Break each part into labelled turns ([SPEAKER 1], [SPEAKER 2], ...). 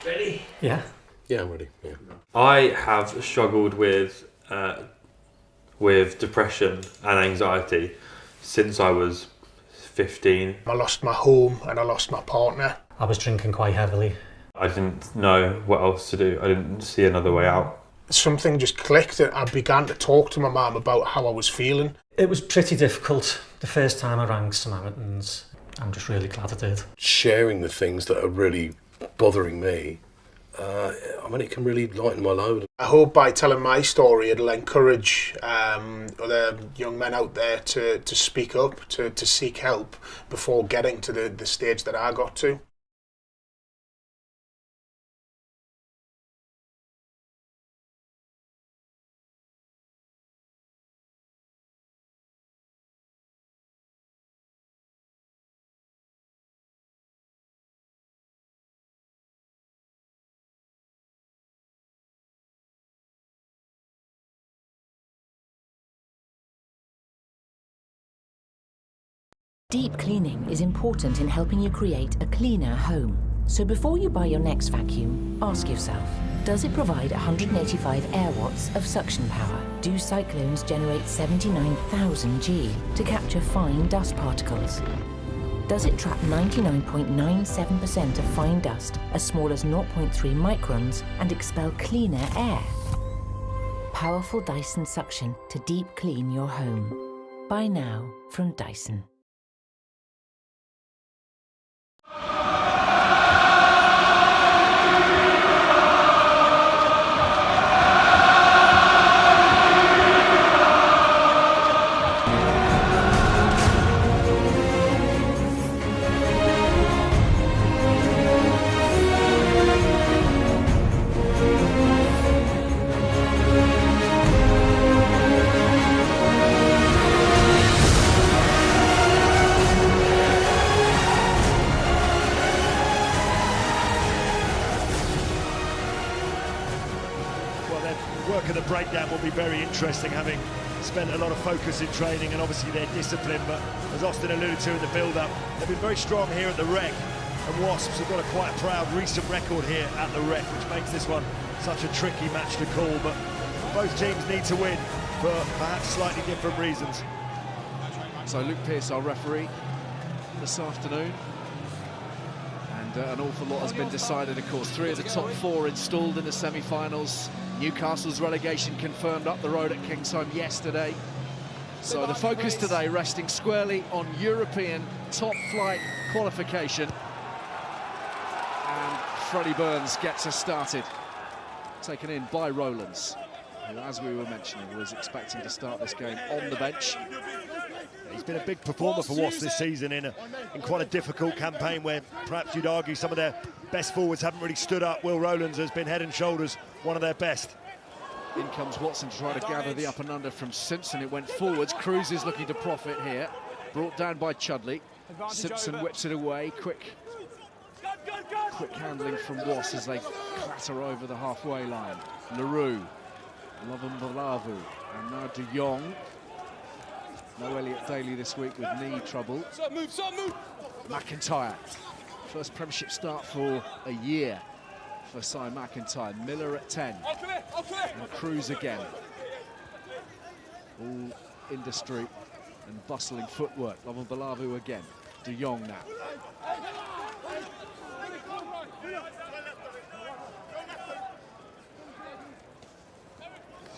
[SPEAKER 1] Ready?
[SPEAKER 2] Yeah.
[SPEAKER 3] Yeah, I'm ready. Yeah.
[SPEAKER 1] I have struggled with depression and anxiety since I was 15.
[SPEAKER 4] I lost my home and I lost my partner.
[SPEAKER 2] I was drinking quite heavily.
[SPEAKER 1] I didn't know what else to do. I didn't see another way out.
[SPEAKER 4] Something just clicked and I began to talk to my mum about how I was feeling.
[SPEAKER 2] It was pretty difficult the first time I rang Samaritans. I'm just really glad I did.
[SPEAKER 3] Sharing the things that are really bothering me, I mean, it can really lighten my load.
[SPEAKER 4] I hope by telling my story it'll encourage other young men out there to speak up, to seek help before getting to the stage that I got to.
[SPEAKER 5] Deep cleaning is important in helping you create a cleaner home. So before you buy your next vacuum, ask yourself, does it provide 185 air watts of suction power? Do cyclones generate 79,000 G to capture fine dust particles? Does it trap 99.97% of fine dust as small as 0.3 microns and expel cleaner air? Powerful Dyson suction to deep clean your home. Buy now from Dyson.
[SPEAKER 6] The breakdown will be very interesting, having spent a lot of focus in training and obviously their discipline, but as Austin alluded to in the build-up, they've been very strong here at the Rec, and Wasps have got a quite proud recent record here at the Rec, which makes this one such a tricky match to call, but both teams need to win for perhaps slightly different reasons.
[SPEAKER 7] So Luke Pearce, our referee, this afternoon, and an awful lot has been decided, of course. 3 of the top 4 installed in the semi-finals. Newcastle's relegation confirmed up the road at Kingsholm yesterday. So the focus today resting squarely on European top-flight qualification. And Freddie Burns gets us started. Taken in by Rowlands, who, as we were mentioning, was expecting to start this game on the bench.
[SPEAKER 6] He's been a big performer for Wasps this season in quite a difficult campaign where perhaps you'd argue some of their best forwards haven't really stood up. Will Rowlands has been head and shoulders one of their best.
[SPEAKER 7] In comes Watson to try to gather the up and under from Simpson. It went forwards. Cruz is looking to profit here. Brought down by Chudley. Simpson whips it away. Quick handling from Wasps as they clatter over the halfway line. LaRue, Lovambalavu, and now De Jong. No Elliot Daly this week with knee trouble. McIntyre, first Premiership start for a year for Si McIntyre. Miller at 10. And Cruz again. All industry and bustling footwork. Lovambalavu again. De Jong now.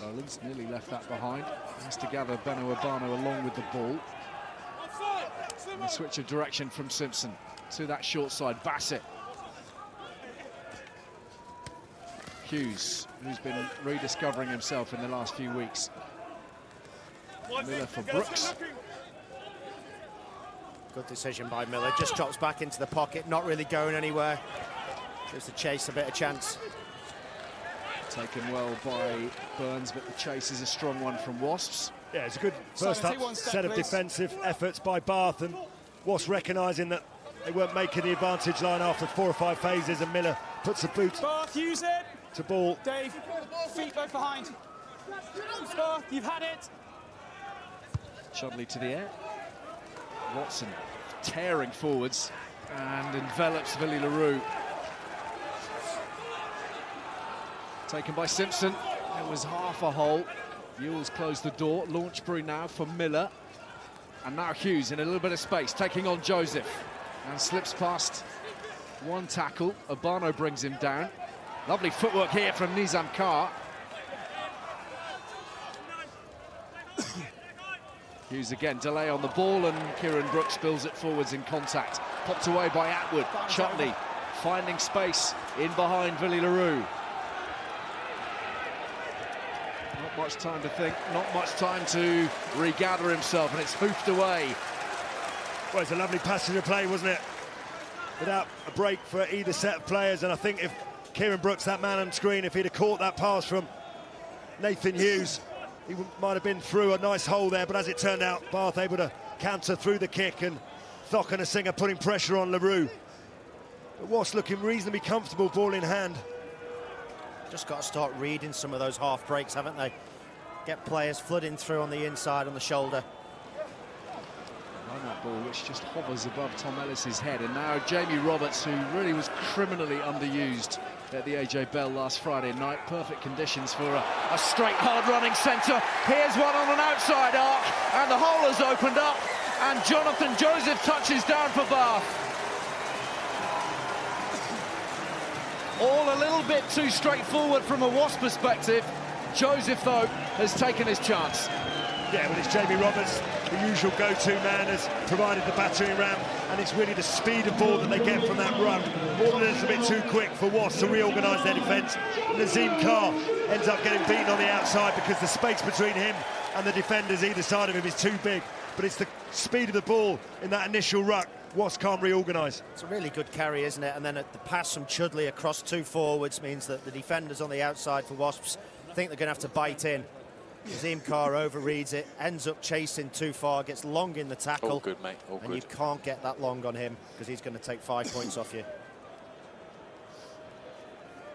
[SPEAKER 7] Rowlands nearly left that behind. Has to gather Beno Urbano along with the ball. And a switch of direction from Simpson to that short side. Bassett. Hughes, who's been rediscovering himself in the last few weeks. Miller for Brooks.
[SPEAKER 8] Good decision by Miller. Just drops back into the pocket, not really going anywhere. Gives the chase a bit of chance.
[SPEAKER 7] Taken well by Burns, but the chase is a strong one from Wasps.
[SPEAKER 6] Yeah, it's a good first up set of defensive efforts by Bath, and Wasps recognising that they weren't making the advantage line after 4 or 5 phases, and Miller puts the boot
[SPEAKER 9] Bath, use it.
[SPEAKER 6] To ball.
[SPEAKER 9] Dave, feet both behind. Bath, you've had it.
[SPEAKER 7] Chudley to the air. Watson tearing forwards and envelops Villy LaRue. Taken by Simpson. It was half a hole. Ewells closed the door. Launchbury now for Miller. And now Hughes in a little bit of space, taking on Joseph. And slips past one tackle. Urbano brings him down. Lovely footwork here from Nizam Kar. Hughes again, delay on the ball, and Kieran Brooks spills it forwards in contact. Popped away by Atwood. Chutley finding space in behind Villy LaRue. Not much time to think, not much time to regather himself, and it's hoofed away.
[SPEAKER 6] Well, it's a lovely passage of play, wasn't it? Without a break for either set of players, and I think if Kieran Brooks, that man on screen, if he'd have caught that pass from Nathan Hughes, he might have been through a nice hole there, but as it turned out, Bath able to counter through the kick, and Thock and Singer putting pressure on LaRue. But Wasps looking reasonably comfortable, ball in hand.
[SPEAKER 8] Just got to start reading some of those half breaks, haven't they? Get players flooding through on the inside, on the shoulder.
[SPEAKER 7] On that ball, which just hovers above Tom Ellis's head, and now Jamie Roberts, who really was criminally underused at the AJ Bell last Friday night. Perfect conditions for a straight, hard-running centre. Here's one on an outside arc, and the hole has opened up, and Jonathan Joseph touches down for Bath. All a little bit too straightforward from a Wasp perspective. Joseph, though, has taken his chance.
[SPEAKER 6] Yeah, but it's Jamie Roberts, the usual go-to man, has provided the battering ram, and it's really the speed of ball that they get from that run. All a little bit too quick for Wasps to reorganise their defence. Nazim Kar ends up getting beaten on the outside because the space between him and the defenders either side of him is too big. But it's the speed of the ball in that initial ruck. Wasps can't reorganise.
[SPEAKER 8] It's a really good carry, isn't it? And then the pass from Chudley across two forwards means that the defenders on the outside for Wasps think they're going to have to bite in. Nazim Kar overreads it, ends up chasing too far, gets long in the tackle.
[SPEAKER 10] All good, mate, all
[SPEAKER 8] and
[SPEAKER 10] good.
[SPEAKER 8] You can't get that long on him because he's going to take 5 points off you.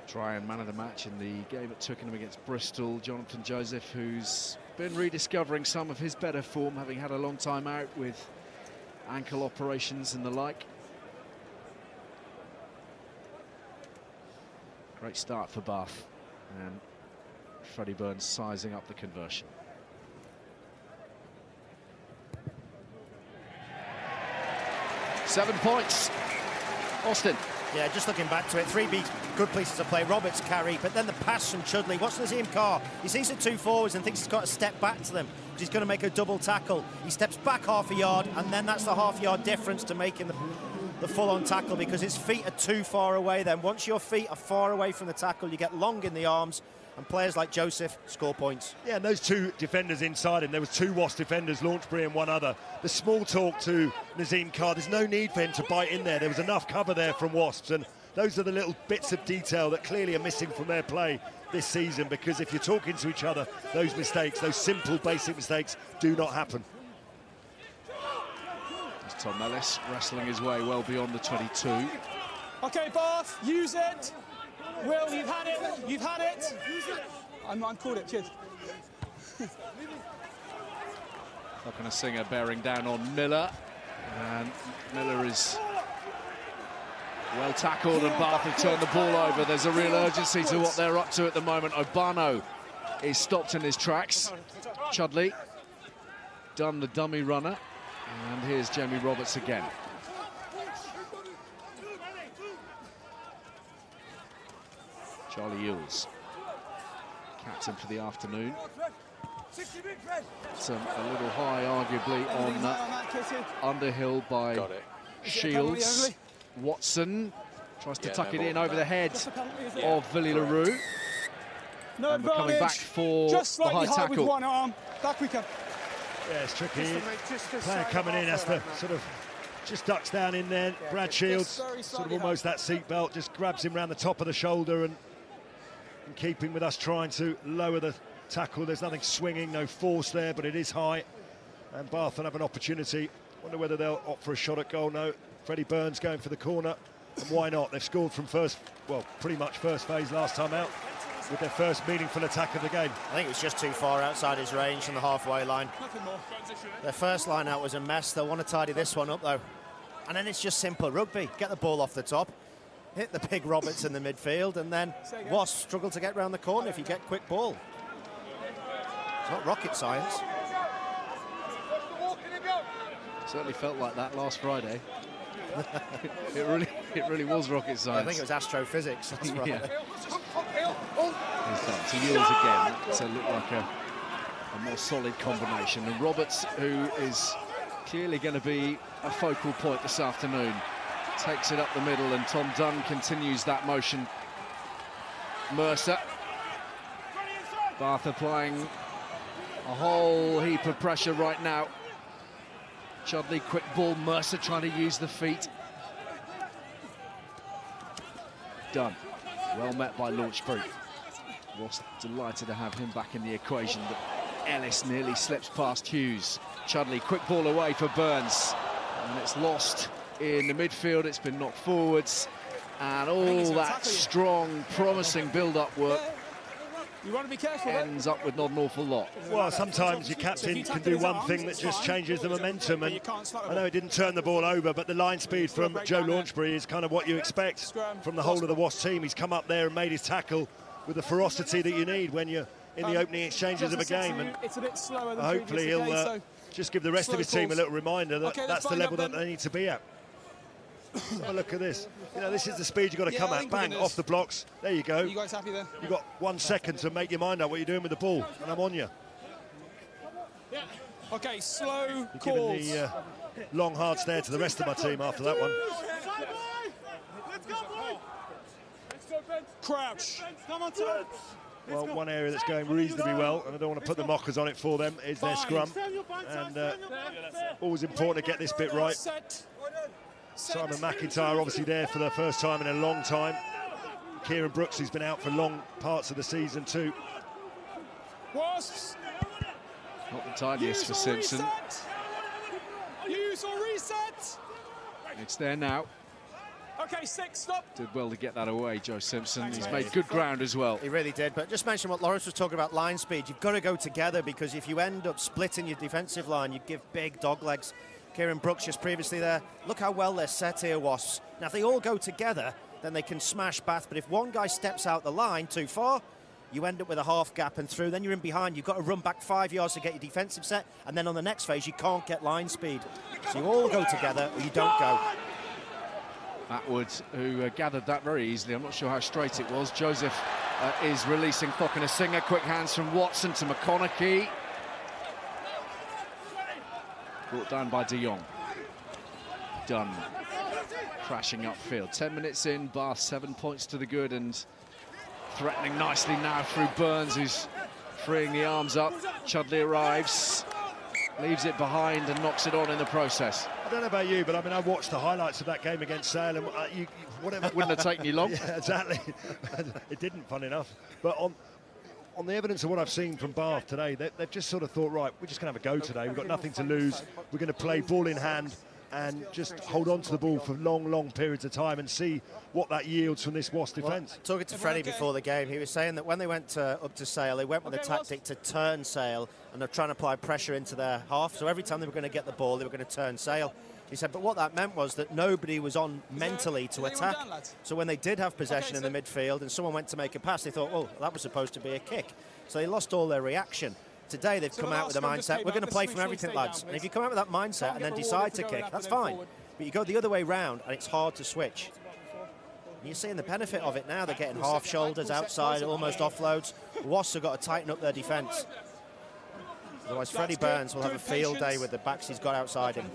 [SPEAKER 7] Try and man of the match in the game at Twickenham against Bristol, Jonathan Joseph, who's been rediscovering some of his better form, having had a long time out with ankle operations and the like. Great start for Bath, and Freddie Burns sizing up the conversion. Seven points. Austin.
[SPEAKER 8] Yeah, just looking back to it, 3 good pieces of play. Roberts carry, but then the pass from Chudley. What's Nazim Kar? He sees the two forwards and thinks he's got to step back to them because he's going to make a double tackle. He steps back half a yard, and then that's the half-yard difference to making the full-on tackle because his feet are too far away then. Once your feet are far away from the tackle, you get long in the arms, and players like Joseph score points.
[SPEAKER 6] Yeah, and those two defenders inside him, there was 2 Wasps defenders, Launchbury and one other. The small talk to Nazim Kar, there's no need for him to bite in there. There was enough cover there from Wasps, and those are the little bits of detail that clearly are missing from their play this season, because if you're talking to each other, those mistakes, those simple, basic mistakes, do not happen.
[SPEAKER 7] There's Tom Ellis wrestling his way well beyond the 22.
[SPEAKER 9] Okay, Bath, use it. Will, you've had it. You've had it. I'm called it. Cheers.
[SPEAKER 7] Not going to Singer bearing down on Miller, and Miller is well tackled, and Bath have turned the ball over. There's a real urgency to what they're up to at the moment. Urbano is stopped in his tracks. Chudley done the dummy runner, and here's Jamie Roberts again. Charlie Ewells, captain for the afternoon. A little high, arguably, on Underhill by Shields. Watson tries to tuck it in over the head of Villy LaRue.
[SPEAKER 9] No
[SPEAKER 7] and we're coming back for
[SPEAKER 9] just
[SPEAKER 7] the high
[SPEAKER 9] tackle. With one arm. Back we come.
[SPEAKER 6] Yeah, it's tricky. Player coming in has to sort of just ducks down in there. Brad Shields, sort of almost that seat belt, just grabs him around the top of the shoulder, and in keeping with us trying to lower the tackle, there's nothing swinging, no force there, but it is high, and Bath will have an opportunity. Wonder whether they'll opt for a shot at goal. No, Freddie Burns going for the corner, and why not? They've scored from pretty much first phase last time out with their first meaningful attack of the game.
[SPEAKER 8] I think it was just too far outside his range from the halfway line. Their first line out was a mess. They'll want to tidy this one up though. And then it's just simple rugby. Get the ball off the top. hit the big Roberts in the midfield, and then Wasps struggle to get round the corner if you get quick ball. It's not rocket science.
[SPEAKER 7] Certainly felt like that last Friday. it really was rocket science.
[SPEAKER 8] I think it was astrophysics last Friday.
[SPEAKER 7] He's starting to yield again to look like a more solid combination. And Roberts, who is clearly going to be a focal point this afternoon, takes it up the middle, and Tom Dunn continues that motion. Mercer. Bath applying a whole heap of pressure right now. Chudley, quick ball, Mercer trying to use the feet. Dunn, well met by Launchbury. Was delighted to have him back in the equation, but Ellis nearly slips past Hughes. Chudley, quick ball away for Burns, and it's lost in the midfield. It's been knocked forwards, and all that strong, promising build-up work
[SPEAKER 9] You want to be careful.
[SPEAKER 7] ends up with not an awful lot.
[SPEAKER 6] Well, sometimes your captain can do one thing that just changes the momentum, and I know it didn't turn the ball over, but the line speed from Joe Launchbury is kind of what you expect from the whole of the Wasps team. He's come up there and made his tackle with the ferocity that you need when you're in the opening exchanges of a game, and
[SPEAKER 9] it's a bit slower than
[SPEAKER 6] hopefully he'll just give the rest of his team a little reminder that that's the level that they need to be at. Have a look at this. You know, this is the speed you've got to come at. Bang, off the blocks. There you go.
[SPEAKER 9] You guys happy then?
[SPEAKER 6] You've got 1 second to make your mind up what you're doing with the ball, and I'm on you.
[SPEAKER 9] Yeah. Okay, slow
[SPEAKER 6] You're
[SPEAKER 9] calls.
[SPEAKER 6] giving the long, hard stare to the rest of my team after that one.
[SPEAKER 9] Crouch.
[SPEAKER 6] Well, one area that's going reasonably well, and I don't want to put the mockers on it for them, is their scrum. And always important to get this bit right. Simon McIntyre obviously there for the first time in a long time. Kieran Brooks, who's been out for long parts of the season too.
[SPEAKER 9] Wasps.
[SPEAKER 7] Not the tidiest for Simpson.
[SPEAKER 9] Use or reset.
[SPEAKER 7] It's there now.
[SPEAKER 9] Okay, 6, stop.
[SPEAKER 7] Did well to get that away, Joe Simpson. He's made good ground as well.
[SPEAKER 8] He really did, but just mention what Lawrence was talking about, line speed. You've got to go together, because if you end up splitting your defensive line, you give big dog legs. Kieran Brooks just previously there. Look how well they're set here, Wasps. Now, if they all go together, then they can smash Bath, but if one guy steps out the line too far, you end up with a half gap and through, then you're in behind. You've got to run back 5 yards to get your defensive set, and then on the next phase, you can't get line speed. So you all go together, or you don't go.
[SPEAKER 7] Atwood, who gathered that very easily. I'm not sure how straight it was. Joseph is releasing Fotuali'is. Quick hands from Watson to McConaughey. Brought down by De Jong. Dunn crashing upfield. 10 minutes in, Bath 7 points to the good, and threatening nicely now through Burns, who's freeing the arms up. Chudley arrives, leaves it behind and knocks it on in the process.
[SPEAKER 6] I don't know about you, but I mean, I watched the highlights of that game against Sale, and whatever.
[SPEAKER 7] Wouldn't have taken you long.
[SPEAKER 6] Yeah, exactly. It didn't, fun enough. But on the evidence of what I've seen from Bath today, they've just sort of thought, right, we're just going to have a go today. We've got nothing to lose. We're going to play ball in hand and just hold on to the ball for long, long periods of time and see what that yields from this Wasps defence.
[SPEAKER 8] Well, talking to Freddie before the game, he was saying that when they went up to Sale, they went with a tactic to turn Sale, and they're trying to apply pressure into their half. So every time they were going to get the ball, they were going to turn Sale. He said, but what that meant was that nobody was on mentally to attack. So when they did have possession in the midfield and someone went to make a pass, they thought, oh, that was supposed to be a kick. So they lost all their reaction. Today they've come out with the mindset, we're going to play from everything, lads. And if you come out with that mindset and then decide to kick, that's fine. But you go the other way round and it's hard to switch. And you're seeing the benefit of it now. They're getting half shoulders outside, almost offloads. Wasps have got to tighten up their defence. Otherwise, Freddie Burns will have a field day with the backs he's got outside him.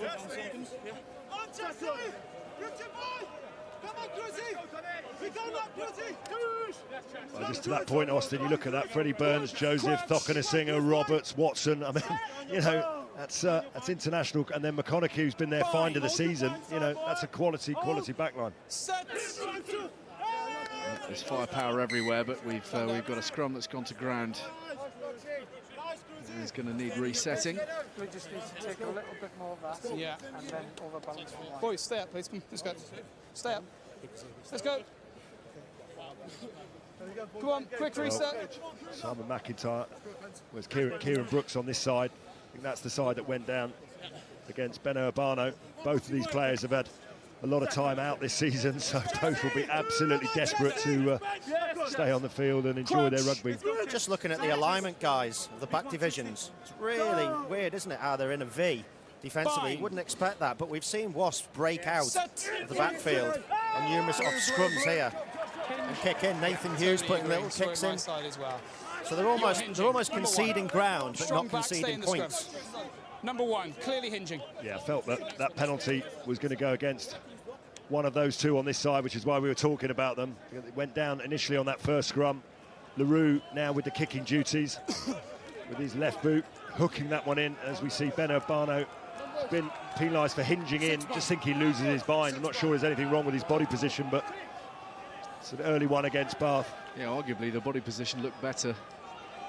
[SPEAKER 6] Well, just to that point, Austin, you look at that, Freddie Burns, Joseph, Fotuali'is, Roberts, Watson. I mean, you know, that's international. And then McConaughey, who's been their find of the season. You know, that's a quality backline.
[SPEAKER 7] There's firepower everywhere, but we've got a scrum that's gone to ground. He's going to need resetting.
[SPEAKER 10] We just need to take a little bit more of that.
[SPEAKER 9] Yeah.
[SPEAKER 10] And then overbalance from line.
[SPEAKER 9] Boys, stay up, please. Come, let's go. Stay up. Let's go. Come on, quick reset.
[SPEAKER 6] Simon McIntyre was Kieran Brooks on this side. I think that's the side that went down against Ben Urbano. Both of these players have had a lot of time out this season, so both will be absolutely desperate to stay on the field and enjoy their rugby.
[SPEAKER 8] Just looking at the alignment, guys, of the back divisions, it's really weird, isn't it, how they're in a V defensively. You wouldn't expect that, but we've seen Wasps break out of the backfield on numerous off scrums here and kick in. Nathan Hughes putting little kicks in. So they're almost conceding ground, but not conceding points.
[SPEAKER 9] Number one, clearly hinging.
[SPEAKER 6] Yeah, I felt that that penalty was going to go against one of those two on this side, which is why we were talking about them. It went down initially on that first scrum. LaRue now with the kicking duties, with his left boot, hooking that one in, as we see Ben Urbano been penalised for hinging in. Just think he loses his bind. I'm not sure there's anything wrong with his body position, but it's an early one against Bath.
[SPEAKER 7] Yeah, arguably the body position looked better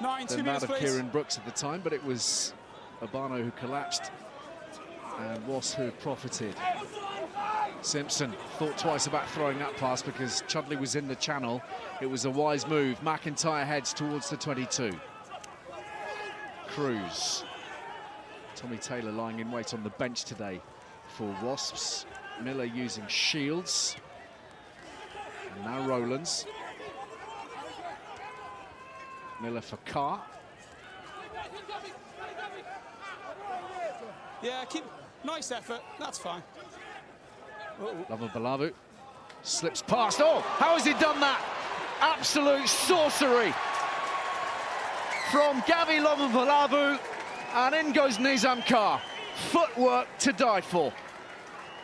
[SPEAKER 9] than
[SPEAKER 7] that of Kieran Brooks at the time, but it was Urbano who collapsed and Wasps who profited. Simpson thought twice about throwing that pass because Chudley was in the channel. It was a wise move. McIntyre heads towards the 22. Cruz. Tommy Taylor lying in wait on the bench today for Wasps. Miller using Shields. And now Rowlands. Miller for Carr.
[SPEAKER 9] Yeah, nice effort, that's fine.
[SPEAKER 7] Lovabalavu slips past. Oh, how has he done that? Absolute sorcery from Gavi Lovabalavu, and in goes Nizam Carr. Footwork to die for.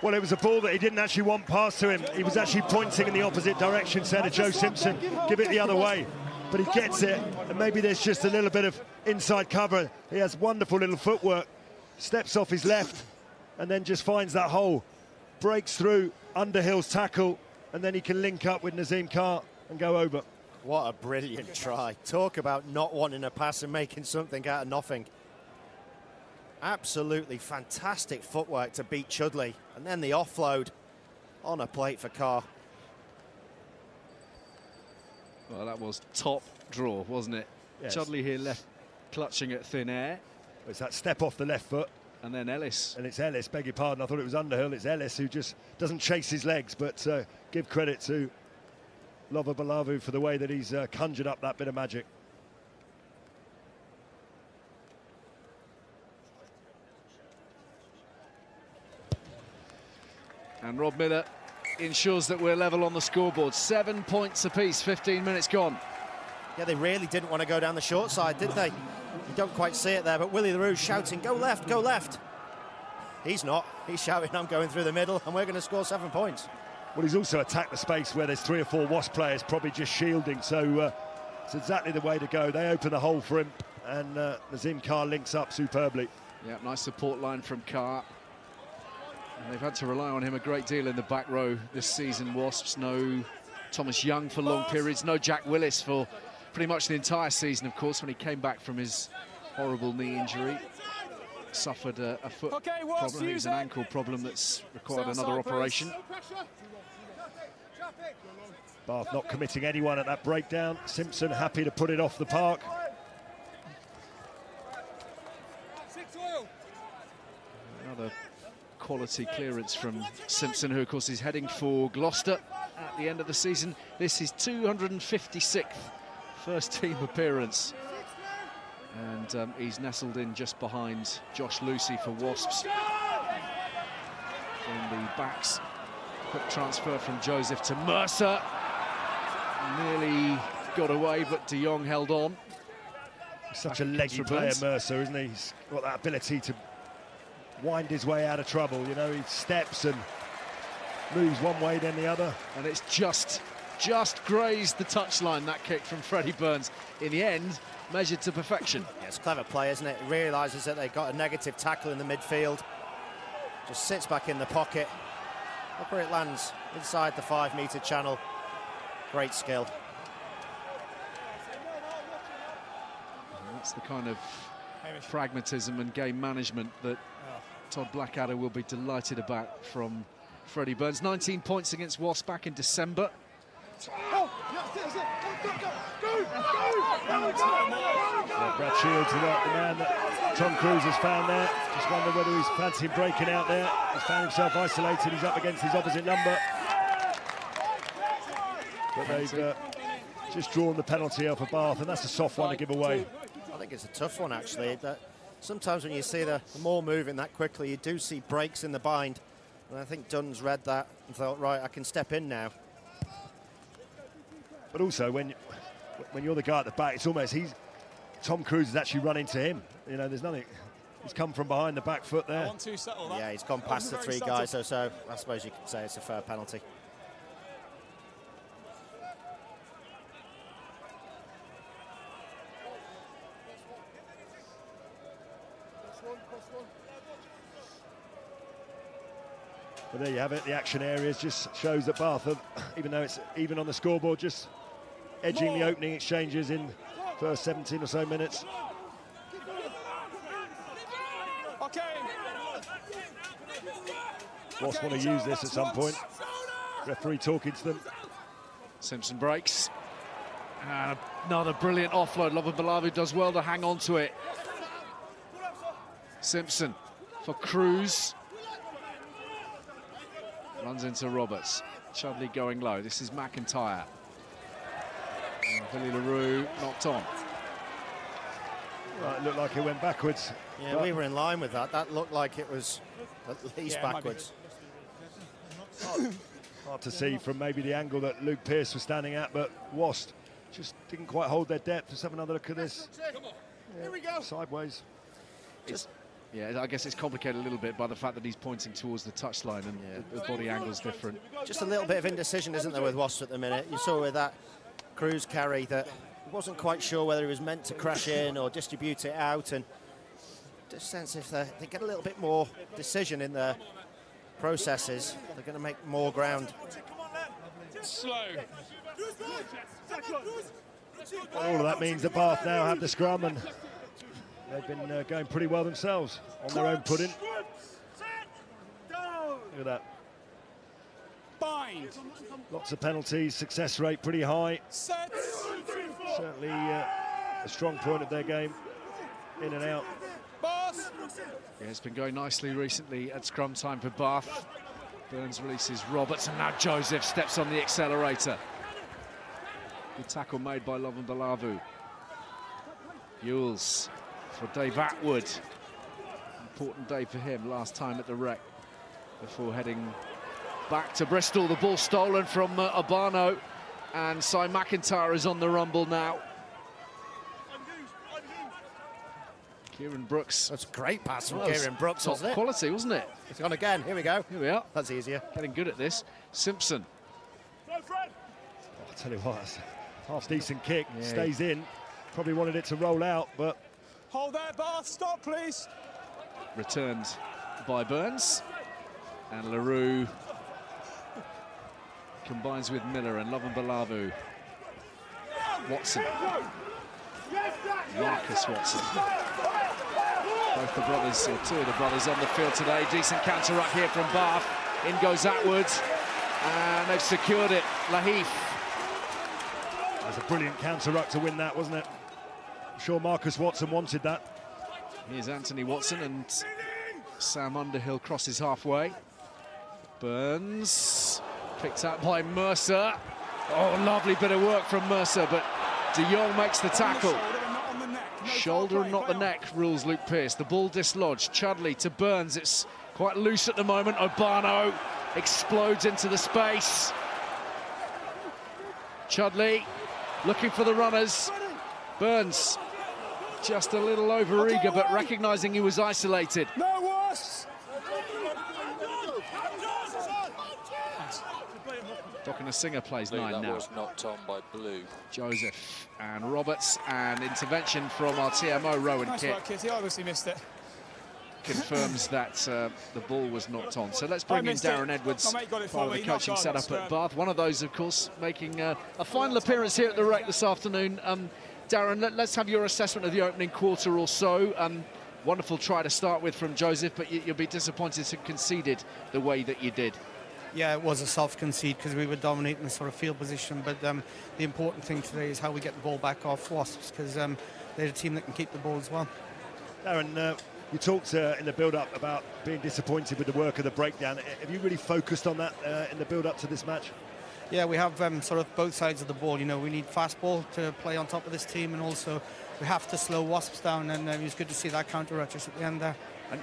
[SPEAKER 6] Well, it was a ball that he didn't actually want passed to him. He was actually pointing in the opposite direction, said to Joe Simpson, give it the other way. But he gets it, and maybe there's just a little bit of inside cover. He has wonderful little footwork, steps off his left, and then just finds that hole, breaks through Underhill's tackle, and then he can link up with Nazim Carr and go over.
[SPEAKER 8] What a brilliant try. Talk about not wanting a pass and making something out of nothing. Absolutely fantastic footwork to beat Chudley, and then the offload on a plate for Carr.
[SPEAKER 7] Well, that was top draw, wasn't it?
[SPEAKER 6] Yes.
[SPEAKER 7] Chudley here left clutching at thin air.
[SPEAKER 6] It's that step off the left foot.
[SPEAKER 7] And then Ellis.
[SPEAKER 6] And it's Ellis, beg your pardon, I thought it was Underhill. It's Ellis who just doesn't chase his legs, but give credit to Lovabalavu for the way that he's conjured up that bit of magic.
[SPEAKER 7] And Rob Miller ensures that we're level on the scoreboard. 7 points apiece, 15 minutes gone.
[SPEAKER 8] Yeah, they really didn't want to go down the short side, did they? You don't quite see it there, but Willie LaRue shouting, go left, go left. He's not. He's shouting, I'm going through the middle, and we're going to score 7 points.
[SPEAKER 6] Well, he's also attacked the space where there's 3 or 4 Wasp players probably just shielding, so it's exactly the way to go. They open the hole for him, and Nazim Carr links up superbly.
[SPEAKER 7] Yeah, nice support line from Carr. And they've had to rely on him a great deal in the back row this season, Wasps. No Thomas Young for long periods, no Jack Willis for pretty much the entire season, of course, when he came back from his horrible knee injury. Suffered a foot problem, it was an ankle problem that's required another operation.
[SPEAKER 6] Bath not committing anyone at that breakdown. Simpson happy to put it off the park.
[SPEAKER 7] Another quality clearance from Simpson, who of course is heading for Gloucester at the end of the season. This is 256th first team appearance, and he's nestled in just behind Josh Lucy for Wasps. In the backs, quick transfer from Joseph to Mercer. Nearly got away, but De Jong held on.
[SPEAKER 6] Such a leggy player, Mercer, isn't he? He's got that ability to wind his way out of trouble. You know, he steps and moves one way then the other.
[SPEAKER 7] And it's just grazed the touchline, that kick from Freddie Burns. In the end, measured to perfection.
[SPEAKER 8] Yeah, it's a clever play, isn't it? He realises that they've got a negative tackle in the midfield. Just sits back in the pocket. Look where it lands, inside the 5-metre channel. Great skill.
[SPEAKER 7] And that's the kind of pragmatism and game management that Todd Blackadder will be delighted about from Freddie Burns. 19 points against Wasps back in December.
[SPEAKER 6] Brad Shields, the man that Tom Cruise has found there. Just wonder whether he's fancying breaking out there. He's found himself isolated. He's up against his opposite number. But they've just drawn the penalty out for Bath, and that's a soft one to give away.
[SPEAKER 8] I think it's a tough one, actually. Sometimes when you see the ball moving that quickly, you do see breaks in the bind. And I think Dunn's read that and thought, right, I can step in now.
[SPEAKER 6] But also, when you're the guy at the back, it's almost Tom Cruise has actually run into him. You know, there's nothing. He's come from behind the back foot there.
[SPEAKER 8] Yeah, he's gone past the three guys, so I suppose you could say it's a fair penalty.
[SPEAKER 6] But there you have it. The action areas just shows that Bath, even though it's even on the scoreboard, just edging the opening exchanges in first 17 or so minutes. Wasps want to use this at some point. Referee talking to them.
[SPEAKER 7] Simpson breaks. And another brilliant offload. Lovabalavu does well to hang on to it. Simpson for Cruz. Runs into Roberts. Chudley going low. This is McIntyre. Billy LaRue knocked on.
[SPEAKER 6] Well, it looked like it went backwards.
[SPEAKER 8] Yeah, we were in line with that. That looked like it was at least backwards.
[SPEAKER 6] Hard to see from maybe the angle that Luke Pearce was standing at, but Wasps just didn't quite hold their depth. Let's have another look at this. Here we go. Sideways.
[SPEAKER 7] Yeah, I guess it's complicated a little bit by the fact that he's pointing towards the touchline and the body angle's different.
[SPEAKER 8] Just a little bit of indecision, isn't there, with Wasps at the minute? You saw with that Cruz carry that he wasn't quite sure whether he was meant to crash in or distribute it out, and just sense if they get a little bit more decision in their processes, they're going to make more ground.
[SPEAKER 9] Slow.
[SPEAKER 6] All of that means that Bath now have the scrum, and they've been going pretty well themselves on their own pudding. Look at that.
[SPEAKER 9] Bind.
[SPEAKER 6] Lots of penalties, success rate pretty high.
[SPEAKER 9] Set.
[SPEAKER 6] Certainly a strong point of their game, in and out.
[SPEAKER 7] Yeah, it's been going nicely recently at scrum time for Bath. Burns releases Roberts, and now Joseph steps on the accelerator. Good tackle made by Lovabalavu. Ewells for Dave Atwood. Important day for him, last time at the Rec before heading back to Bristol. The ball stolen from Urbano, and Cy McIntyre is on the rumble now. Kieran Brooks.
[SPEAKER 8] That's a great pass from Kieran Brooks, wasn't it?
[SPEAKER 7] Quality, wasn't it?
[SPEAKER 8] It's gone again. Here we go.
[SPEAKER 7] Here we are.
[SPEAKER 8] That's easier.
[SPEAKER 7] Getting good at this. Simpson.
[SPEAKER 6] I'll tell you what, that's a half-decent kick. Yeah, stays in. Probably wanted it to roll out, but...
[SPEAKER 9] Hold there, Bath. Stop, please.
[SPEAKER 7] Returned by Burns. And LaRue combines with Miller and Lovabalavu. Watson. Marcus Watson. Both the brothers, or two of the brothers, on the field today. Decent counter-ruck here from Bath. In goes Atwood, and they've secured it. Laheath.
[SPEAKER 6] That was a brilliant counter-ruck to win that, wasn't it? I'm sure Marcus Watson wanted that.
[SPEAKER 7] Here's Anthony Watson, and Sam Underhill crosses halfway. Burns, picked up by Mercer. Oh, lovely bit of work from Mercer, but De Jong makes the tackle. Shoulder and not the neck, rules Luke Pearce. The ball dislodged. Chudley to Burns. It's quite loose at the moment. Urbano explodes into the space. Chudley looking for the runners. Burns just a little over-eager, but recognising he was isolated.
[SPEAKER 9] No Wasps!
[SPEAKER 7] Docking Singer plays
[SPEAKER 11] Blue,
[SPEAKER 7] 9
[SPEAKER 11] that
[SPEAKER 7] now.
[SPEAKER 11] was knocked on by Blue.
[SPEAKER 7] Joseph and Roberts, and intervention from our TMO, Rowan
[SPEAKER 9] Nice
[SPEAKER 7] Kitt.
[SPEAKER 9] work, Kitty. I obviously missed it.
[SPEAKER 7] Confirms that the ball was knocked on. So let's bring in Darren Edwards, part of the coaching setup at Bath. One of those, of course, making a final appearance here at the Rec this afternoon. Darren, let's have your assessment of the opening quarter or so. Wonderful try to start with from Joseph, but you'll be disappointed to conceded the way that you did.
[SPEAKER 10] Yeah, it was a soft concede because we were dominating the sort of field position, but the important thing today is how we get the ball back off Wasps, because they're a team that can keep the ball as well.
[SPEAKER 6] Darren, you talked in the build-up about being disappointed with the work of the breakdown. Have you really focused on that in the build-up to this match?
[SPEAKER 10] Yeah, we have sort of both sides of the ball. You know, we need fast ball to play on top of this team, and also we have to slow Wasps down, and it was good to see that counter just at the end there.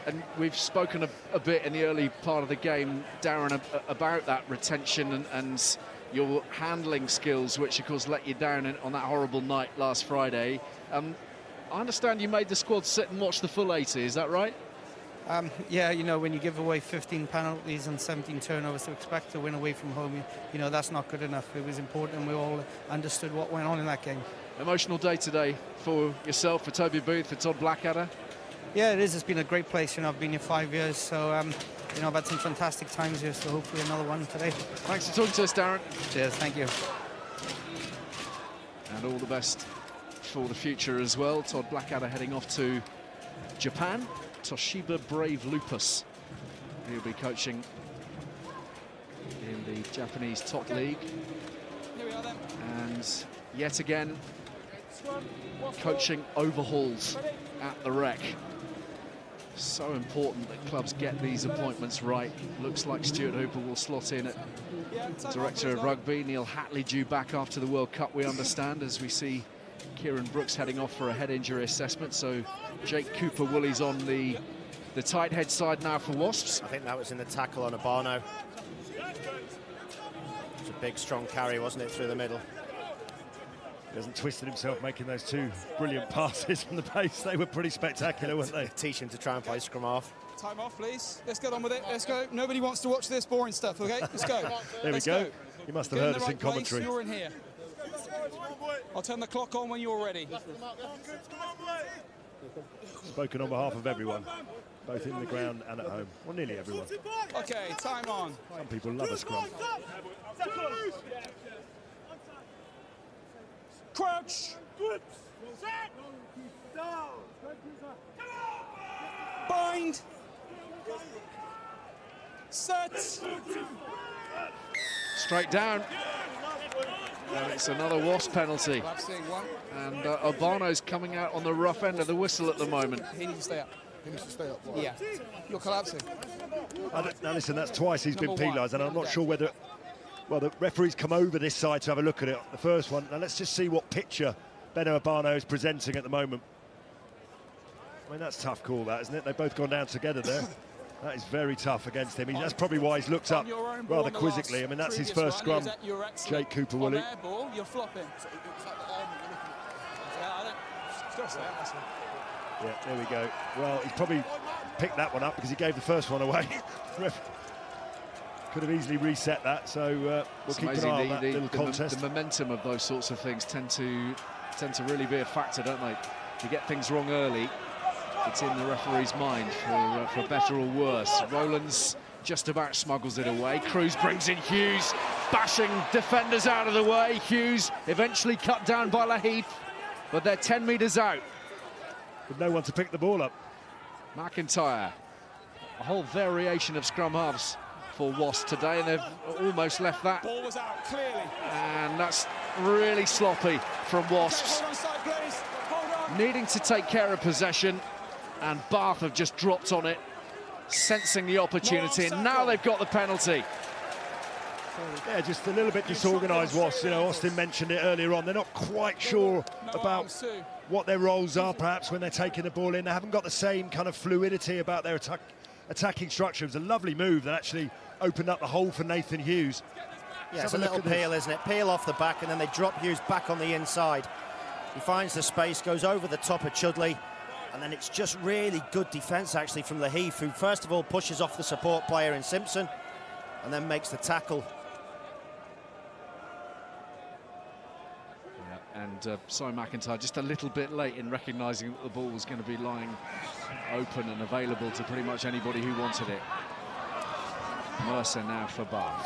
[SPEAKER 7] And we've spoken a bit in the early part of the game, Darren, about that retention and your handling skills, which of course let you down on that horrible night last Friday. I understand you made the squad sit and watch the full 80, is that right?
[SPEAKER 10] Yeah, you know, when you give away 15 penalties and 17 turnovers to expect to win away from home, you know, that's not good enough. It was important, and we all understood what went on in that game.
[SPEAKER 7] Emotional day today for yourself, for Toby Booth, for Todd Blackadder?
[SPEAKER 10] Yeah, it is. It's been a great place. You know, I've been here 5 years, so, you know, I've had some fantastic times here, so hopefully another one today.
[SPEAKER 7] Thanks for talking to us, Darren.
[SPEAKER 10] Cheers, thank you.
[SPEAKER 7] And all the best for the future as well. Todd Blackadder heading off to Japan. Toshiba Brave Lupus. He'll be coaching in the Japanese top league. And yet again, coaching overhauls at the Rec. So important that clubs get these appointments right. Looks like Stuart Hooper will slot in at Director of Rugby. Neil Hatley due back after the World Cup, we understand, as we see Kieran Brooks heading off for a head injury assessment. So Jake Cooper-Woolley's on the tight head side now for Wasps.
[SPEAKER 8] I think that was in the tackle on Abano. It was a big, strong carry, wasn't it, through the middle?
[SPEAKER 6] He hasn't twisted himself making those two brilliant passes from the base. They were pretty spectacular, weren't they?
[SPEAKER 8] Teach him to try and play scrum half.
[SPEAKER 9] Time off, please. Let's get on with it. Let's go. Nobody wants to watch this boring stuff, okay? Let's go.
[SPEAKER 6] There we go. You must have heard us in commentary.
[SPEAKER 9] You're in here. I'll turn the clock on when you're ready.
[SPEAKER 6] Spoken on behalf of everyone, both in the ground and at home. Well, nearly everyone.
[SPEAKER 9] Okay, time on.
[SPEAKER 6] Some people love a scrum.
[SPEAKER 9] Crouch. Bind. Set.
[SPEAKER 7] Straight down. And it's another Wasp penalty. And Obano's coming out on the rough end of the whistle at the moment.
[SPEAKER 9] He needs to stay up. He needs to stay up. Yeah. You're collapsing.
[SPEAKER 6] Now listen, that's twice he's been penalised, and I'm not sure whether... Well, the referee's come over this side to have a look at it. The first one. Now let's just see what picture Benno Obano is presenting at the moment. I mean, that's a tough call, that, isn't it? They've both gone down together there. That is very tough against him. That's probably why he's looked up rather quizzically. I mean, that's his first scrum, Jake Cooper-Woolley.
[SPEAKER 9] You're flopping.
[SPEAKER 6] Yeah, there we go. Well, he's probably picked that one up because he gave the first one away. Could have easily reset that, so we'll keep an eye on that little contest.
[SPEAKER 7] The momentum of those sorts of things tend to really be a factor, don't they? You get things wrong early, it's in the referee's mind for better or worse. Rowlands just about smuggles it away. Cruz brings in Hughes, bashing defenders out of the way. Hughes eventually cut down by Laheath, but they're 10 metres out.
[SPEAKER 6] With no one to pick the ball up.
[SPEAKER 7] McIntyre, a whole variation of scrum halves for Wasps today, and they've almost left that.
[SPEAKER 9] Ball was out, clearly.
[SPEAKER 7] And that's really sloppy from Wasps. Needing to take care of possession, and Bath have just dropped on it, sensing the opportunity, and now they've got the penalty.
[SPEAKER 6] Yeah, just a little bit disorganised, Wasps. You know, Austin mentioned it earlier on. They're not quite sure about what their roles are, perhaps, when they're taking the ball in. They haven't got the same kind of fluidity about their attacking structure. It was a lovely move that actually opened up the hole for Nathan Hughes.
[SPEAKER 8] Yeah, it's a little peel, isn't it? Peel off the back, and then they drop Hughes back on the inside. He finds the space, goes over the top of Chudley, and then it's just really good defence, actually, from Laheath, who first of all pushes off the support player in Simpson, and then makes the tackle.
[SPEAKER 7] And Simon McIntyre just a little bit late in recognising that the ball was going to be lying open and available to pretty much anybody who wanted it. Mercer now for Bath.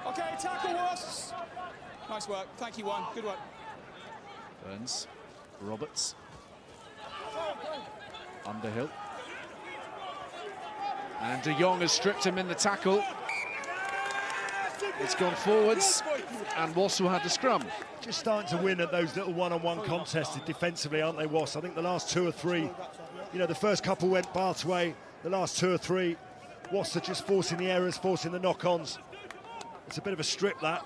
[SPEAKER 9] Okay, tackle Wasps. Nice work. Thank you, Juan. Good work.
[SPEAKER 7] Burns, Roberts, Underhill. And De Jong has stripped him in the tackle. It's gone forwards, and Wasps will have the scrum.
[SPEAKER 6] Just starting to win at those little one-on-one contests defensively, aren't they, Wasps? I think the last 2 or 3, you know, the first couple went Bath's way, the last 2 or 3, Wasps are just forcing the errors, forcing the knock-ons. It's a bit of a strip, that,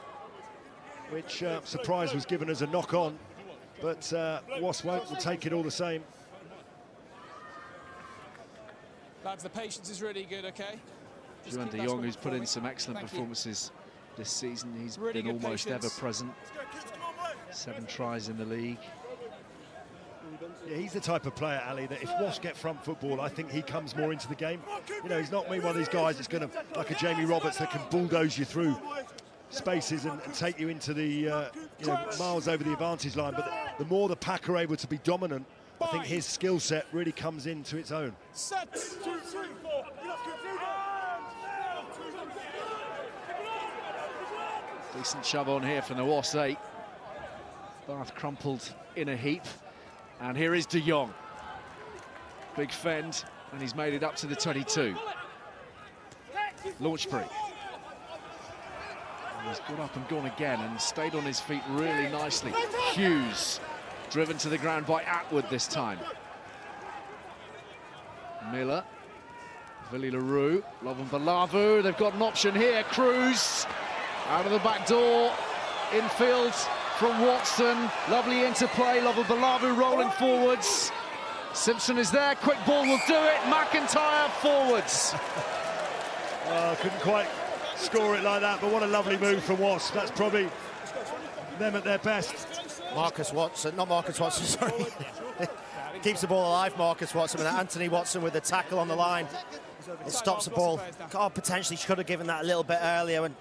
[SPEAKER 6] which surprise was given as a knock-on, but Wasps will take it all the same.
[SPEAKER 9] Lads, the patience is really good, okay?
[SPEAKER 7] Juan de Jong, who's put in some excellent performances this season. He's
[SPEAKER 9] really
[SPEAKER 7] been almost
[SPEAKER 9] patience.
[SPEAKER 7] ever present. 7 tries in the league.
[SPEAKER 6] Yeah, he's the type of player, Ali, that if Wasps get front football, I think he comes more into the game. You know, he's not one of these guys that's going to, like a Jamie Roberts, that can bulldoze you through spaces and take you into the, you know, miles over the advantage line. But the more the pack are able to be dominant, I think his skill set really comes into its own.
[SPEAKER 9] Set. 2, 3, 4.
[SPEAKER 7] Decent shove on here from the Wasps 8. Bath crumpled in a heap. And here is de Jong. Big fend, and he's made it up to the 22. Launchbury. And he's got up and gone again and stayed on his feet really nicely. Hughes, driven to the ground by Atwood this time. Miller. Villy LaRue. Lovin Balavu. They've got an option here. Cruz. Out of the back door. Infield from Watson. Lovely interplay. Lovin Balavu rolling forwards. Simpson is there. Quick ball will do it. McIntyre forwards.
[SPEAKER 6] Couldn't quite score it like that, but what a lovely move from Wasps. That's probably them at their best.
[SPEAKER 8] Marcus Watson, not Marcus Watson, sorry. Keeps the ball alive, Marcus Watson, and Anthony Watson with the tackle on the line. It stops the ball. God, potentially should have given that a little bit earlier, and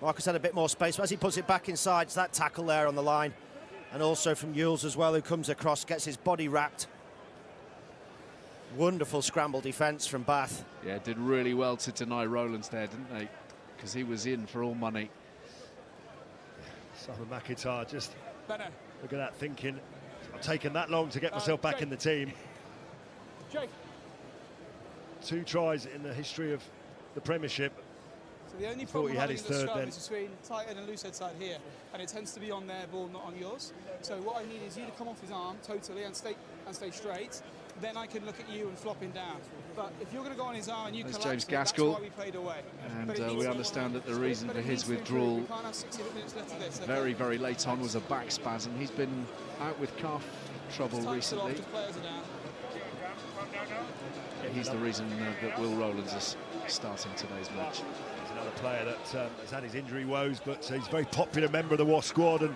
[SPEAKER 8] Marcus had a bit more space, but as he puts it back inside, it's that tackle there on the line. And also from Yules as well, who comes across, gets his body wrapped. Wonderful scramble defence from Bath.
[SPEAKER 7] Yeah, did really well to deny Rowlands there, didn't they? Because he was in for all money.
[SPEAKER 6] Simon McIntyre just look at that, thinking, I've taken that long to get myself back in the team. 2 tries in the history of the Premiership.
[SPEAKER 9] So the only
[SPEAKER 6] Thought
[SPEAKER 9] problem
[SPEAKER 6] he had his
[SPEAKER 9] the
[SPEAKER 6] third
[SPEAKER 9] scrum
[SPEAKER 6] then.
[SPEAKER 9] is between tight head and loose head side here, and it tends to be on their ball, not on yours. So what I need is you to come off his arm totally and stay straight. Then I can look at you and flop him down. But if you're going to go on his arm and you
[SPEAKER 7] There's
[SPEAKER 9] collapse
[SPEAKER 7] James Gaskell.
[SPEAKER 9] that's why we played away.
[SPEAKER 7] And we understand that the reason for his withdrawal very, very late on was a back spasm. He's been out with calf trouble recently. He's the reason that Will Rowlands is starting today's match.
[SPEAKER 6] He's another player that has had his injury woes, but he's a very popular member of the Wasps squad and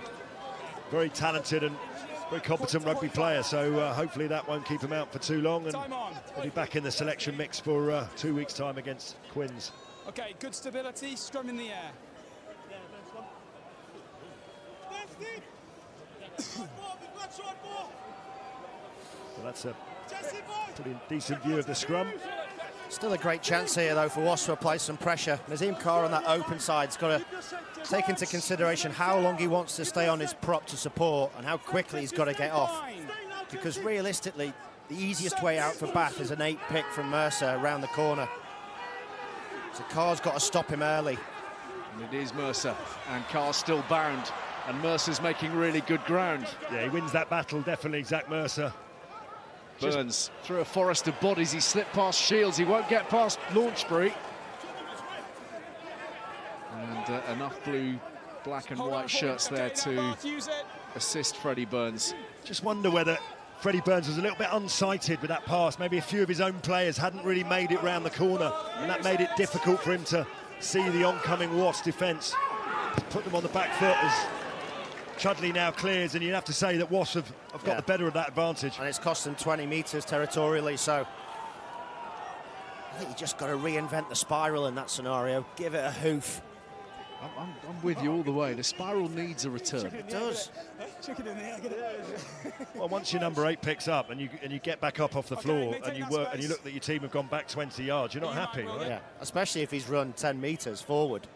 [SPEAKER 6] very talented and very competent rugby player, so hopefully that won't keep him out for too long, and he'll be back in the selection mix for 2 weeks' time against Quins.
[SPEAKER 9] Okay, good stability, scrum in the air.
[SPEAKER 6] Well, that's a pretty decent view of the scrum.
[SPEAKER 8] Still a great chance here, though, for Wasps to apply some pressure. Nazim Carr on that open side's got to take into consideration how long he wants to stay on his prop to support and how quickly he's got to get off. Because realistically, the easiest way out for Bath is an 8 pick from Mercer around the corner. So Carr's got to stop him early.
[SPEAKER 7] And it is Mercer, and Carr's still bound, and Mercer's making really good ground.
[SPEAKER 6] Yeah, he wins that battle, definitely, Zach Mercer.
[SPEAKER 7] Burns through a forest of bodies. He slipped past Shields. He won't get past Launchbury. And enough blue, black and white shirts there to assist Freddie Burns.
[SPEAKER 6] Just wonder whether Freddie Burns was a little bit unsighted with that pass. Maybe a few of his own players hadn't really made it round the corner, and that made it difficult for him to see the oncoming Wasps defence. Put them on the back foot as Chudley now clears, and you'd have to say that Wasps have got the better of that advantage.
[SPEAKER 8] And it's cost them 20 metres territorially, so I think you just got to reinvent the spiral in that scenario. Give it a hoof.
[SPEAKER 7] I'm with you all the way. The spiral needs a return.
[SPEAKER 8] It does.
[SPEAKER 9] Chicken in the egg.
[SPEAKER 6] Well, once your number 8 picks up and you get back up off the floor and you work and you look that your team have gone back 20 yards, you're not happy, right?
[SPEAKER 8] Yeah, especially if he's run 10 metres forward.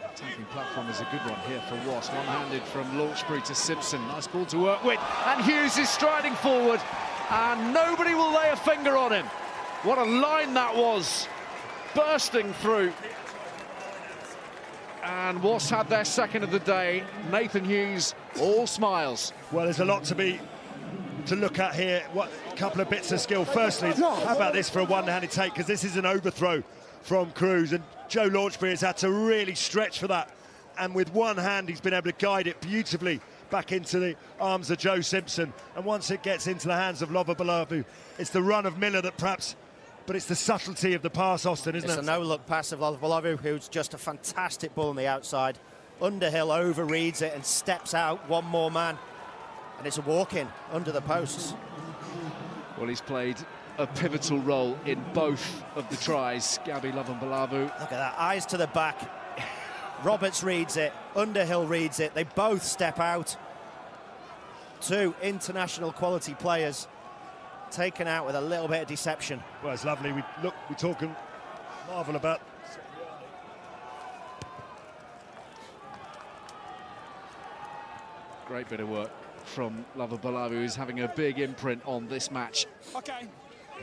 [SPEAKER 7] Attacking platform is a good one here for Wasps. One-handed from Launchbury to Simpson. Nice ball to work with. And Hughes is striding forward. And nobody will lay a finger on him. What a line that was. Bursting through. and Wasps had their second of the day. Nathan Hughes, all smiles.
[SPEAKER 6] Well, there's a lot to look at here. What couple of bits of skill. Firstly, how about this for a one-handed take? Because this is an overthrow from Cruz, and Joe Launchbury has had to really stretch for that. And with one hand, he's been able to guide it beautifully back into the arms of Joe Simpson. And once it gets into the hands of Lovabalavu, it's the run of Miller that perhaps, but it's the subtlety of the pass, Austin, isn't it?
[SPEAKER 8] It's a no-look pass of Lovabalavu, who's just a fantastic ball on the outside. Underhill overreads it and steps out, one more man. And it's a walk-in under the posts.
[SPEAKER 7] Well, he's played a pivotal role in both of the tries, Gabi Lovabalavu.
[SPEAKER 8] Look at that, eyes to the back. Roberts reads it, Underhill reads it. They both step out. Two international quality players taken out with a little bit of deception.
[SPEAKER 6] Well, it's lovely. We're talking marvel about.
[SPEAKER 7] Great bit of work from Lovabalavu, who's having a big imprint on this match.
[SPEAKER 9] Okay.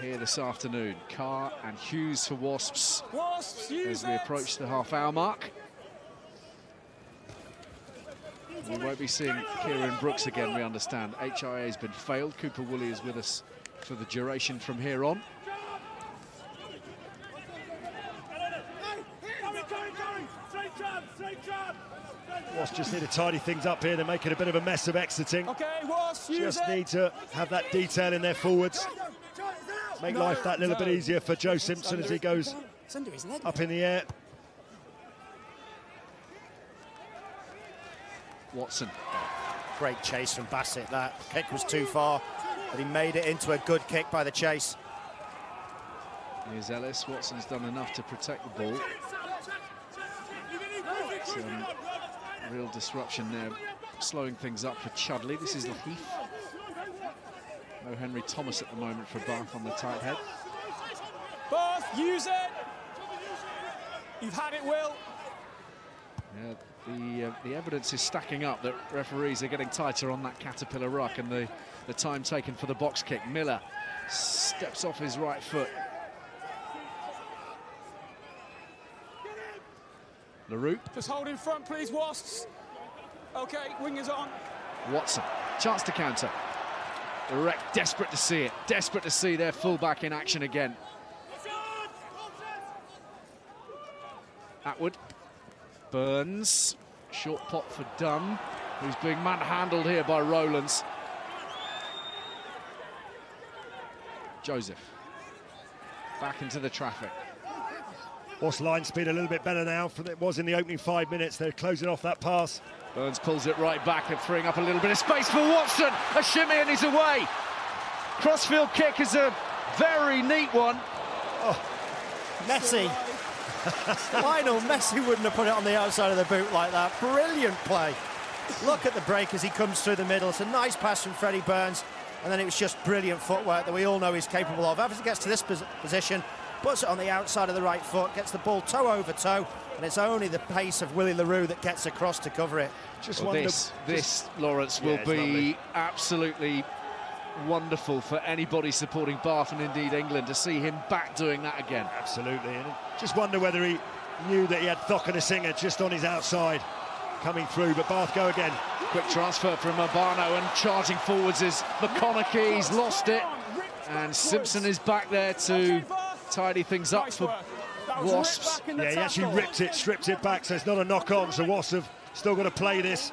[SPEAKER 7] Here this afternoon. Carr and Hughes for Wasps.
[SPEAKER 9] Wasps,
[SPEAKER 7] as we approach the half-hour mark. We won't be seeing Kieran Brooks again, we understand. HIA has been failed. Cooper Woolley is with us for the duration from here on.
[SPEAKER 6] Wasps just need to tidy things up here. They're making a bit of a mess of exiting.
[SPEAKER 9] Okay, Wasps,
[SPEAKER 6] just need to have that detail in their forwards. Make life that little bit easier for Joe Simpson as he goes up in the air.
[SPEAKER 7] Watson.
[SPEAKER 8] Great chase from Bassett. That kick was too far, but he made it into a good kick by the chase.
[SPEAKER 7] Here's Ellis. Watson's done enough to protect the ball. Some real disruption there, slowing things up for Chudley. This is the Heath. No Henry Thomas at the moment for Bath on the tight head.
[SPEAKER 9] Bath, use it! You've had it, Will.
[SPEAKER 7] Yeah, the evidence is stacking up that referees are getting tighter on that Caterpillar ruck, and the time taken for the box kick. Miller steps off his right foot. LaRue.
[SPEAKER 9] Just hold in front, please, Wasps. Okay, wingers on.
[SPEAKER 7] Watson, chance to counter. The Rec desperate to see it, desperate to see their fullback in action again. Atwood. Burns, short pop for Dunn, who's being manhandled here by Rowlands. Joseph, back into the traffic.
[SPEAKER 6] Wasps line speed a little bit better now than it was in the opening 5 minutes. They're closing off that pass.
[SPEAKER 7] Burns pulls it right back and freeing up a little bit of space for Watson. A shimmy and he's away. Crossfield kick is a very neat one.
[SPEAKER 8] Oh, Messi. Lionel Messi wouldn't have put it on the outside of the boot like that. Brilliant play. Look at the break as he comes through the middle. It's a nice pass from Freddie Burns, and then it was just brilliant footwork that we all know he's capable of. As he gets to this position, puts it on the outside of the right foot, gets the ball toe over toe, and it's only the pace of Willie LaRue that gets across to cover it.
[SPEAKER 7] This Lawrence, will be absolutely wonderful for anybody supporting Bath and indeed England to see him back doing that again.
[SPEAKER 6] Absolutely, and just wonder whether he knew that he had Thokanasinger just on his outside coming through, but Bath go again.
[SPEAKER 7] Quick transfer from Urbano, and charging forwards is McConaughey. He's lost it, and Simpson is back there to tidy things up for Wasps.
[SPEAKER 6] Yeah, he actually ripped it, stripped it back, so it's not a knock-on, so Wasps have still got to play this.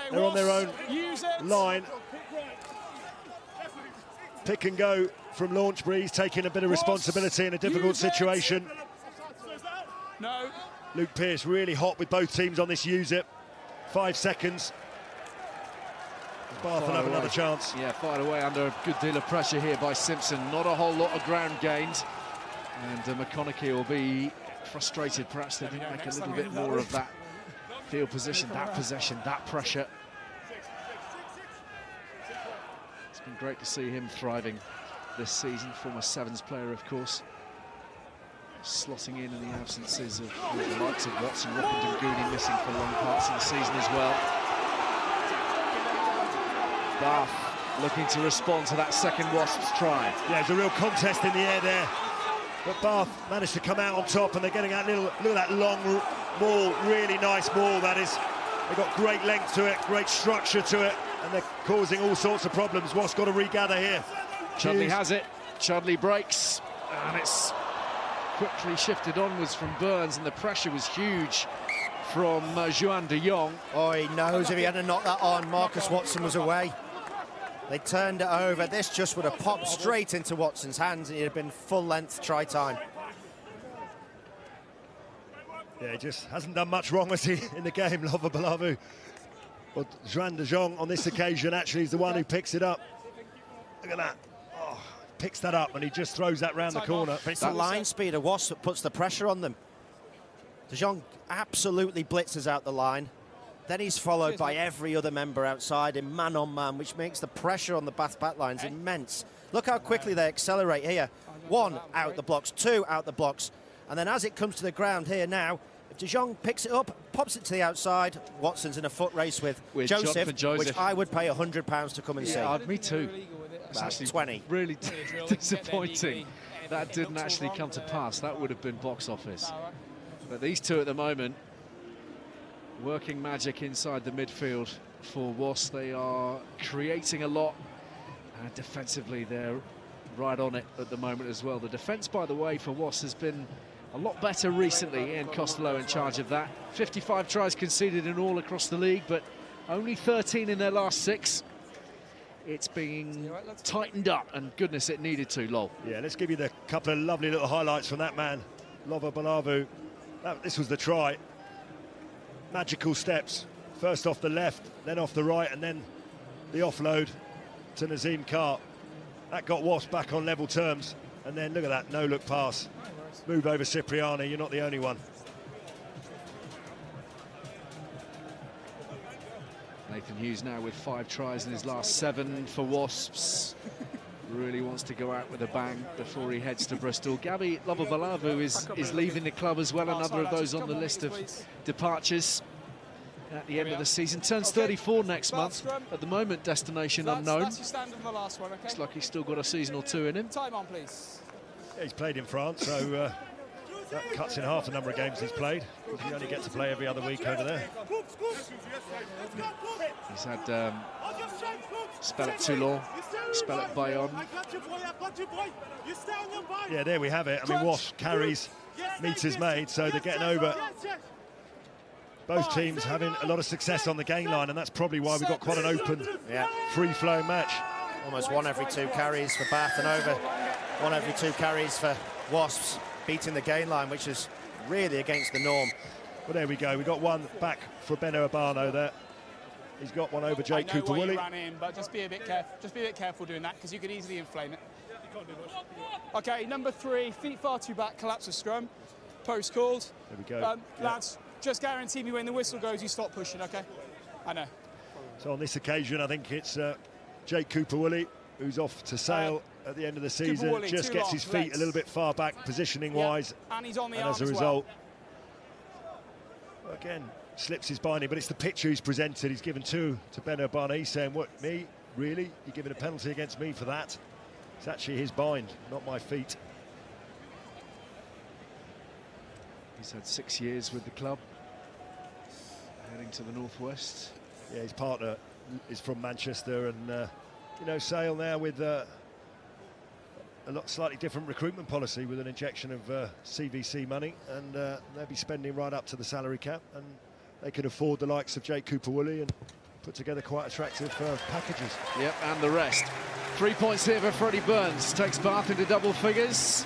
[SPEAKER 6] They're on their own line. Pick and go from Launchbury. He's taking a bit of responsibility in a difficult situation.
[SPEAKER 9] No.
[SPEAKER 6] Luke Pearce really hot with both teams on this use it. 5 seconds. Bath will have another chance.
[SPEAKER 7] Yeah, fired away under a good deal of pressure here by Simpson. Not a whole lot of ground gained. And McConaughey will be frustrated. Perhaps they didn't make a little bit more of that field position, that possession, that pressure. It's been great to see him thriving this season. Former Sevens player, of course. Slotting in the absences of the likes of Watson, Rockland and Goody missing for long parts of the season as well. Bath looking to respond to that second Wasps try.
[SPEAKER 6] Yeah, there's a real contest in the air there. But Bath managed to come out on top, and they're getting that look at that long Maul, really nice maul, that is. They've got great length to it, great structure to it, and they're causing all sorts of problems. Wasps got to regather here.
[SPEAKER 7] Chudley has it. Chudley breaks, and it's quickly shifted onwards from Burns, and the pressure was huge from Juan de Jong.
[SPEAKER 8] Oh, he knows if he hadn't knocked that on, Marcus Watson was away. They turned it over. This just would have popped straight into Watson's hands, and it had been full-length try time.
[SPEAKER 6] Yeah, he just hasn't done much wrong, has he, in the game, Lova Balavu. But Juan de Jong, on this occasion, actually is the one who picks it up. Look at that. Oh, picks that up, and he just throws that round the corner.
[SPEAKER 8] But it's the line speed of Wasps that puts the pressure on them. De Jong absolutely blitzes out the line. Then he's followed by every other member outside in man-on-man, which makes the pressure on the Bath back lines immense. Look how quickly they accelerate here. 1 out the blocks, 2 out the blocks. And then as it comes to the ground here now, if De Jong picks it up, pops it to the outside, Watson's in a foot race with Joseph, which I would pay £100 to come and see.
[SPEAKER 7] Me too. It's actually
[SPEAKER 8] 20.
[SPEAKER 7] Really disappointing that didn't actually come to pass. That would have been box office. But these two at the moment, working magic inside the midfield for Wasps. They are creating a lot, and defensively they're right on it at the moment as well. The defence, by the way, for Wasps has been a lot better recently. Ian Costello in charge of that. 55 tries conceded in all across the league, but only 13 in their last 6. It's being tightened up, and goodness, it needed to, Lol.
[SPEAKER 6] Yeah, let's give you the couple of lovely little highlights from that man, Lova Balavu. This was the try. Magical steps. First off the left, then off the right, and then the offload to Nazim Carr. That got Wasps back on level terms. And then look at that, no-look pass. Move over Cipriani, you're not the only one.
[SPEAKER 7] Nathan Hughes now with 5 tries in his last 7 for Wasps. Really wants to go out with a bang before he heads to Bristol. Gabi Lovabalavu is leaving the club as well, another of those on the list of departures at the end of the season. Turns 34 next month. At the moment, destination unknown.
[SPEAKER 9] That's your standard for the last one, okay?
[SPEAKER 7] Looks like he's still got a season or 2 in him.
[SPEAKER 9] Time on, please.
[SPEAKER 6] Yeah, he's played in France, so that cuts in half the number of games he's played. He only gets to play every other week over there.
[SPEAKER 7] He's had spell at Toulon, spell at Bayonne.
[SPEAKER 6] Yeah, there we have it. I mean, Wasps carries, meters made, so they're getting over. Both teams having a lot of success on the gain line, and that's probably why we've got quite an open, free-flowing match.
[SPEAKER 8] Almost 1 every 2 carries for Bath, and over 1 every 2 carries for Wasps, beating the gain line, which is really against the norm.
[SPEAKER 6] Well, there we go. We got one back for Beno Urbano there. He's got one over Jake Fotuali'is.
[SPEAKER 9] Ran in, but just be a bit careful. Just be a bit careful doing that, because you could easily inflame it. Okay, number 3, feet far too back, collapse of scrum. Post called.
[SPEAKER 6] There we go.
[SPEAKER 9] Lads, just guarantee me when the whistle goes, you stop pushing, okay? I know.
[SPEAKER 6] So on this occasion, I think it's Jake Fotuali'is who's off to Sale at the end of the season. Just gets his feet a little bit far back, positioning-wise.
[SPEAKER 9] And he's on the
[SPEAKER 6] arm as a result. Again, slips his binding, but it's the picture he's presented. He's given 2 to Beno Urbano. He's saying, what, me? Really? You're giving a penalty against me for that? It's actually his bind, not my feet.
[SPEAKER 7] He's had 6 years with the club, heading to the northwest.
[SPEAKER 6] Yeah, his partner is from Manchester, and you know, Sale now with a slightly different recruitment policy, with an injection of CVC money, and they'll be spending right up to the salary cap, and they can afford the likes of Jake Fotuali'is and put together quite attractive packages.
[SPEAKER 7] Yep, and the rest. 3 points here for Freddie Burns, takes Bath into double figures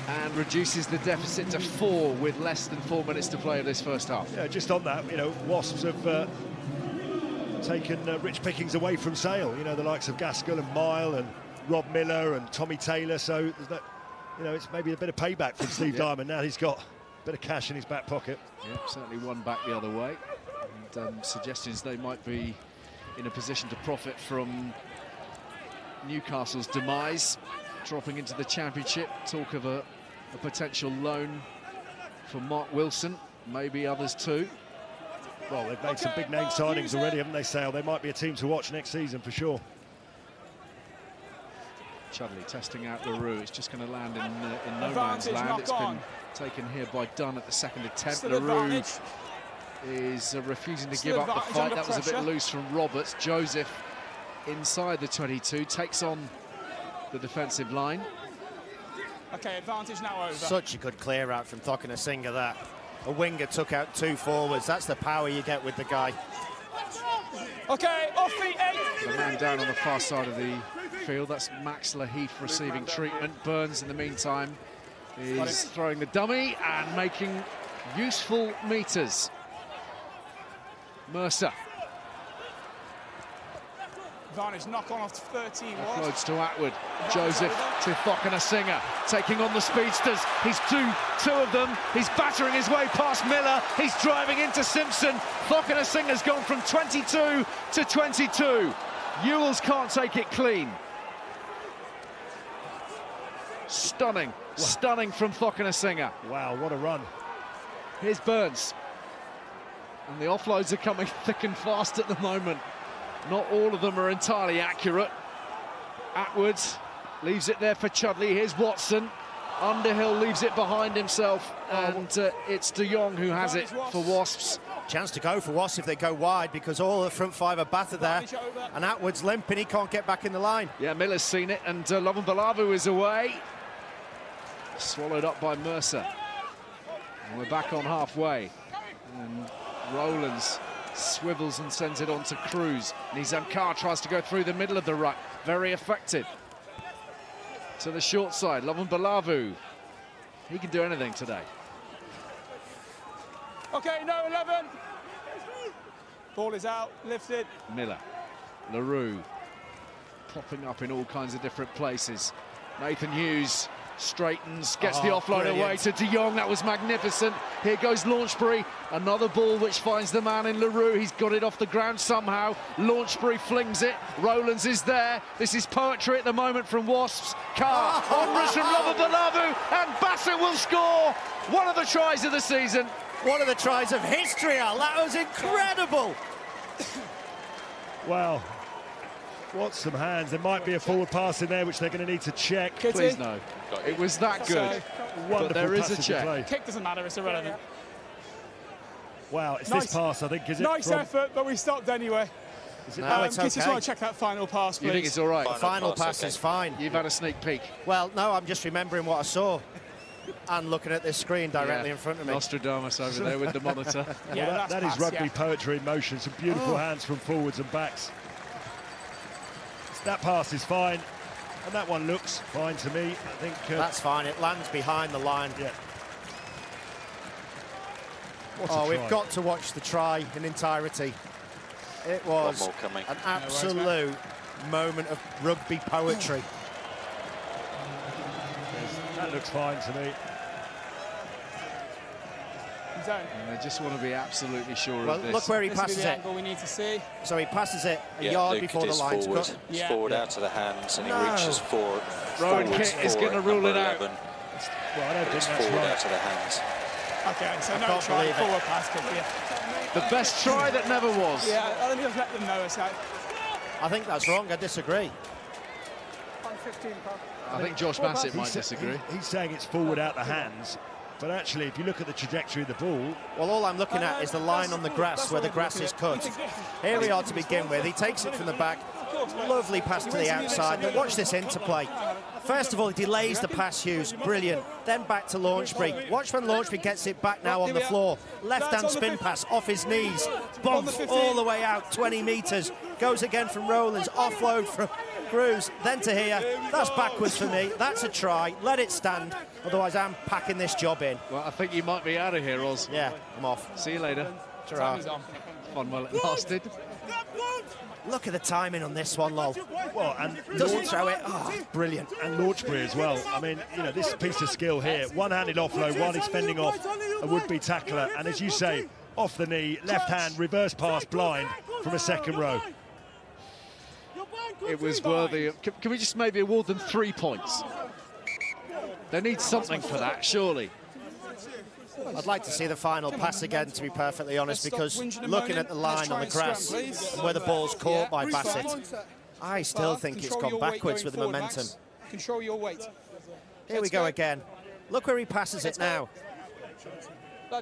[SPEAKER 7] and reduces the deficit to 4 with less than 4 minutes to play of this first half.
[SPEAKER 6] Yeah, just on that, you know, Wasps have taken rich pickings away from Sale. You know, the likes of Gaskell and Mile and Rob Miller and Tommy Taylor. So there's no, you know, it's maybe a bit of payback from Steve Diamond. Now he's got a bit of cash in his back pocket.
[SPEAKER 7] Yep, certainly one back the other way. And suggestions they might be in a position to profit from Newcastle's demise, dropping into the Championship. Talk of a potential loan for Mark Wilson, maybe others too.
[SPEAKER 6] Well, they've made some big name signings already, haven't they, Sale? They might be a team to watch next season for sure.
[SPEAKER 7] Chudley testing out LaRue. It's just going to land in no man's land. It's been taken here by Dunn at the second attempt. LaRue is refusing to give up the fight. That was a bit loose from Roberts. Joseph inside the 22 takes on the defensive line.
[SPEAKER 9] Okay, advantage now over.
[SPEAKER 8] Such a good clear out from Fotuali'is that. A winger took out 2 forwards. That's the power you get with the guy.
[SPEAKER 9] Okay, off feet 8.
[SPEAKER 7] The man down on the far side of the field, that's Max Laheath receiving treatment. Burns, in the meantime, is throwing the dummy and making useful meters. Mercer.
[SPEAKER 9] Advantage knock on off to 13.
[SPEAKER 7] Offloads to Atwood. Joseph to Fotuali'is, taking on the speedsters. He's two of them. He's battering his way past Miller. He's driving into Simpson. Fotuali'is has gone from 22 to 22. Ewells can't take it clean. Stunning, stunning from Fotuali'is.
[SPEAKER 6] Wow, what a run.
[SPEAKER 7] Here's Burns. And the offloads are coming thick and fast at the moment. Not all of them are entirely accurate. Atwood leaves it there for Chudley. Here's Watson. Underhill leaves it behind himself, and it's De Jong who has it for Wasps.
[SPEAKER 8] Chance to go for Wasps if they go wide, because all the front 5 are Bath are there, and Atwood's limping. He can't get back in the line.
[SPEAKER 7] Yeah, Miller's seen it, and Lovambalavu is away. Swallowed up by Mercer. And we're back on halfway. And Rowlands swivels and sends it on to Cruz. Nizam Carr tries to go through the middle of the ruck. Very effective. To the short side, Lovambalavu. He can do anything today.
[SPEAKER 9] Okay, no 11. Ball is out, lifted.
[SPEAKER 7] Miller, LaRue, popping up in all kinds of different places. Nathan Hughes straightens, gets the offload
[SPEAKER 8] brilliant.
[SPEAKER 7] away to De Jong. That was magnificent. Here goes Launchbury. Another ball which finds the man in LaRue. He's got it off the ground somehow. Launchbury flings it. Rowlands is there. This is poetry at the moment from Wasps. Carr, onwards from Lovambalavu, and Bassett will score. One of the tries of the season.
[SPEAKER 8] One of the tries of history, Al. That was incredible.
[SPEAKER 6] Wow. What some hands. There might be a forward pass in there which they're going to need to check.
[SPEAKER 7] Please no. It was that good.
[SPEAKER 6] Wonderful
[SPEAKER 7] but there is a
[SPEAKER 6] passage of
[SPEAKER 7] check.
[SPEAKER 6] play.
[SPEAKER 9] Kick doesn't matter, it's irrelevant.
[SPEAKER 6] Wow, it's
[SPEAKER 9] Nice.
[SPEAKER 6] this pass, I think, is it?
[SPEAKER 9] Nice effort, but we stopped anyway.
[SPEAKER 8] No, it's
[SPEAKER 9] Kitty, just
[SPEAKER 8] okay.
[SPEAKER 9] want to check that final pass, please.
[SPEAKER 7] You think it's all right?
[SPEAKER 8] The final pass is fine.
[SPEAKER 7] You've had a sneak peek.
[SPEAKER 8] Well, no, I'm just remembering what I saw and looking at this screen directly in front of me.
[SPEAKER 7] Nostradamus over there with the monitor.
[SPEAKER 9] Yeah,
[SPEAKER 6] Well, that is
[SPEAKER 9] pass,
[SPEAKER 6] rugby
[SPEAKER 9] yeah.
[SPEAKER 6] poetry in motion. Some beautiful hands from forwards and backs. That pass is fine, and that one looks fine to me. I think
[SPEAKER 8] That's fine. It lands behind the line.
[SPEAKER 6] yeah. What a
[SPEAKER 8] Oh,
[SPEAKER 6] try.
[SPEAKER 8] we've got to watch the try in entirety. It was
[SPEAKER 11] One more coming.
[SPEAKER 8] an absolute moment of rugby poetry.
[SPEAKER 6] That looks fine to me.
[SPEAKER 7] And they just want to be absolutely sure
[SPEAKER 8] Well,
[SPEAKER 7] of this.
[SPEAKER 8] look where he
[SPEAKER 9] This will be
[SPEAKER 8] passes
[SPEAKER 9] the
[SPEAKER 8] it.
[SPEAKER 9] angle we need to see.
[SPEAKER 8] So he passes it a
[SPEAKER 11] Yeah,
[SPEAKER 8] yard
[SPEAKER 11] Luke,
[SPEAKER 8] before
[SPEAKER 11] it
[SPEAKER 8] the
[SPEAKER 11] is
[SPEAKER 8] line's
[SPEAKER 11] forward.
[SPEAKER 8] cut.
[SPEAKER 11] It's
[SPEAKER 9] Yeah.
[SPEAKER 11] forward out of the hands, and
[SPEAKER 8] No.
[SPEAKER 11] he reaches forward.
[SPEAKER 7] Rowan
[SPEAKER 11] forwards
[SPEAKER 7] Kitt is
[SPEAKER 11] for
[SPEAKER 7] going to
[SPEAKER 11] it,
[SPEAKER 7] rule
[SPEAKER 11] number
[SPEAKER 7] it out.
[SPEAKER 11] 11.
[SPEAKER 6] Well, I don't think
[SPEAKER 11] It's
[SPEAKER 6] that's
[SPEAKER 11] forward
[SPEAKER 6] right.
[SPEAKER 11] out of the hands.
[SPEAKER 9] Okay, so
[SPEAKER 8] I
[SPEAKER 9] no
[SPEAKER 8] can't
[SPEAKER 9] try,
[SPEAKER 8] believe it.
[SPEAKER 9] forward pass kick, yeah.
[SPEAKER 7] The best try that never was.
[SPEAKER 9] Yeah, I don't think I've let them know it's out.
[SPEAKER 8] I think that's wrong. I disagree.
[SPEAKER 9] On 15, pal.
[SPEAKER 7] I think Josh Bassett might disagree.
[SPEAKER 6] He's saying it's forward out the hands, but actually, if you look at the trajectory of the ball,
[SPEAKER 8] Well, all I'm looking at is the line on the grass where the grass is cut. Here we are to begin with. He takes it from the back. Lovely pass to the outside. But watch this interplay. First of all, he delays the pass, Hughes. Brilliant. Then back to Launchbury. Watch when Launchbury gets it back now on the floor. Left-hand spin pass off his knees. Bump all the way out, 20 metres. Goes again from Rowlands. Offload from Cruz. Then to here. That's backwards for me. That's a try. Let it stand. Otherwise, I'm packing this job in.
[SPEAKER 7] Well, I think you might be out of here, Oz.
[SPEAKER 8] Yeah, I'm off.
[SPEAKER 7] See you later.
[SPEAKER 8] Ta-ra.
[SPEAKER 7] Fun while it lasted.
[SPEAKER 8] Look at the timing on this one, lol.
[SPEAKER 6] well, and
[SPEAKER 8] Doesn't throw it. Oh, brilliant.
[SPEAKER 6] and Launchbury as well. I mean, you know, this piece of skill here, one-handed offload while he's fending off a would-be tackler, and as you say, off the knee, left hand, reverse pass blind from a second row.
[SPEAKER 7] It was worthy of... Can we just maybe award them 3 points? They need something for that, surely.
[SPEAKER 8] I'd like to see the final pass again, to be perfectly honest, because looking at the line on the grass and where the ball's caught by Bassett, I still think it's gone backwards with the momentum.
[SPEAKER 9] Control your weight.
[SPEAKER 8] Here we go again. Look where he passes it now.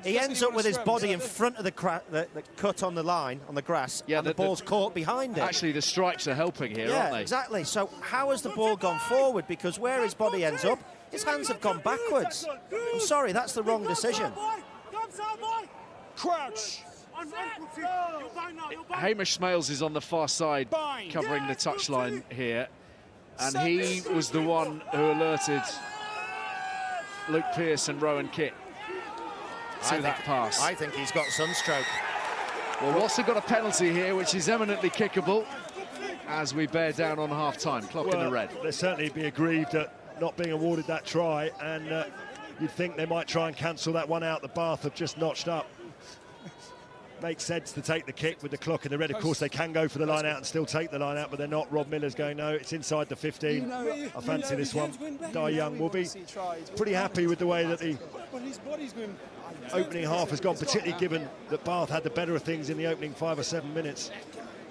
[SPEAKER 8] He ends up with his body in front of the cut on the line, on the grass, and the ball's caught behind it.
[SPEAKER 7] Actually, the stripes are helping here,
[SPEAKER 8] yeah,
[SPEAKER 7] aren't they?
[SPEAKER 8] Exactly. So how has the ball gone forward? Because where his body ends up, his hands have gone backwards. I'm sorry, that's the wrong decision.
[SPEAKER 9] Crouch.
[SPEAKER 7] Hamish Smales is on the far side, covering the touchline here, and he was the one who alerted Luke Pearce and Rowan Kitt to that pass.
[SPEAKER 8] I think he's got sunstroke.
[SPEAKER 7] Well, Wasps have got a penalty here, which is eminently kickable, as we bear down on half-time. Clock in the red.
[SPEAKER 6] They'll certainly be aggrieved at not being awarded that try, and you'd think they might try and cancel that one out. The Bath have just notched up. Makes sense to take the kick with the clock in the red. Of course, they can go for the line out and still take the line out, but they're not. Rob Miller's going, no, it's inside the 15. I fancy this one. Di Young will be pretty happy with the way that the opening half has gone, particularly given that Bath had the better of things in the opening 5 or 7 minutes.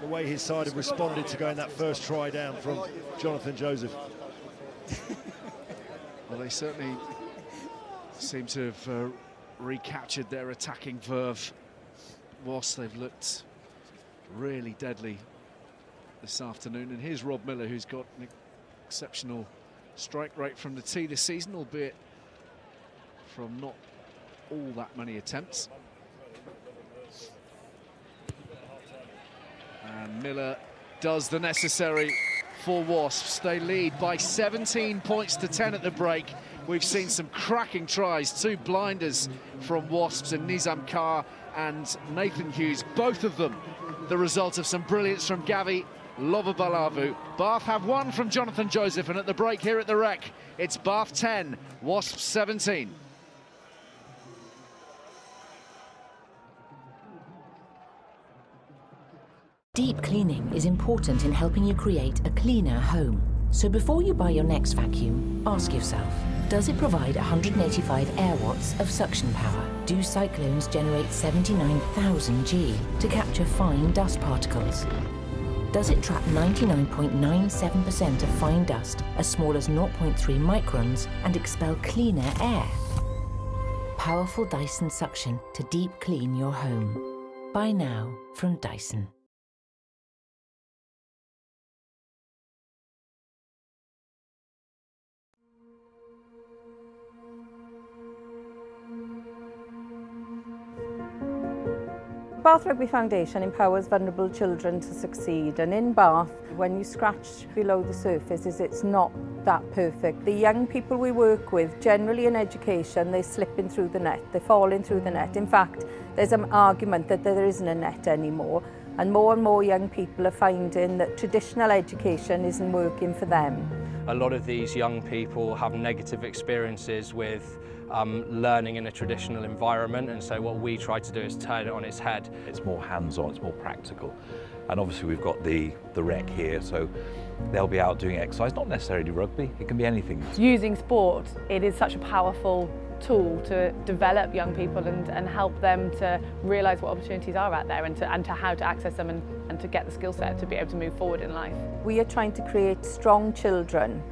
[SPEAKER 6] The way his side have responded to going that first try down from Jonathan Joseph.
[SPEAKER 7] Well, they certainly seem to have recaptured their attacking verve. Wasps, they've looked really deadly this afternoon, and here's Rob Miller, who's got an exceptional strike rate from the tee this season, albeit from not all that many attempts. And Miller does the necessary for Wasps. They lead by 17 points to 10 at the break. We've seen some cracking tries, 2 blinders from Wasps, and Nizam Carr and Nathan Hughes, both of them the result of some brilliance from Gavi Lovabalavu. Bath have 1 from Jonathan Joseph, and at the break here at the Rec, it's Bath 10, Wasps 17.
[SPEAKER 5] Deep cleaning is important in helping you create a cleaner home. So before you buy your next vacuum, ask yourself, does it provide 185 air watts of suction power? Do cyclones generate 79,000 G to capture fine dust particles? Does it trap 99.97% of fine dust as small as 0.3 microns and expel cleaner air? Powerful Dyson suction to deep clean your home. Buy now from Dyson.
[SPEAKER 11] Bath Rugby Foundation empowers vulnerable children to succeed, and in Bath, when you scratch below the surface, it's not that perfect. The young people we work with, generally in education, they're slipping through the net, they're falling through the net. In fact, there's an argument that there isn't a net anymore, and more young people are finding that traditional education isn't working for them.
[SPEAKER 12] A lot of these young people have negative experiences with learning in a traditional environment, and so what we try to do is turn it on its head.
[SPEAKER 13] It's more hands-on, it's more practical, and obviously we've got the Rec here, so they'll be out doing exercise, not necessarily rugby, it can be anything.
[SPEAKER 14] Using sport, it is such a powerful tool to develop young people and help them to realise what opportunities are out there and to how to access them and to get the skill set to be able to move forward in life.
[SPEAKER 11] We are trying to create strong children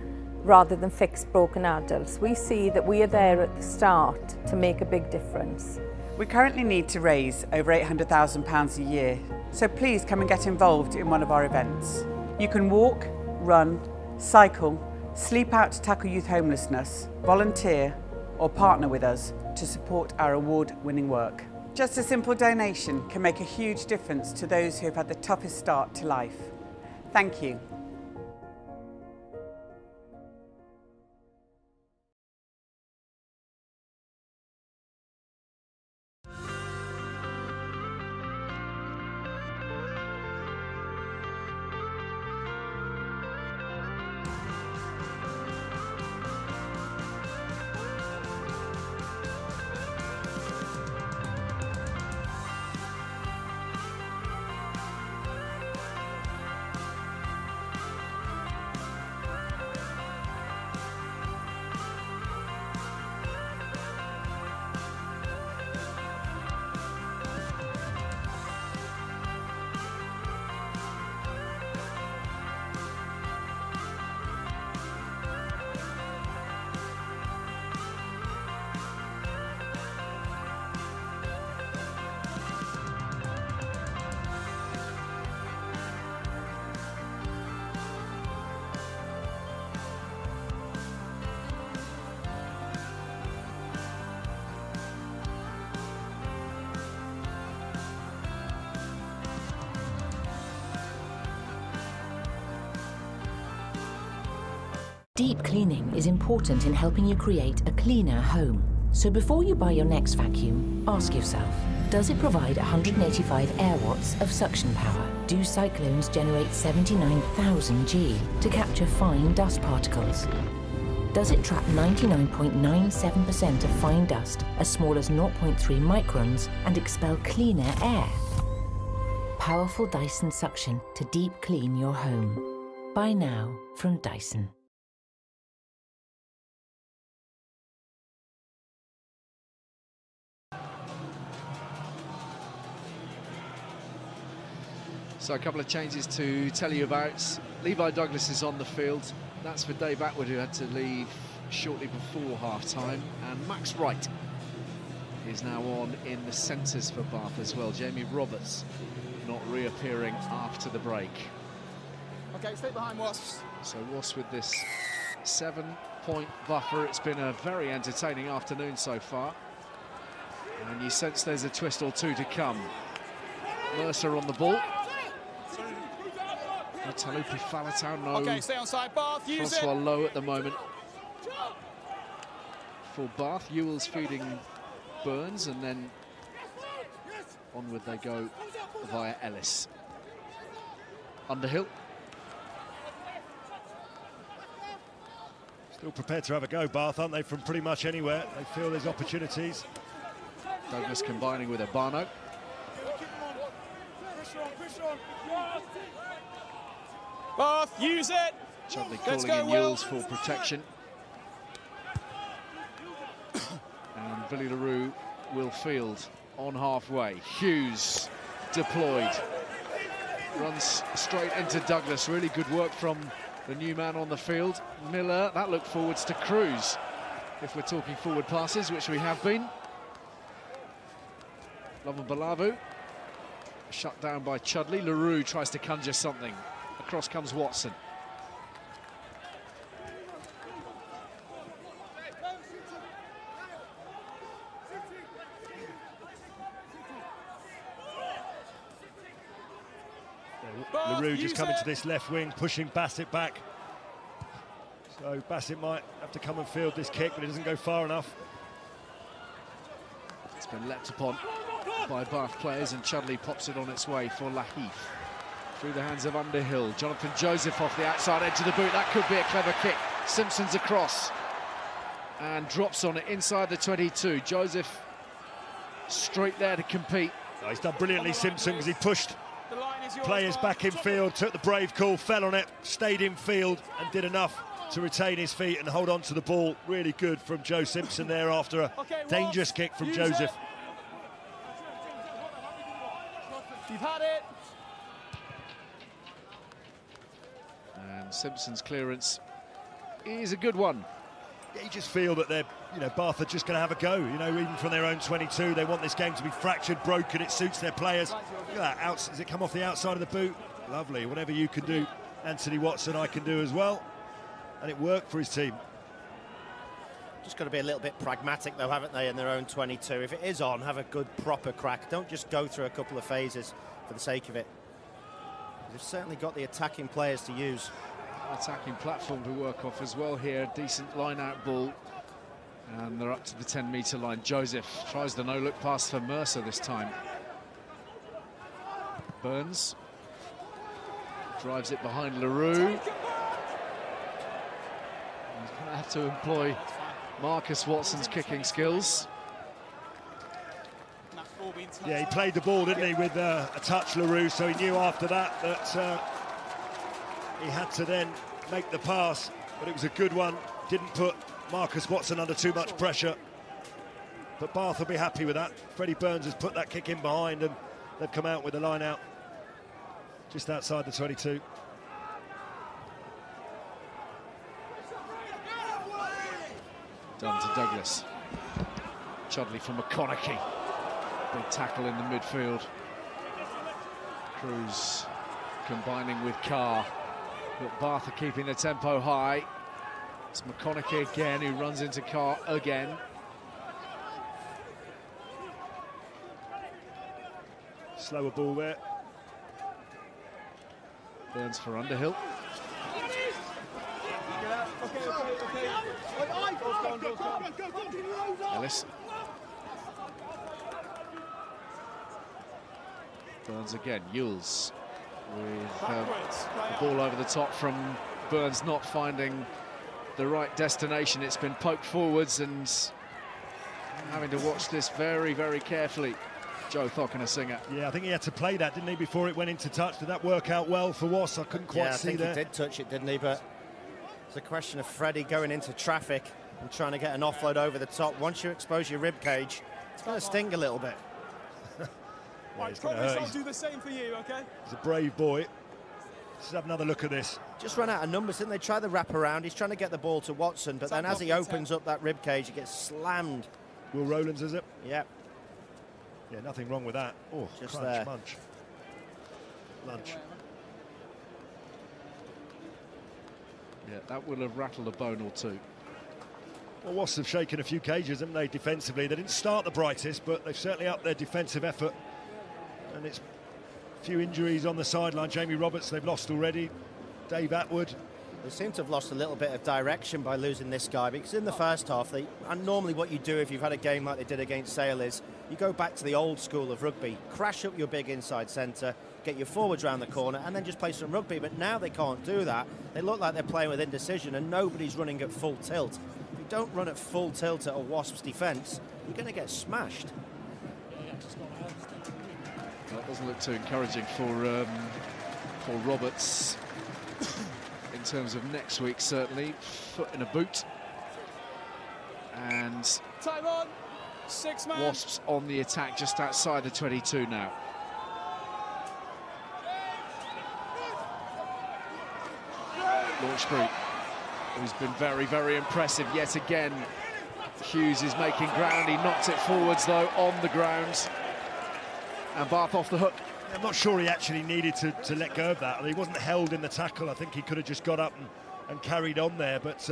[SPEAKER 11] rather than fixed broken adults. We see that we are there at the start to make a big difference.
[SPEAKER 15] We currently need to raise over £800,000 a year, so please come and get involved in one of our events. You can walk, run, cycle, sleep out to tackle youth homelessness, volunteer or partner with us to support our award-winning work. Just a simple donation can make a huge difference to those who have had the toughest start to life. Thank you.
[SPEAKER 5] Deep cleaning is important in helping you create a cleaner home. So before you buy your next vacuum, ask yourself, does it provide 185 air watts of suction power? Do cyclones generate 79,000 G to capture fine dust particles? Does it trap 99.97% of fine dust as small as 0.3 microns and expel cleaner air? Powerful Dyson suction to deep clean your home. Buy now from Dyson.
[SPEAKER 7] So a couple of changes to tell you about. Levi Douglas is on the field. That's for Dave Atwood, who had to leave shortly before half-time. And Max Wright is now on in the centres for Bath as well. Jamie Roberts not reappearing after the break.
[SPEAKER 9] Okay, stay behind Wasps.
[SPEAKER 7] So Wasps with this 7-point buffer. It's been a very entertaining afternoon so far. And you sense there's a twist or two to come. Mercer on the ball. Talupi Falatau, no.
[SPEAKER 9] Okay, stay on side, Bath, use
[SPEAKER 7] Francois
[SPEAKER 9] it.
[SPEAKER 7] Lowe at the moment. For Bath, Ewell's feeding Burns, and then onward they go via Ellis. Underhill.
[SPEAKER 6] Still prepared to have a go, Bath, aren't they, from pretty much anywhere? They feel there's opportunities.
[SPEAKER 7] Douglas combining with Urbano.
[SPEAKER 9] Bath, use it.
[SPEAKER 7] Chudley
[SPEAKER 9] Let's
[SPEAKER 7] calling
[SPEAKER 9] go,
[SPEAKER 7] in
[SPEAKER 9] Will.
[SPEAKER 7] Ewells for protection. And Billy LaRue will field on halfway. Hughes deployed. Runs straight into Douglas. Really good work from the new man on the field. Miller, that looked forwards to Cruz. If we're talking forward passes, which we have been. Lovin Balavu. Shut down by Chudley. LaRue tries to conjure something. Across comes Watson.
[SPEAKER 6] LaRue just coming to this left wing, pushing Bassett back. So Bassett might have to come and field this kick, but it doesn't go far enough.
[SPEAKER 7] It's been leapt upon by Bath players, and Chudley pops it on its way for Lahif. Through the hands of Underhill. Jonathan Joseph off the outside edge of the boot. That could be a clever kick. Simpson's across and drops on it inside the 22. Joseph straight there to compete.
[SPEAKER 6] Oh, he's done brilliantly, Simpson, because he pushed players back in field, took the brave call, fell on it, stayed in field and did enough to retain his feet and hold on to the ball. Really good from Joe Simpson there after a dangerous kick from Joseph.
[SPEAKER 9] You've had it.
[SPEAKER 7] And Simpson's clearance is a good one.
[SPEAKER 6] Yeah, you just feel that they're, Bath are just going to have a go. Even from their own 22, they want this game to be fractured, broken. It suits their players. Look at that. Does it come off the outside of the boot? Lovely. Whatever you can do, Anthony Watson, I can do as well. And it worked for his team.
[SPEAKER 8] Just got to be a little bit pragmatic, though, haven't they, in their own 22? If it is on, have a good, proper crack. Don't just go through a couple of phases for the sake of it. They've certainly got the attacking players to use.
[SPEAKER 7] Attacking platform to work off as well here. Decent line-out ball. And they're up to the 10-metre line. Joseph tries the no-look pass for Mercer this time. Burns drives it behind LaRue. He's going to have to employ Marcus Watson's kicking skills.
[SPEAKER 6] Yeah, he played the ball, didn't he, with a touch, LaRue, so he knew after that he had to then make the pass, but it was a good one. Didn't put Marcus Watson under too much pressure, but Bath will be happy with that. Freddie Burns has put that kick in behind, and they've come out with the line out just outside the 22.
[SPEAKER 7] Done to Douglas. Chudley from McConaughey. Big tackle in the midfield. Cruz combining with Carr. But Bath are keeping the tempo high. It's McConaughey again who runs into Carr again.
[SPEAKER 6] Slower ball there.
[SPEAKER 7] Burns for Underhill. Ellis. Burns again, Yules with the ball over the top from Burns, not finding the right destination. It's been poked forwards and having to watch this very, very carefully. Joe Thokinasinger.
[SPEAKER 6] Yeah, I think he had to play that, didn't he, before it went into touch? Did that work out well for Wasps? I couldn't quite see that.
[SPEAKER 8] I think he did touch it, didn't he? But it's a question of Freddie going into traffic and trying to get an offload over the top. Once you expose your rib cage, it's going to sting a little bit.
[SPEAKER 6] Yeah,
[SPEAKER 9] I promise I'll do the same for you, okay?
[SPEAKER 6] He's a brave boy. Let's have another look at this.
[SPEAKER 8] Just ran out of numbers, didn't they? Try the wrap around. He's trying to get the ball to Watson, but then as he opens up that rib cage, he gets slammed.
[SPEAKER 6] Will Rowlands, is it?
[SPEAKER 8] Yeah.
[SPEAKER 6] Yeah, nothing wrong with that. Oh,
[SPEAKER 8] just
[SPEAKER 6] crunch,
[SPEAKER 8] there.
[SPEAKER 6] munch. Lunch.
[SPEAKER 7] Yeah, that will have rattled a bone or two.
[SPEAKER 6] Well, Wasps have shaken a few cages, haven't they, defensively? They didn't start the brightest, but they've certainly upped their defensive effort. And it's a few injuries on the sideline. Jamie Roberts, they've lost already. Dave Atwood.
[SPEAKER 8] They seem to have lost a little bit of direction by losing this guy, because in the first half, and normally what you do if you've had a game like they did against Sale is you go back to the old school of rugby, crash up your big inside centre, get your forwards round the corner, and then just play some rugby. But now they can't do that. They look like they're playing with indecision, and nobody's running at full tilt. If you don't run at full tilt at a Wasps defence, you're going to get smashed.
[SPEAKER 7] That doesn't look too encouraging for Roberts. In terms of next week, certainly. Foot in a boot. And
[SPEAKER 9] time on. 6 man.
[SPEAKER 7] Wasps on the attack just outside the 22 now. Launchbury, who's been very, very impressive yet again. Hughes is making ground. He knocked it forwards, though, on the ground. And Bath off the hook.
[SPEAKER 6] I'm not sure he actually needed to let go of that. I mean, he wasn't held in the tackle. I think he could have just got up and carried on there. But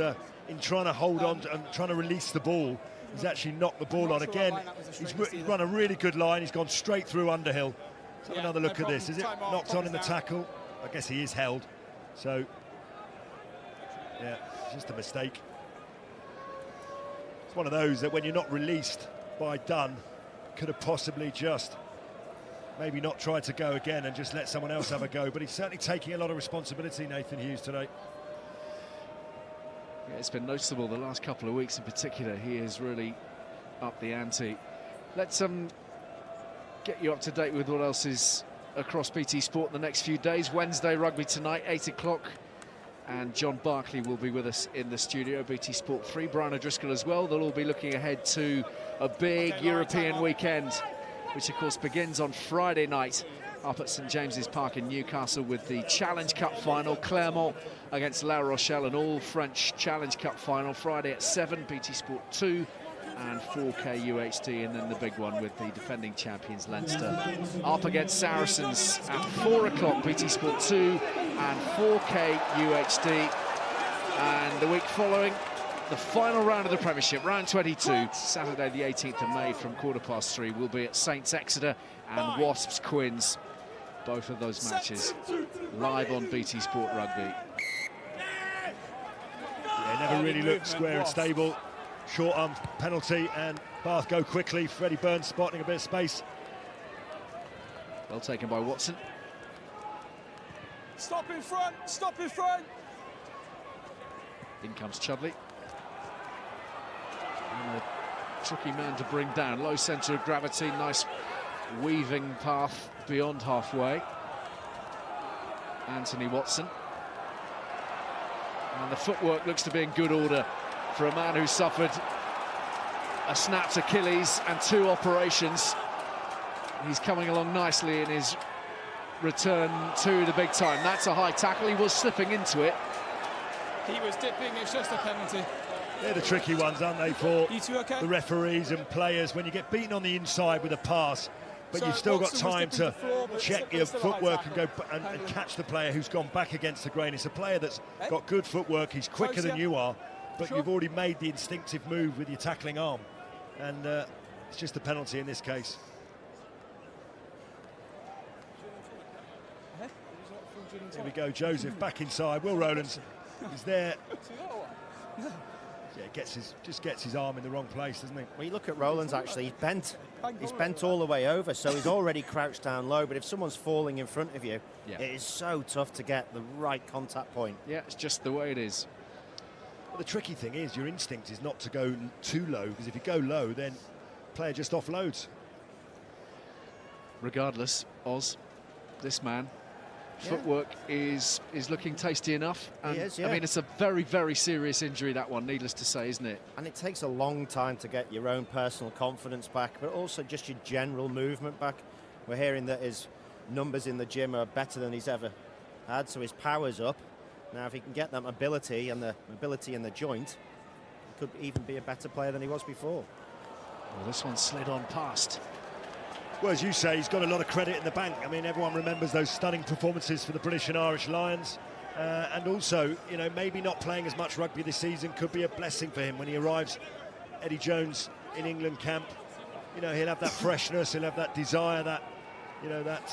[SPEAKER 6] in trying to hold on and trying to release the ball, he's actually knocked the ball on again. He's run a really good line. He's gone straight through Underhill. Let's have another look at this. Is it knocked on in the tackle? I guess he is held. So, yeah, it's just a mistake. It's one of those that when you're not released by Dunn, could have possibly just maybe not tried to go again and just let someone else have a go. But he's certainly taking a lot of responsibility, Nathan Hughes, today.
[SPEAKER 7] Yeah, it's been noticeable the last couple of weeks in particular. He has really upped the ante. Let's get you up to date with what else is across BT Sport in the next few days. Wednesday rugby tonight, 8 o'clock. And John Barkley will be with us in the studio, BT Sport 3. Brian O'Driscoll as well. They'll all be looking ahead to a big European weekend, which of course begins on Friday night up at St James's Park in Newcastle with the Challenge Cup final, Clermont against La Rochelle, an all-French Challenge Cup final, Friday at 7, BT Sport 2 and 4K UHD, and then the big one with the defending champions Leinster up against Saracens at 4 o'clock, BT Sport 2 and 4K UHD. And the week following, the final round of the Premiership, round 22, Saturday the 18th of May from 3:15 will be at Saints Exeter and Wasps Quins. Both of those matches live on BT Sport Rugby.
[SPEAKER 6] Yeah, never really looked square and stable. Short arm penalty and Bath go quickly. Freddie Burns spotting a bit of space.
[SPEAKER 7] Well taken by Watson.
[SPEAKER 9] Stop in front, stop in front.
[SPEAKER 7] In comes Chudley. And a tricky man to bring down. Low centre of gravity, nice weaving path beyond halfway. Anthony Watson. And the footwork looks to be in good order for a man who suffered a snapped Achilles and 2 operations. He's coming along nicely in his return to the big time. That's a high tackle. He was slipping into it.
[SPEAKER 9] He was dipping, it's just a penalty.
[SPEAKER 6] They're the tricky ones, aren't they, for
[SPEAKER 9] You two okay?
[SPEAKER 6] the referees and players when you get beaten on the inside with a pass, but
[SPEAKER 9] So
[SPEAKER 6] you've still got
[SPEAKER 9] Watson was
[SPEAKER 6] time
[SPEAKER 9] dipping
[SPEAKER 6] to
[SPEAKER 9] the floor, but
[SPEAKER 6] check
[SPEAKER 9] it's
[SPEAKER 6] your
[SPEAKER 9] still a high
[SPEAKER 6] footwork and go
[SPEAKER 9] tackle.
[SPEAKER 6] and catch the player who's gone back against the grain. It's a player that's got good footwork, he's quicker
[SPEAKER 9] Close,
[SPEAKER 6] than
[SPEAKER 9] yeah.
[SPEAKER 6] you are, but
[SPEAKER 9] Sure.
[SPEAKER 6] you've already made the instinctive move with your tackling arm, and it's just a penalty in this case. Here we go, Joseph back inside. Will Rowlands is there Yeah, just gets his arm in the wrong place, doesn't he?
[SPEAKER 8] Well, you look at Rowlands, actually, he's bent. He's bent all the way over, so he's already crouched down low. But if someone's falling in front of you, it is so tough to get the right contact point.
[SPEAKER 7] Yeah, it's just the way it is.
[SPEAKER 6] But the tricky thing is, your instinct is not to go too low, because if you go low, then player just offloads.
[SPEAKER 7] Regardless, Oz, this man, footwork is looking tasty enough. And
[SPEAKER 8] He is, yeah.
[SPEAKER 7] I mean, it's a very, very serious injury, that one, needless to say, isn't it?
[SPEAKER 8] And it takes a long time to get your own personal confidence back, but also just your general movement back. We're hearing that his numbers in the gym are better than he's ever had, so his power's up. Now, if he can get that mobility and the mobility in the joint, he could even be a better player than he was before.
[SPEAKER 7] Well, this one slid on past.
[SPEAKER 6] Well, as you say, he's got a lot of credit in the bank. I mean, everyone remembers those stunning performances for the British and Irish Lions. And also, you know, maybe not playing as much rugby this season could be a blessing for him when he arrives. Eddie Jones in England camp, you know, he'll have that freshness, he'll have that desire, that, you know, that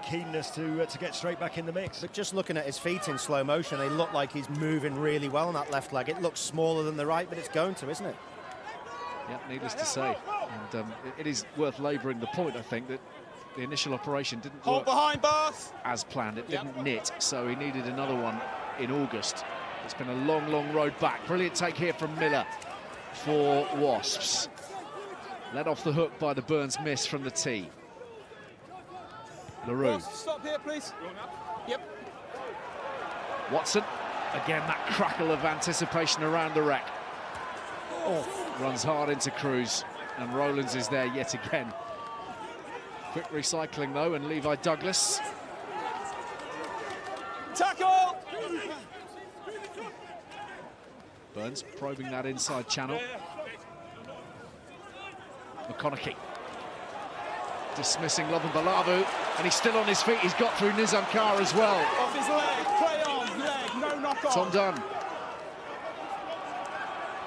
[SPEAKER 6] keenness to get straight back in the mix.
[SPEAKER 8] But just looking at his feet in slow motion, they look like he's moving really well on that left leg. It looks smaller than the right, but it's going to, isn't it?
[SPEAKER 7] Yeah, needless to say. And it is worth labouring the point, I think, that the initial operation didn't work
[SPEAKER 9] behind, Bath!
[SPEAKER 7] as planned. It didn't knit, so he needed another one in August. It's been a long, long road back. Brilliant take here from Miller for Wasps. Led off the hook by the Burns miss from the tee. LaRue.
[SPEAKER 9] Stop here, please. Yep.
[SPEAKER 7] Watson. Again, that crackle of anticipation around the wreck. Runs hard into Cruz, and Rowlands is there yet again. Quick recycling though, and Levi Douglas.
[SPEAKER 9] Tackle!
[SPEAKER 7] Burns probing that inside channel. McConaughey dismissing Lovan Balavu, and he's still on his feet. He's got through Nizam Kar as well.
[SPEAKER 9] Off his leg, play on, leg, no knock on.
[SPEAKER 7] Tom Dunn.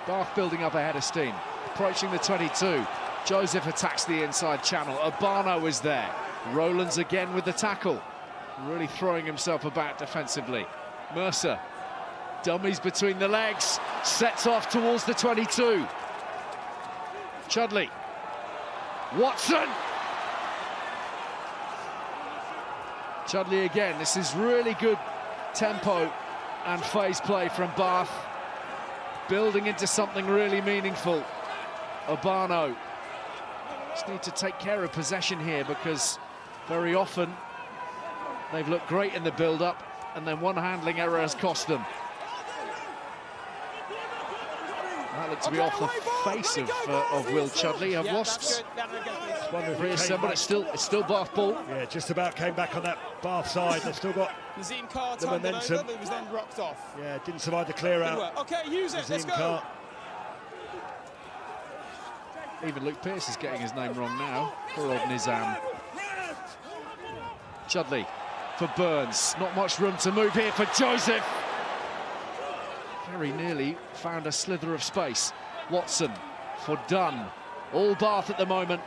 [SPEAKER 7] Bath building up ahead of steam. Approaching the 22. Joseph attacks the inside channel. Urbano is there. Rowlands again with the tackle. Really throwing himself about defensively. Mercer. Dummies between the legs. Sets off towards the 22. Chudley. Watson. Chudley again. This is really good tempo and phase play from Bath. Building into something really meaningful. Urbano. Just need to take care of possession here, because very often they've looked great in the build-up, and then one handling error has cost them. That looked to be off the face of Will Chudley. Have Wasps reassembled. It's still Bath ball.
[SPEAKER 6] Yeah, just about came back on that Bath side. They've still got
[SPEAKER 9] Nazim Carr
[SPEAKER 6] the
[SPEAKER 9] tumbled
[SPEAKER 6] momentum.
[SPEAKER 9] over, but was then rocked off.
[SPEAKER 6] Yeah, didn't survive the clear out.
[SPEAKER 9] Okay, use it, let's
[SPEAKER 6] Nazim
[SPEAKER 9] go.
[SPEAKER 6] Carr.
[SPEAKER 7] Even Luke Pearce is getting his name wrong now. Poor old Nizam. Chudley for Burns. Not much room to move here for Joseph. Very nearly found a slither of space. Watson for Dunn. All Bath at the moment.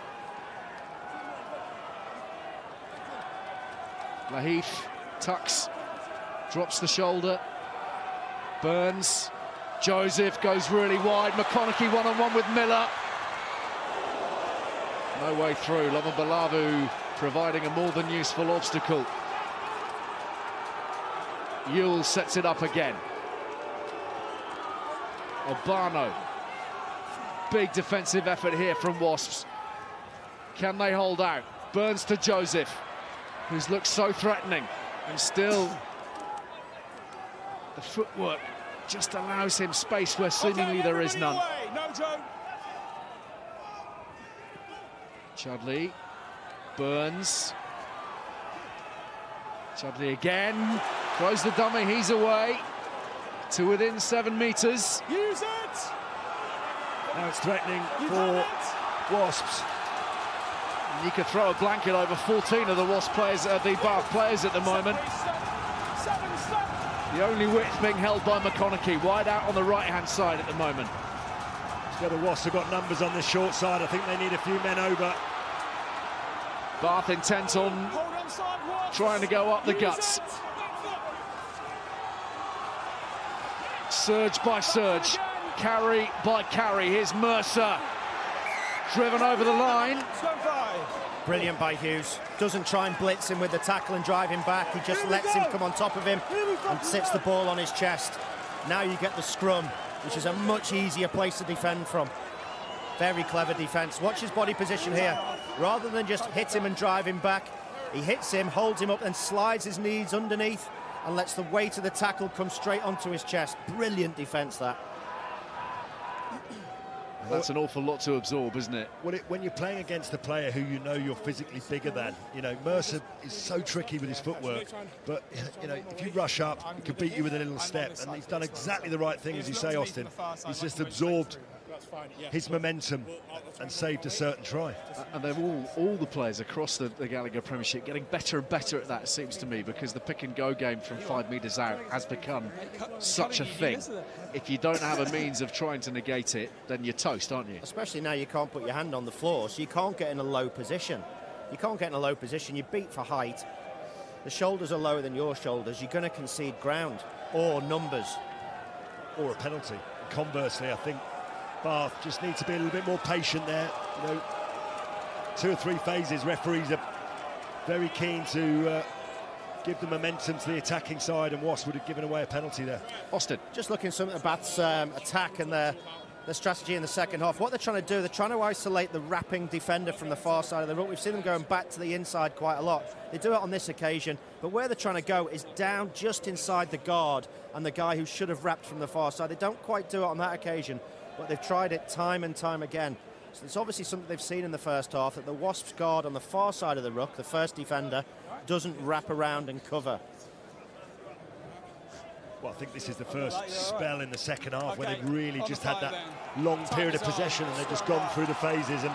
[SPEAKER 7] Lahif tucks, drops the shoulder. Burns. Joseph goes really wide. McConaughey one-on-one with Miller. No way through. Lovan Balavu providing a more than useful obstacle. Ewell sets it up again. Urbano. Big defensive effort here from Wasps. Can they hold out? Burns to Joseph, who's looked so threatening, and still the footwork just allows him space where seemingly there is none.
[SPEAKER 9] No, Joe.
[SPEAKER 7] Chudley, Burns. Chudley again, throws the dummy, he's away to within 7 metres.
[SPEAKER 9] Use it!
[SPEAKER 6] Now it's threatening for Wasps.
[SPEAKER 7] And you could throw a blanket over 14 of the Wasp players, the Bath players at the moment. The only width being held by McConaughey, wide out on the right-hand side at the moment.
[SPEAKER 6] The other Wasps have got numbers on the short side. I think they need a few men over.
[SPEAKER 7] Bath intent on trying to go up the guts. Surge by surge, carry by carry. Here's Mercer, driven over the line.
[SPEAKER 8] Brilliant by Hughes. Doesn't try and blitz him with the tackle and drive him back. He just lets him come on top of him and sits the ball on his chest. Now you get the scrum, which is a much easier place to defend from. Very clever defence. Watch his body position here. Rather than just hit him and drive him back, he hits him, holds him up and slides his knees underneath and lets the weight of the tackle come straight onto his chest. Brilliant defence, that.
[SPEAKER 7] That's an awful lot to absorb, isn't it?
[SPEAKER 6] Well, when you're playing against a player who you know you're physically bigger than, you know, Mercer is so tricky with his footwork, but, you know, if you rush up, he can beat you with a little step, and he's done exactly the right thing, as you say, Austin. He's just absorbed his momentum and saved a certain try.
[SPEAKER 7] And they're all the players across the Gallagher Premiership getting better and better at that, it seems to me, because the pick and go game from 5 metres out has become such a thing. If you don't have a means of trying to negate it, then you're toast, aren't you?
[SPEAKER 8] Especially now you can't put your hand on the floor, so you can't get in a low position. You can't get in a low position, you beat for height. The shoulders are lower than your shoulders, you're going to concede ground or numbers.
[SPEAKER 6] Or a penalty. Conversely, I think Bath just need to be a little bit more patient there. You know, 2 or 3 phases, referees are very keen to give the momentum to the attacking side, and Wasps would have given away a penalty there.
[SPEAKER 7] Austin.
[SPEAKER 8] Just looking at some of the Bath's attack and their strategy in the second half. What they're trying to do, they're trying to isolate the wrapping defender from the far side of the ruck. We've seen them going back to the inside quite a lot. They do it on this occasion, but where they're trying to go is down just inside the guard and the guy who should have wrapped from the far side. They don't quite do it on that occasion, but they've tried it time and time again. So it's obviously something they've seen in the first half, that the Wasps guard on the far side of the ruck, the first defender, doesn't wrap around and cover.
[SPEAKER 6] Well, I think this is the first spell in the second half where they've really just had that long period of possession, and they've just gone through the phases and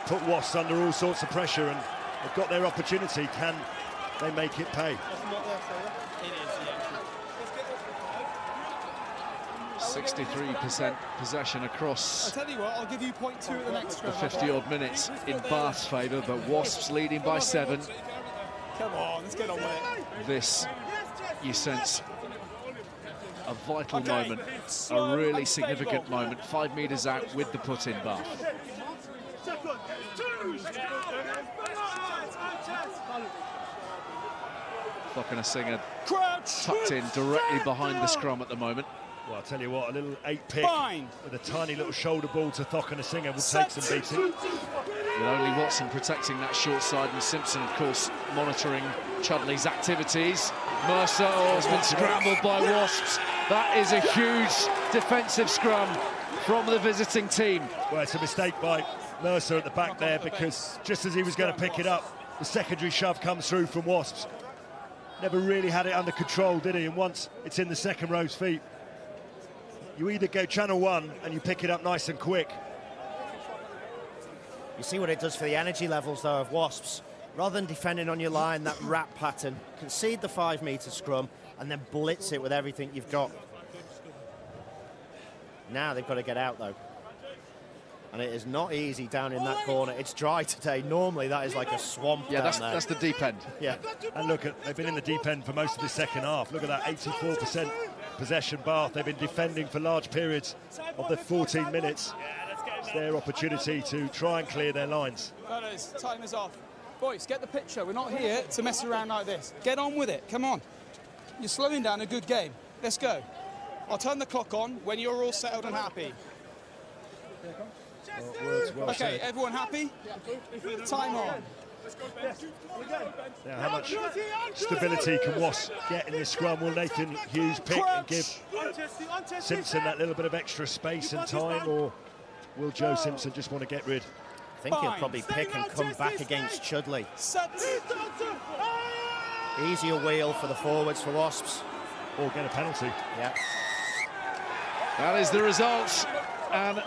[SPEAKER 6] put Wasps under all sorts of pressure, and they've got their opportunity. Can they make it pay?
[SPEAKER 7] 63% possession across
[SPEAKER 9] I tell you what, I'll give you 0.2 at the next
[SPEAKER 7] the 50-odd minutes in Bath's favour, but Wasps leading by 7.
[SPEAKER 9] Come on, let's get on with it.
[SPEAKER 7] This, you sense, a vital moment, a really significant moment. 5 metres out with the put in Bath. Fotuali'is tucked in directly behind the scrum at the moment.
[SPEAKER 6] Well, I'll tell you what, a little 8-pick with a tiny little shoulder ball to Fotuali'is will take some beating.
[SPEAKER 7] With only Watson protecting that short side, and Simpson, of course, monitoring Chudley's activities. Mercer has been scrambled by Wasps. That is a huge defensive scrum from the visiting team.
[SPEAKER 6] Well, it's a mistake by Mercer at the back there, because just as he was going to pick it up, the secondary shove comes through from Wasps. Never really had it under control, did he? And once it's in the second row's feet, you either go channel 1 and you pick it up nice and quick.
[SPEAKER 8] You see what it does for the energy levels, though, of Wasps. Rather than defending on your line, that wrap pattern, concede the 5-metre scrum and then blitz it with everything you've got. Now they've got to get out, though. And it is not easy down in that corner. It's dry today. Normally that is like a swamp down there.
[SPEAKER 7] That's the deep end.
[SPEAKER 8] Yeah.
[SPEAKER 6] And look, they've been in the deep end for most of the second half. Look at that, 84% possession Bath. They've been defending for large periods of the 14 minutes. It's their opportunity to try and clear their lines.
[SPEAKER 9] Fellas, time is off. Boys, get the picture. We're not here to mess around like this. Get on with it. Come on. You're slowing down a good game. Let's go. I'll turn the clock on when you're all settled and happy.
[SPEAKER 6] Well
[SPEAKER 9] okay,
[SPEAKER 6] said.
[SPEAKER 9] everyone happy? Time on.
[SPEAKER 6] Now, how much stability can Wasps get in this scrum? Will Nathan Hughes pick and give Simpson that little bit of extra space and time, or will Joe Simpson just want to get rid?
[SPEAKER 8] I think he'll probably pick and come back against Chudley. Easier wheel for the forwards for Wasps.
[SPEAKER 6] Or get a penalty.
[SPEAKER 8] Yeah.
[SPEAKER 7] That is the result, and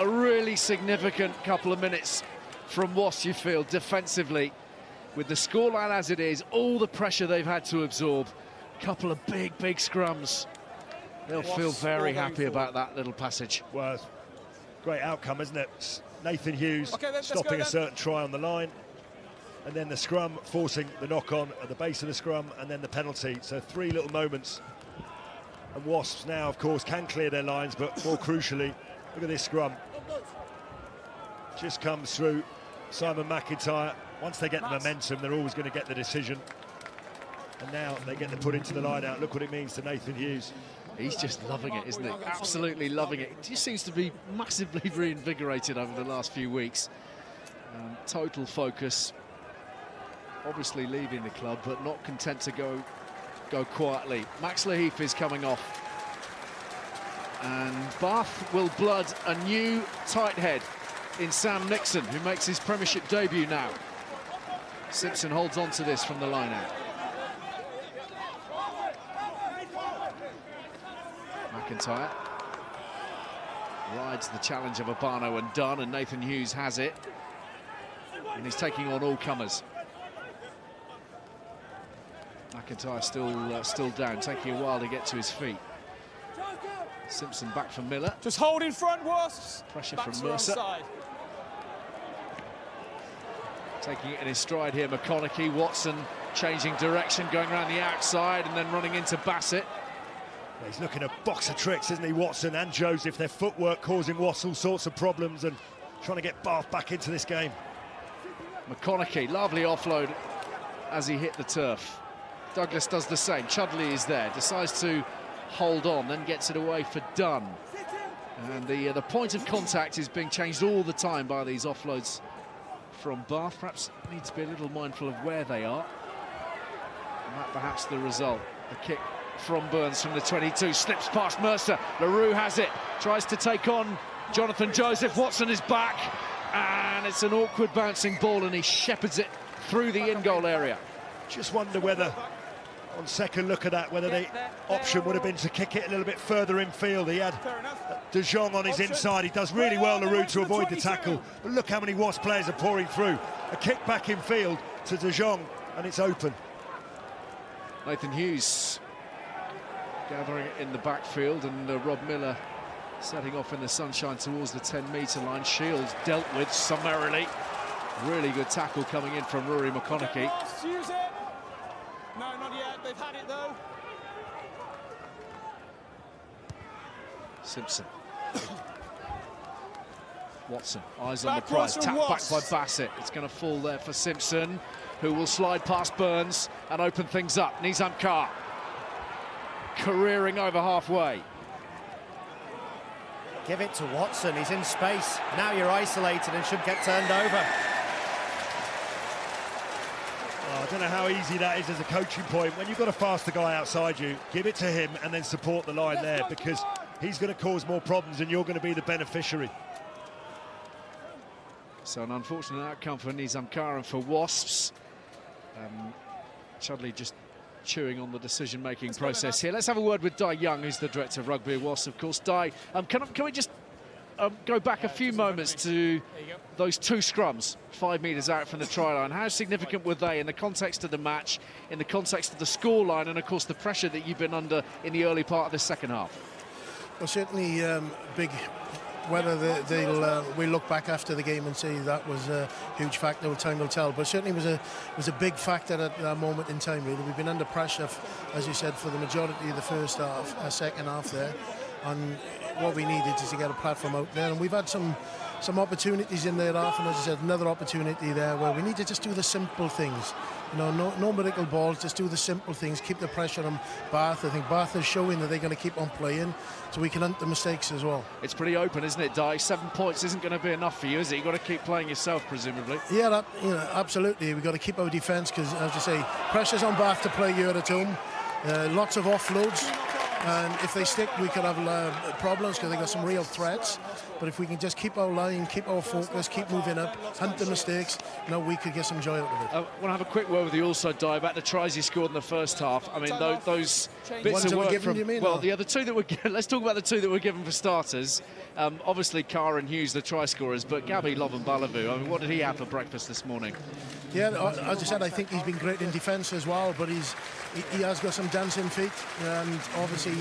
[SPEAKER 7] a really significant couple of minutes from Wasps, you feel, defensively. With the scoreline as it is, all the pressure they've had to absorb, couple of big scrums. They'll feel very happy about that little passage.
[SPEAKER 6] Well, great outcome, isn't it? Nathan Hughes stopping a certain try on the line, and then the scrum forcing the knock-on at the base of the scrum, and then the penalty. So 3 little moments And Wasps now, of course, can clear their lines, but more crucially, look at this scrum. Just comes through Simon McIntyre. Once they get the momentum, they're always going to get the decision. And now they get the put into the line out. Look what it means to Nathan Hughes.
[SPEAKER 7] He's just loving it, isn't he? Absolutely loving it. He just seems to be massively reinvigorated over the last few weeks. Total focus. Obviously leaving the club, but not content to go quietly. Max Laheef is coming off. And Bath will blood a new tight head in Sam Nixon, who makes his Premiership debut now. Simpson holds on to this from the line out. McIntyre rides the challenge of Urbano and Dunn, and Nathan Hughes has it. And he's taking on all comers. McIntyre still down, taking a while to get to his feet. Simpson back for Miller.
[SPEAKER 9] Just hold in front, Wasps.
[SPEAKER 7] Pressure
[SPEAKER 9] Back
[SPEAKER 7] from Mercer. Taking it in his stride here, McConaughey. Watson changing direction, going around the outside and then running into Bassett.
[SPEAKER 6] He's looking at box of tricks, isn't he, Watson and Joseph? Their footwork causing Watts all sorts of problems and trying to get Bath back into this game.
[SPEAKER 7] McConaughey, lovely offload as he hit the turf. Douglas does the same. Chudley is there, decides to hold on, then gets it away for Dunn. And the point of contact is being changed all the time by these offloads from Bath. Perhaps need to be a little mindful of where they are. And that perhaps the result. The kick from Burns from the 22, slips past Mercer. LaRue has it, tries to take on Jonathan Joseph. Watson is back, and it's an awkward bouncing ball, and he shepherds it through the in-goal area.
[SPEAKER 6] Just wonder whether, on second look at that, whether the option would have been to kick it a little bit further infield. He had De Jong on his inside. He does really well, LaRue, to avoid the tackle. But look how many Wasps players are pouring through. A kick back in field to De Jong, and it's open.
[SPEAKER 7] Nathan Hughes gathering it in the backfield, and Rob Miller setting off in the sunshine towards the 10-metre line. Shields dealt with summarily. Really good tackle coming in from Rory McConaughey.
[SPEAKER 9] Use it. No, not yet. They've had it though.
[SPEAKER 7] Simpson. Watson, eyes on the prize. Tap back by Bassett. It's going to fall there for Simpson, who will slide past Burns and open things up. Nizam Carr careering over halfway.
[SPEAKER 8] Give it to Watson, he's in space. Now you're isolated and should get turned over.
[SPEAKER 6] I don't know how easy that is as a coaching point. When you've got a faster guy outside you, give it to him and then support the line there, because he's going to cause more problems and you're going to be the beneficiary.
[SPEAKER 7] So an unfortunate outcome for Nizam Carr and for Wasps. Chudley just chewing on the decision-making process here. Let's have a word with Di Young, who's the director of rugby at Wasps, of course. Di, can we just go back a few moments to those two scrums 5 metres out from the try line? How significant were they in the context of the match, in the context of the scoreline, and of course the pressure that you've been under in the early part of the second half?
[SPEAKER 3] Well, certainly big. Whether we look back after the game and say that was a huge factor, time will tell. But certainly was a big factor at that moment in time. Really, we've been under pressure, as you said, for the majority of the first half, second half there, and what we needed is to get a platform out there. And we've had some opportunities in there half, and as I said, another opportunity there where we need to just do the simple things. You know, no miracle balls, just do the simple things, keep the pressure on Bath. I think Bath is showing that they're going to keep on playing, so we can hunt the mistakes as well.
[SPEAKER 7] It's pretty open, isn't it, Di? 7 points isn't going to be enough for you, is it? You've got to keep playing yourself, presumably.
[SPEAKER 3] Yeah, absolutely. We've got to keep our defence, because, as you say, pressure's on Bath to play here at home. Lots of offloads. And if they stick, we could have problems, because they got some real threats. But if we can just keep our line, keep our focus, keep moving up, hunt the mistakes, we could get some joy out of it.
[SPEAKER 7] I want to have a quick word with you also, Di, about the tries you scored in the first half. I mean, those bits of work
[SPEAKER 3] given, you mean,
[SPEAKER 7] the other two that were let's talk about the two that were given for starters. Obviously, Carr and Hughes, the try scorers, but Gabi Lovan-Balavu, I mean, what did he have for breakfast this morning?
[SPEAKER 3] Yeah, as I said, I think he's been great in defence as well, but he's he has got some dancing feet, and obviously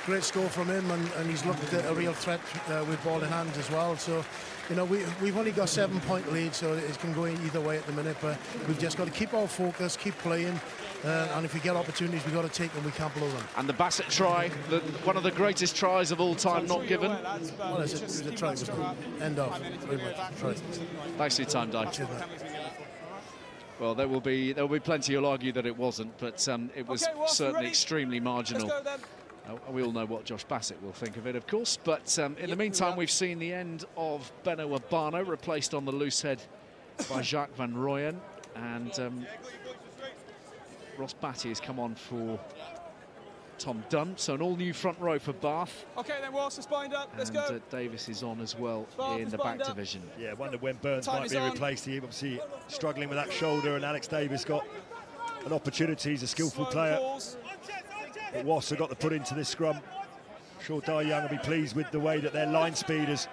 [SPEAKER 3] great score from him, and he's looked a real threat with ball in hand as well. So, you know, we've only got 7-point lead, so it can go either way at the minute, but we've just got to keep our focus, keep playing, and if we get opportunities, we've got to take them, we can't blow them.
[SPEAKER 7] And the Bassett try, one of the greatest tries of all time, not given.
[SPEAKER 3] Well, it was a try, it was good. End of, very much. Try.
[SPEAKER 7] Thanks for your time, Dave. Well, there will be plenty who'll argue that it wasn't, but it was certainly extremely marginal. We all know what Josh Bassett will think of it, of course, but in the meantime, we've seen the end of Benno Urbano, replaced on the loose head by Jacques van Rooyen, and Ross Batty has come on for Tom Dunn, so an all-new front row for Bath.
[SPEAKER 9] Okay, then Wasps is bind up. Let's go.
[SPEAKER 7] And Davis is on as well in the back division.
[SPEAKER 6] Yeah, wonder when Burns might be replaced. He obviously struggling with that shoulder, and Alex Davis got an opportunity. He's a skillful player. But Wasps have got to put into this scrum. I'm sure Dai Young will be pleased with the way that their line speed has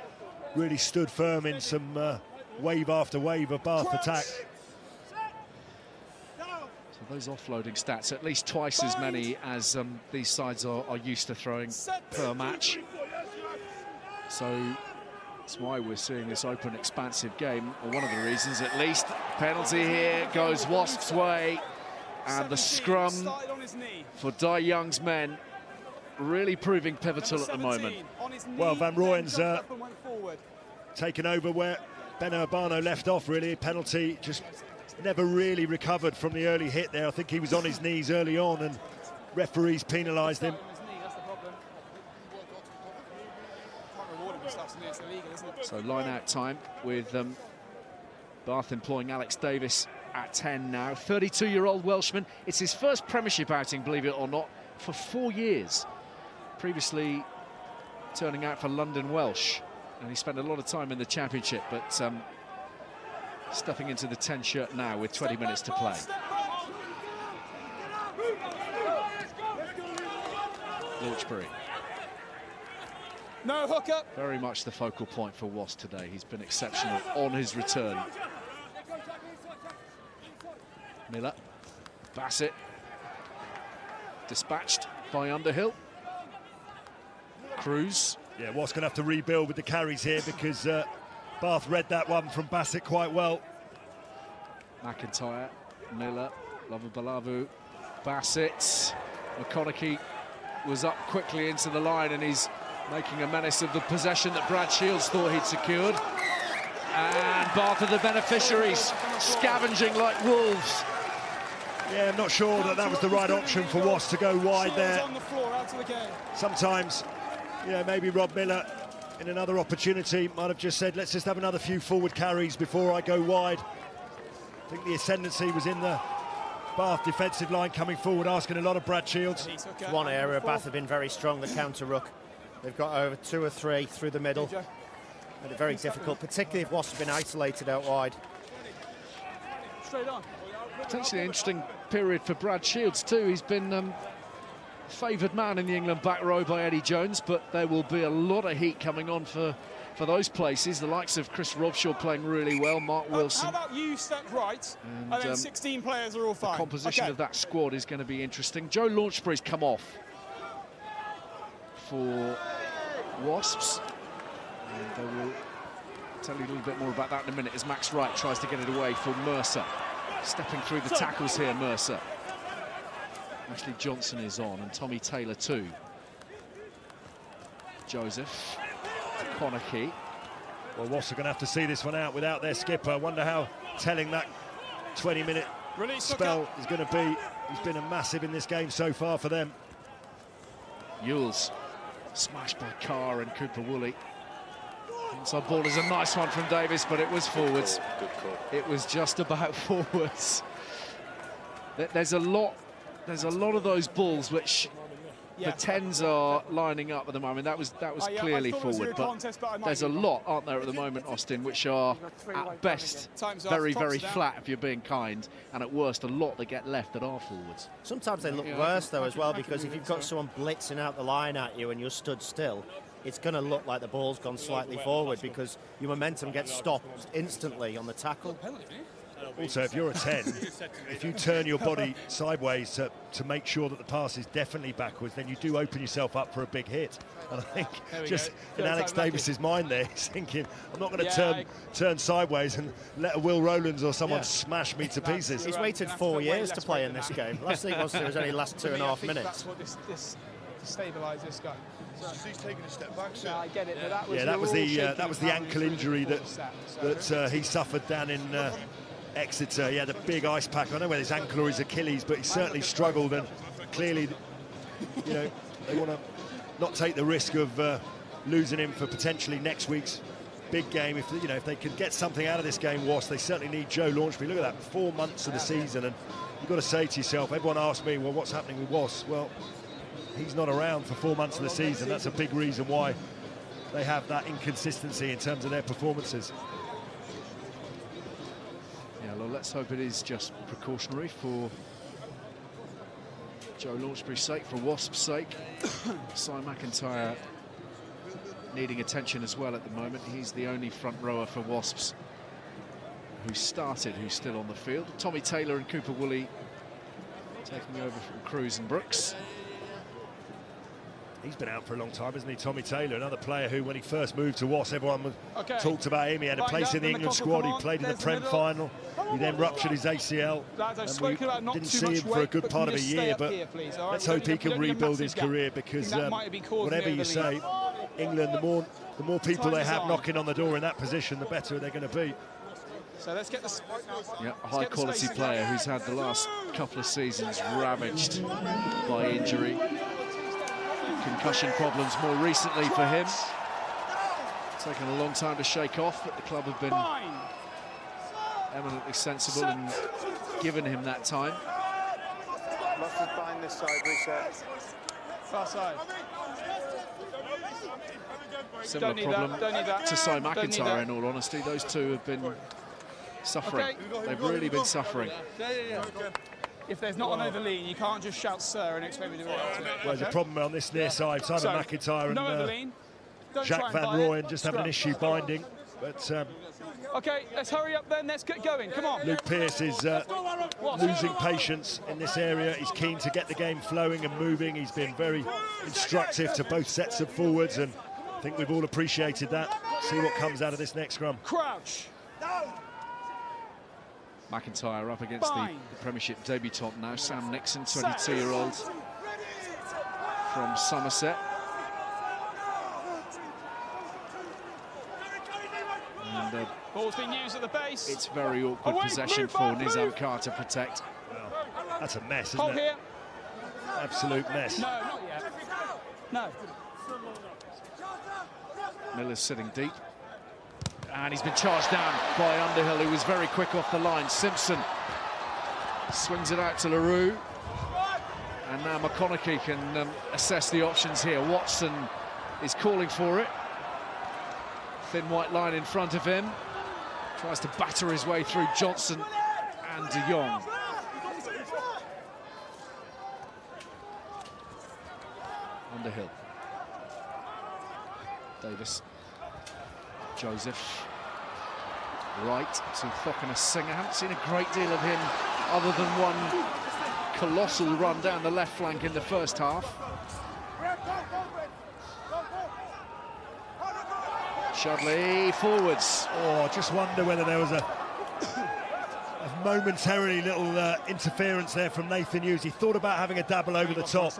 [SPEAKER 6] really stood firm in some wave after wave of Bath attack.
[SPEAKER 7] So those offloading stats, at least twice as many as these sides are used to throwing per match. So that's why we're seeing this open, expansive game, or one of the reasons at least. Penalty here goes Wasps' way, and the scrum for Dai Young's men really proving pivotal at the moment.
[SPEAKER 6] Well, Van Rooyen's taken over where Benno Urbano left off, really. Penalty, just never really recovered from the early hit there. I think he was on his knees early on, and referees penalised him.
[SPEAKER 7] So line-out time with Bath employing Alex Davis at 10 now. 32-year-old Welshman. It's his first Premiership outing, believe it or not, for 4 years. Previously turning out for London Welsh, and he spent a lot of time in the Championship, but stepping into the 10 shirt now with 20 minutes to play. Lorchbury.
[SPEAKER 9] No hooker.
[SPEAKER 7] Very much the focal point for Wasps today. He's been exceptional on his return. Miller. Bassett. Dispatched by Underhill. Cruz.
[SPEAKER 6] Yeah, Wasps going to have to rebuild with the carries here, because Bath read that one from Bassett quite well.
[SPEAKER 7] McIntyre, Miller, Lovabalavu, Bassett. McConaughey was up quickly into the line, and he's making a menace of the possession that Brad Shields thought he'd secured. And Bath are the beneficiaries, scavenging like wolves.
[SPEAKER 6] Yeah, I'm not sure that was the right option for Wasps to go wide there. Sometimes, yeah, maybe Rob Miller in another opportunity might have just said, let's just have another few forward carries before I go wide. I think the ascendancy was in the Bath defensive line coming forward, asking a lot of Brad Shields.
[SPEAKER 8] It's one area Bath have been very strong, the counter ruck. They've got over 2 or 3 through the middle. Made it very difficult, particularly if Wasps have been isolated out wide.
[SPEAKER 9] Straight on.
[SPEAKER 7] Potentially an interesting period for Brad Shields too. He's been favoured man in the England back row by Eddie Jones, but there will be a lot of heat coming on for those places. The likes of Chris Robshaw playing really well, Mark Wilson.
[SPEAKER 9] How about you step right, and then 16 players are all fine?
[SPEAKER 7] The composition of that squad is going to be interesting. Joe Launchbury's come off for Wasps, and I will tell you a little bit more about that in a minute as Max Wright tries to get it away for Mercer. Stepping through the tackles here, Mercer. Ashley Johnson is on, and Tommy Taylor too. Joseph, Conakey.
[SPEAKER 6] Well, Wasps are going to have to see this one out without their skipper. I wonder how telling that 20-minute spell is going to be. He's been a massive in this game so far for them.
[SPEAKER 7] Ewells smashed by Carr and Cooper Woolley. Inside ball is a nice one from Davis, but it was forwards.
[SPEAKER 1] Good call.
[SPEAKER 7] It was just about forwards. There's a lot of those balls which the 10s are lining up at the moment. That was clearly forward, but there's a lot, aren't there, at the moment, Austin, which are at best very, very flat, if you're being kind, and at worst a lot that get left that are forwards.
[SPEAKER 8] Sometimes they look worse though as well, because if you've got someone blitzing out the line at you and you're stood still, it's going to look like the ball's gone slightly forward, because your momentum gets stopped instantly on the tackle.
[SPEAKER 6] Also, if you're a 10, if you turn your body sideways to make sure that the pass is definitely backwards, then you do open yourself up for a big hit. And I think just in Alex Davis's mind there, he's thinking, I'm not going to turn sideways and let a Will Rowlands or someone smash me to pieces.
[SPEAKER 8] He's waited 4 years to play in this game. Last thing was only last 2.5 minutes.
[SPEAKER 9] That's what this to stabilise this guy.
[SPEAKER 16] So he's taking a step back.
[SPEAKER 9] I get it, but that was
[SPEAKER 6] that was the ankle injury that he suffered down in Exeter. He had a big ice pack. I don't know whether his ankle or his Achilles, but he certainly struggled, and clearly, they want to not take the risk of losing him for potentially next week's big game. If they can get something out of this game, Wasps, they certainly need Joe Launchbury. Look at that, 4 months of the season, and you've got to say to yourself, everyone asks me, well, what's happening with Wasps? Well, he's not around for 4 months of the season. That's a big reason why they have that inconsistency in terms of their performances.
[SPEAKER 7] Yeah, well, let's hope it is just precautionary for Joe Launchbury's sake, for Wasps' sake. Si McIntyre needing attention as well at the moment. He's the only front rower for Wasps who started, who's still on the field. Tommy Taylor and Cooper Woolley taking over from Cruz and Brooks.
[SPEAKER 6] He's been out for a long time, hasn't he, Tommy Taylor? Another player who, when he first moved to Wasps, everyone talked about him. He had a place in the England squad. He played in the Prem final. He then ruptured his ACL. And we didn't see him for a good part of a year, but let's hope he can rebuild his career, because whatever you say, England, the more people they have knocking on the door in that position, the better they're going to be.
[SPEAKER 9] So let's get this.
[SPEAKER 7] Yeah, a high-quality player who's had the last couple of seasons ravaged by injury. Concussion problems more recently for him. Taken a long time to shake off, but the club have been eminently sensible and given him that time.
[SPEAKER 16] Lost is behind this side, reset.
[SPEAKER 9] Far side.
[SPEAKER 7] Similar problem to Si McIntyre, in all honesty. Those two have been suffering. They've really been suffering.
[SPEAKER 9] If there's not an overlean, you can't just shout "sir" and expect me to react to it.
[SPEAKER 6] Well, there's a problem on this near side. Simon McIntyre and Jacques Van Rooyen just having an issue binding. But
[SPEAKER 9] okay, let's hurry up then. Let's get going. Come on.
[SPEAKER 6] Luke Pearce is losing patience in this area. He's keen to get the game flowing and moving. He's been very instructive to both sets of forwards, and I think we've all appreciated that. See what comes out of this next scrum.
[SPEAKER 9] Crouch.
[SPEAKER 7] McIntyre up against the Premiership debutant now, Sam Nixon, 22-year-old from Somerset. And
[SPEAKER 9] ball's being used at the base.
[SPEAKER 7] It's very awkward possession for Nizam Khan to protect.
[SPEAKER 6] Well, that's a mess, isn't it? Absolute mess.
[SPEAKER 9] No, not yet. No.
[SPEAKER 7] Miller's sitting deep. And he's been charged down by Underhill, who was very quick off the line. Simpson swings it out to LaRue. And now McConaughey can assess the options here. Watson is calling for it. Thin white line in front of him. Tries to batter his way through Johnson and De Jong. Underhill. Davis. Joseph. Right to Fotuali'is. I haven't seen a great deal of him other than one colossal run down the left flank in the first half. Shudley forwards.
[SPEAKER 6] Oh, just wonder whether there was a momentarily little interference there from Nathan Hughes. He thought about having a dabble over the top,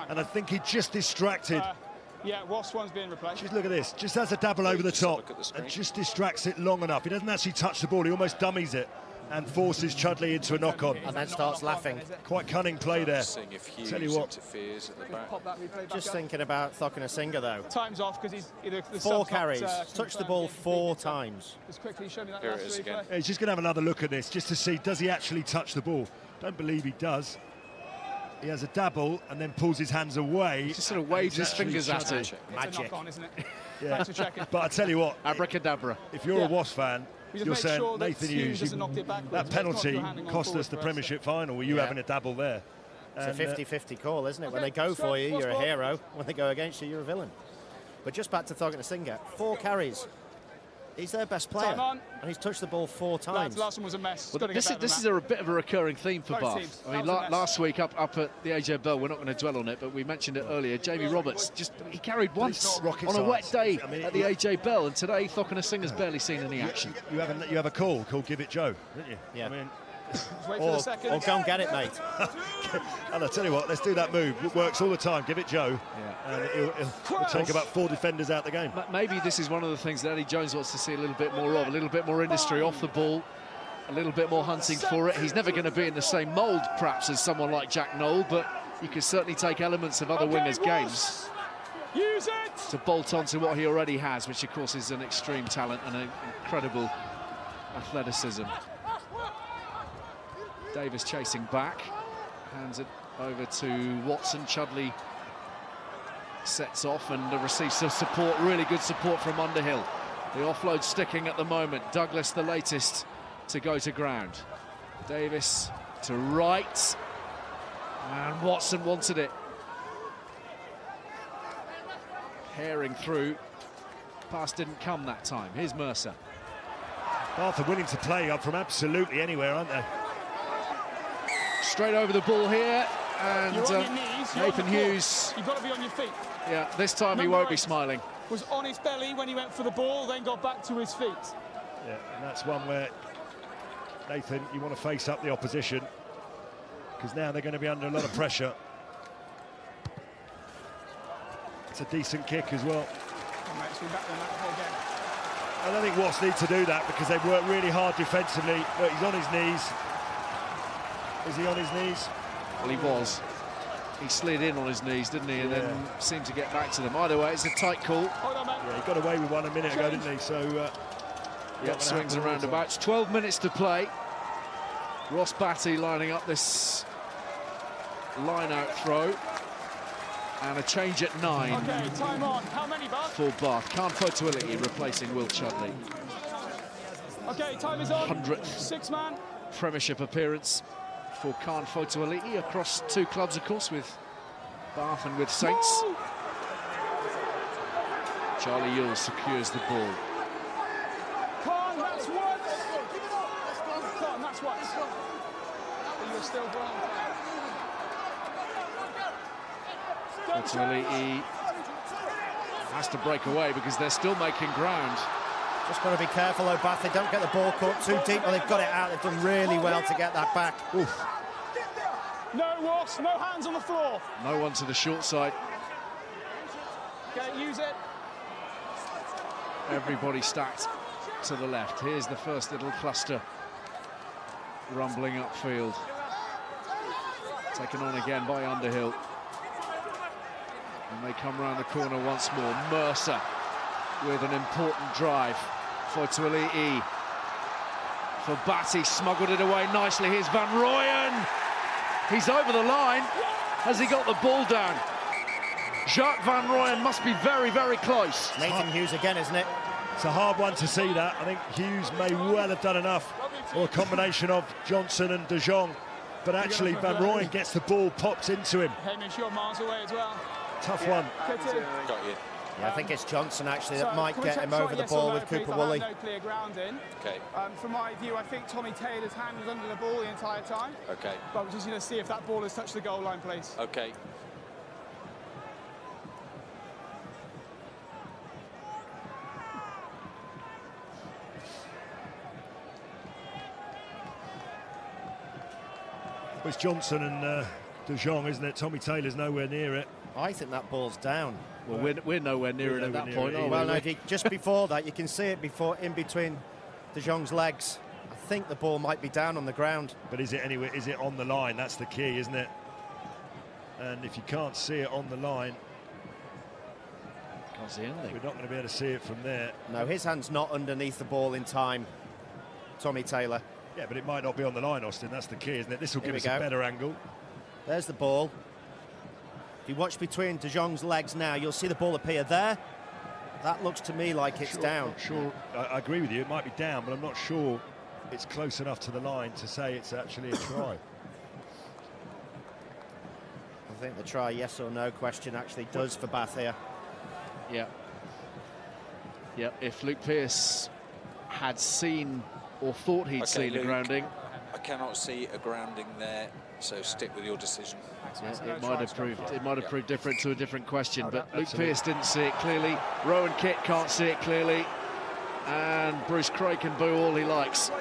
[SPEAKER 6] and I think he just distracted.
[SPEAKER 9] Yeah, Wasps one's being replaced.
[SPEAKER 6] Just look at this. Just has a dabble over the top and just distracts it long enough. He doesn't actually touch the ball. He almost dummies it and forces Chudley into a knock-on.
[SPEAKER 8] And then starts laughing.
[SPEAKER 6] Quite cunning play there. Tell you what.
[SPEAKER 8] Just thinking about Fotuali'is though.
[SPEAKER 9] Time's off because he's either
[SPEAKER 8] 4 carries, touched the ball 4 times.
[SPEAKER 9] Just quickly show me that.
[SPEAKER 16] Here it is again.
[SPEAKER 6] He's just going to have another look at this just to see, does he actually touch the ball? Don't believe he does. He has a dabble and then pulls his hands away.
[SPEAKER 7] He just sort of waves his fingers at it.
[SPEAKER 9] Magic. It's a knock-on, isn't it?
[SPEAKER 6] Yeah.
[SPEAKER 9] Thanks for checking.
[SPEAKER 6] But I tell you what,
[SPEAKER 7] abracadabra.
[SPEAKER 6] If you're a Wasps fan, you're saying, Nathan Hughes, that penalty cost us the Premiership final. Were you having a dabble there?
[SPEAKER 8] It's a 50-50 call, isn't it? When they go for you, you're a hero. When they go against you, you're a villain. But just back to Fotuali'is. 4 carries. He's their best player,
[SPEAKER 9] Time on.
[SPEAKER 8] and he's touched the ball 4 times.
[SPEAKER 9] Lads, last one was a mess.
[SPEAKER 7] Well, this is a bit of a recurring theme for
[SPEAKER 9] Both
[SPEAKER 7] Bath.
[SPEAKER 9] teams.
[SPEAKER 7] I mean,
[SPEAKER 9] That was a mess.
[SPEAKER 7] last week up at the AJ Bell, we're not going to dwell on it, but we mentioned it earlier. Jamie Roberts he carried once on a wet day at the AJ Bell, and today Thokina Singer's barely seen any action.
[SPEAKER 6] You have a call called Give It Joe, don't you?
[SPEAKER 8] Yeah.
[SPEAKER 6] I mean,
[SPEAKER 9] Wait for the second.
[SPEAKER 8] Or go and get it, mate.
[SPEAKER 6] and I tell you what, let's do that move. It works all the time. Give it Joe, and it'll take about 4 defenders out the game.
[SPEAKER 7] Maybe this is one of the things that Eddie Jones wants to see a little bit more of, a little bit more industry off the ball, a little bit more hunting for it. He's never going to be in the same mould, perhaps, as someone like Jack Noel, but you can certainly take elements of other wingers' games
[SPEAKER 9] Use it!
[SPEAKER 7] to bolt onto what he already has, which, of course, is an extreme talent and an incredible athleticism. Davis chasing back, hands it over to Watson. Chudley sets off and receives some support, really good support from Underhill. The offload sticking at the moment. Douglas the latest to go to ground. Davis to right, and Watson wanted it. Pairing through, pass didn't come that time. Here's Mercer.
[SPEAKER 6] Bath are willing to play up from absolutely anywhere, aren't they?
[SPEAKER 7] Straight over the ball here, and
[SPEAKER 9] You're on your knees, you're
[SPEAKER 7] Nathan
[SPEAKER 9] on the court.
[SPEAKER 7] Hughes.
[SPEAKER 9] You've got to be on your feet.
[SPEAKER 7] Yeah, this time he
[SPEAKER 9] Number
[SPEAKER 7] won't be
[SPEAKER 9] 8
[SPEAKER 7] smiling.
[SPEAKER 9] Was on his belly when he went for the ball, then got back to his feet.
[SPEAKER 6] Yeah, and that's one where, Nathan, you want to face up the opposition, because now they're going to be under a lot of pressure. It's a decent kick as well.
[SPEAKER 9] Oh, mate, it's been back there that whole game.
[SPEAKER 6] I don't think Wasps need to do that because they've worked really hard defensively. Look, he's on his knees. Is he on his knees?
[SPEAKER 7] Well, he was. He slid in on his knees, didn't he? And then seemed to get back to them. Either way, it's a tight call.
[SPEAKER 9] Hold on, mate.
[SPEAKER 6] Yeah, he got away with one a minute ago, didn't he? So,
[SPEAKER 7] Yeah, swings and roundabouts. 12 minutes to play. Ross Batty lining up this line-out throw. And a change at 9.
[SPEAKER 9] Okay, time on. How many, Bath?
[SPEAKER 7] For Bath. Kahn Fotuali'is replacing Will Chudley.
[SPEAKER 9] Okay, time is on.
[SPEAKER 7] 100th
[SPEAKER 9] 6-man.
[SPEAKER 7] Premiership appearance for Kahn Fotuali'is across 2 clubs, of course, with Bath and with Saints.
[SPEAKER 9] Woo!
[SPEAKER 7] Charlie Ewell secures the ball.
[SPEAKER 9] Kahn, that's what. Kahn, that's what. But you're still wrong.
[SPEAKER 7] Fotuali'is has to break away because they're still making ground.
[SPEAKER 8] Just got to be careful, though, Bath. They don't get the ball caught too deep. Well, they've got it out. They've done really well to get that back.
[SPEAKER 6] Oof.
[SPEAKER 9] No walks, no hands on the floor.
[SPEAKER 7] No one to the short side.
[SPEAKER 9] Okay, use it.
[SPEAKER 7] Everybody stacked to the left. Here's the first little cluster rumbling upfield. Taken on again by Underhill. And they come round the corner once more. Mercer with an important drive. Fotuali'is for Batty, smuggled it away nicely. Here's Van Rooyen. He's over the line. Has he got the ball down? Jacques Van Rooyen must be very, very close.
[SPEAKER 8] Nathan Hughes again, isn't it?
[SPEAKER 6] It's a hard one to see that. I think Hughes may well have done enough, or a combination of Johnson and De Jong. But actually, Van Rooyen gets the ball, pops into him.
[SPEAKER 9] Hamish, you're miles away as well.
[SPEAKER 6] Tough one.
[SPEAKER 16] Got you.
[SPEAKER 8] Yeah, I think it's Johnson, actually, that might
[SPEAKER 9] can we
[SPEAKER 8] get
[SPEAKER 9] check
[SPEAKER 8] him over
[SPEAKER 9] shot,
[SPEAKER 8] the
[SPEAKER 9] yes
[SPEAKER 8] ball
[SPEAKER 9] or no,
[SPEAKER 8] with Cooper
[SPEAKER 9] please? I
[SPEAKER 8] Woolley.
[SPEAKER 9] have no clear ground in.
[SPEAKER 16] Okay.
[SPEAKER 9] From my view, I think Tommy Taylor's hand was under the ball the entire time.
[SPEAKER 16] Okay.
[SPEAKER 9] But we're just going to see if that ball has touched the goal line, please.
[SPEAKER 16] Okay.
[SPEAKER 6] It's Johnson and De Jong, isn't it? Tommy Taylor's nowhere near it.
[SPEAKER 8] I think that ball's down.
[SPEAKER 7] Well, we're nowhere near it at that point, are we?
[SPEAKER 8] Well, no, just before that, you can see it in between De Jong's legs. I think the ball might be down on the ground.
[SPEAKER 6] But is it anywhere? Is it on the line? That's the key, isn't it? And if you can't see it on the line,
[SPEAKER 7] can't see anything.
[SPEAKER 6] We're not going to be able to see it from there.
[SPEAKER 8] No, his hand's not underneath the ball in time. Tommy Taylor.
[SPEAKER 6] Yeah, but it might not be on the line, Austin. That's the key, isn't it? This will give us a better angle.
[SPEAKER 8] There's the ball. If you watch between De Jong's legs now, you'll see the ball appear there. That looks to me like it's down.
[SPEAKER 6] Not sure. I agree with you. It might be down, but I'm not sure it's close enough to the line to say it's actually a try.
[SPEAKER 8] I think the try, yes or no question, actually does for Bath here.
[SPEAKER 7] Yeah. Yeah, if Luke Pearce had seen or thought he'd seen
[SPEAKER 17] Luke,
[SPEAKER 7] a grounding.
[SPEAKER 17] I cannot see a grounding there, so stick with your decision.
[SPEAKER 7] Yeah, it might have proved different to a different question, but Luke Pearce didn't see it clearly. Rowan Kitt can't see it clearly, and Bruce Craig can boo all he likes.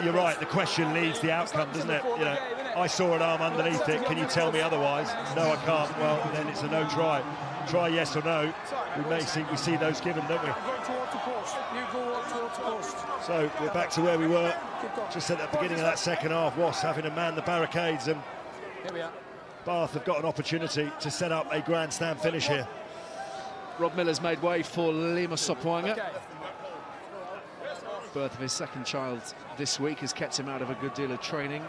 [SPEAKER 6] You're right, the question leads the outcome, doesn't it? You know, I saw an arm underneath it, can you tell me otherwise? No, I can't. Well, then it's a no try. Try yes or no. We see those given, don't we? So we're back to where we were just at the beginning of that second half. Wasps having to man the barricades, and Bath have got an opportunity to set up a grandstand finish here.
[SPEAKER 7] Rob Miller's made way for Lima Sopoaga. Birth of his second child this week has kept him out of a good deal of training.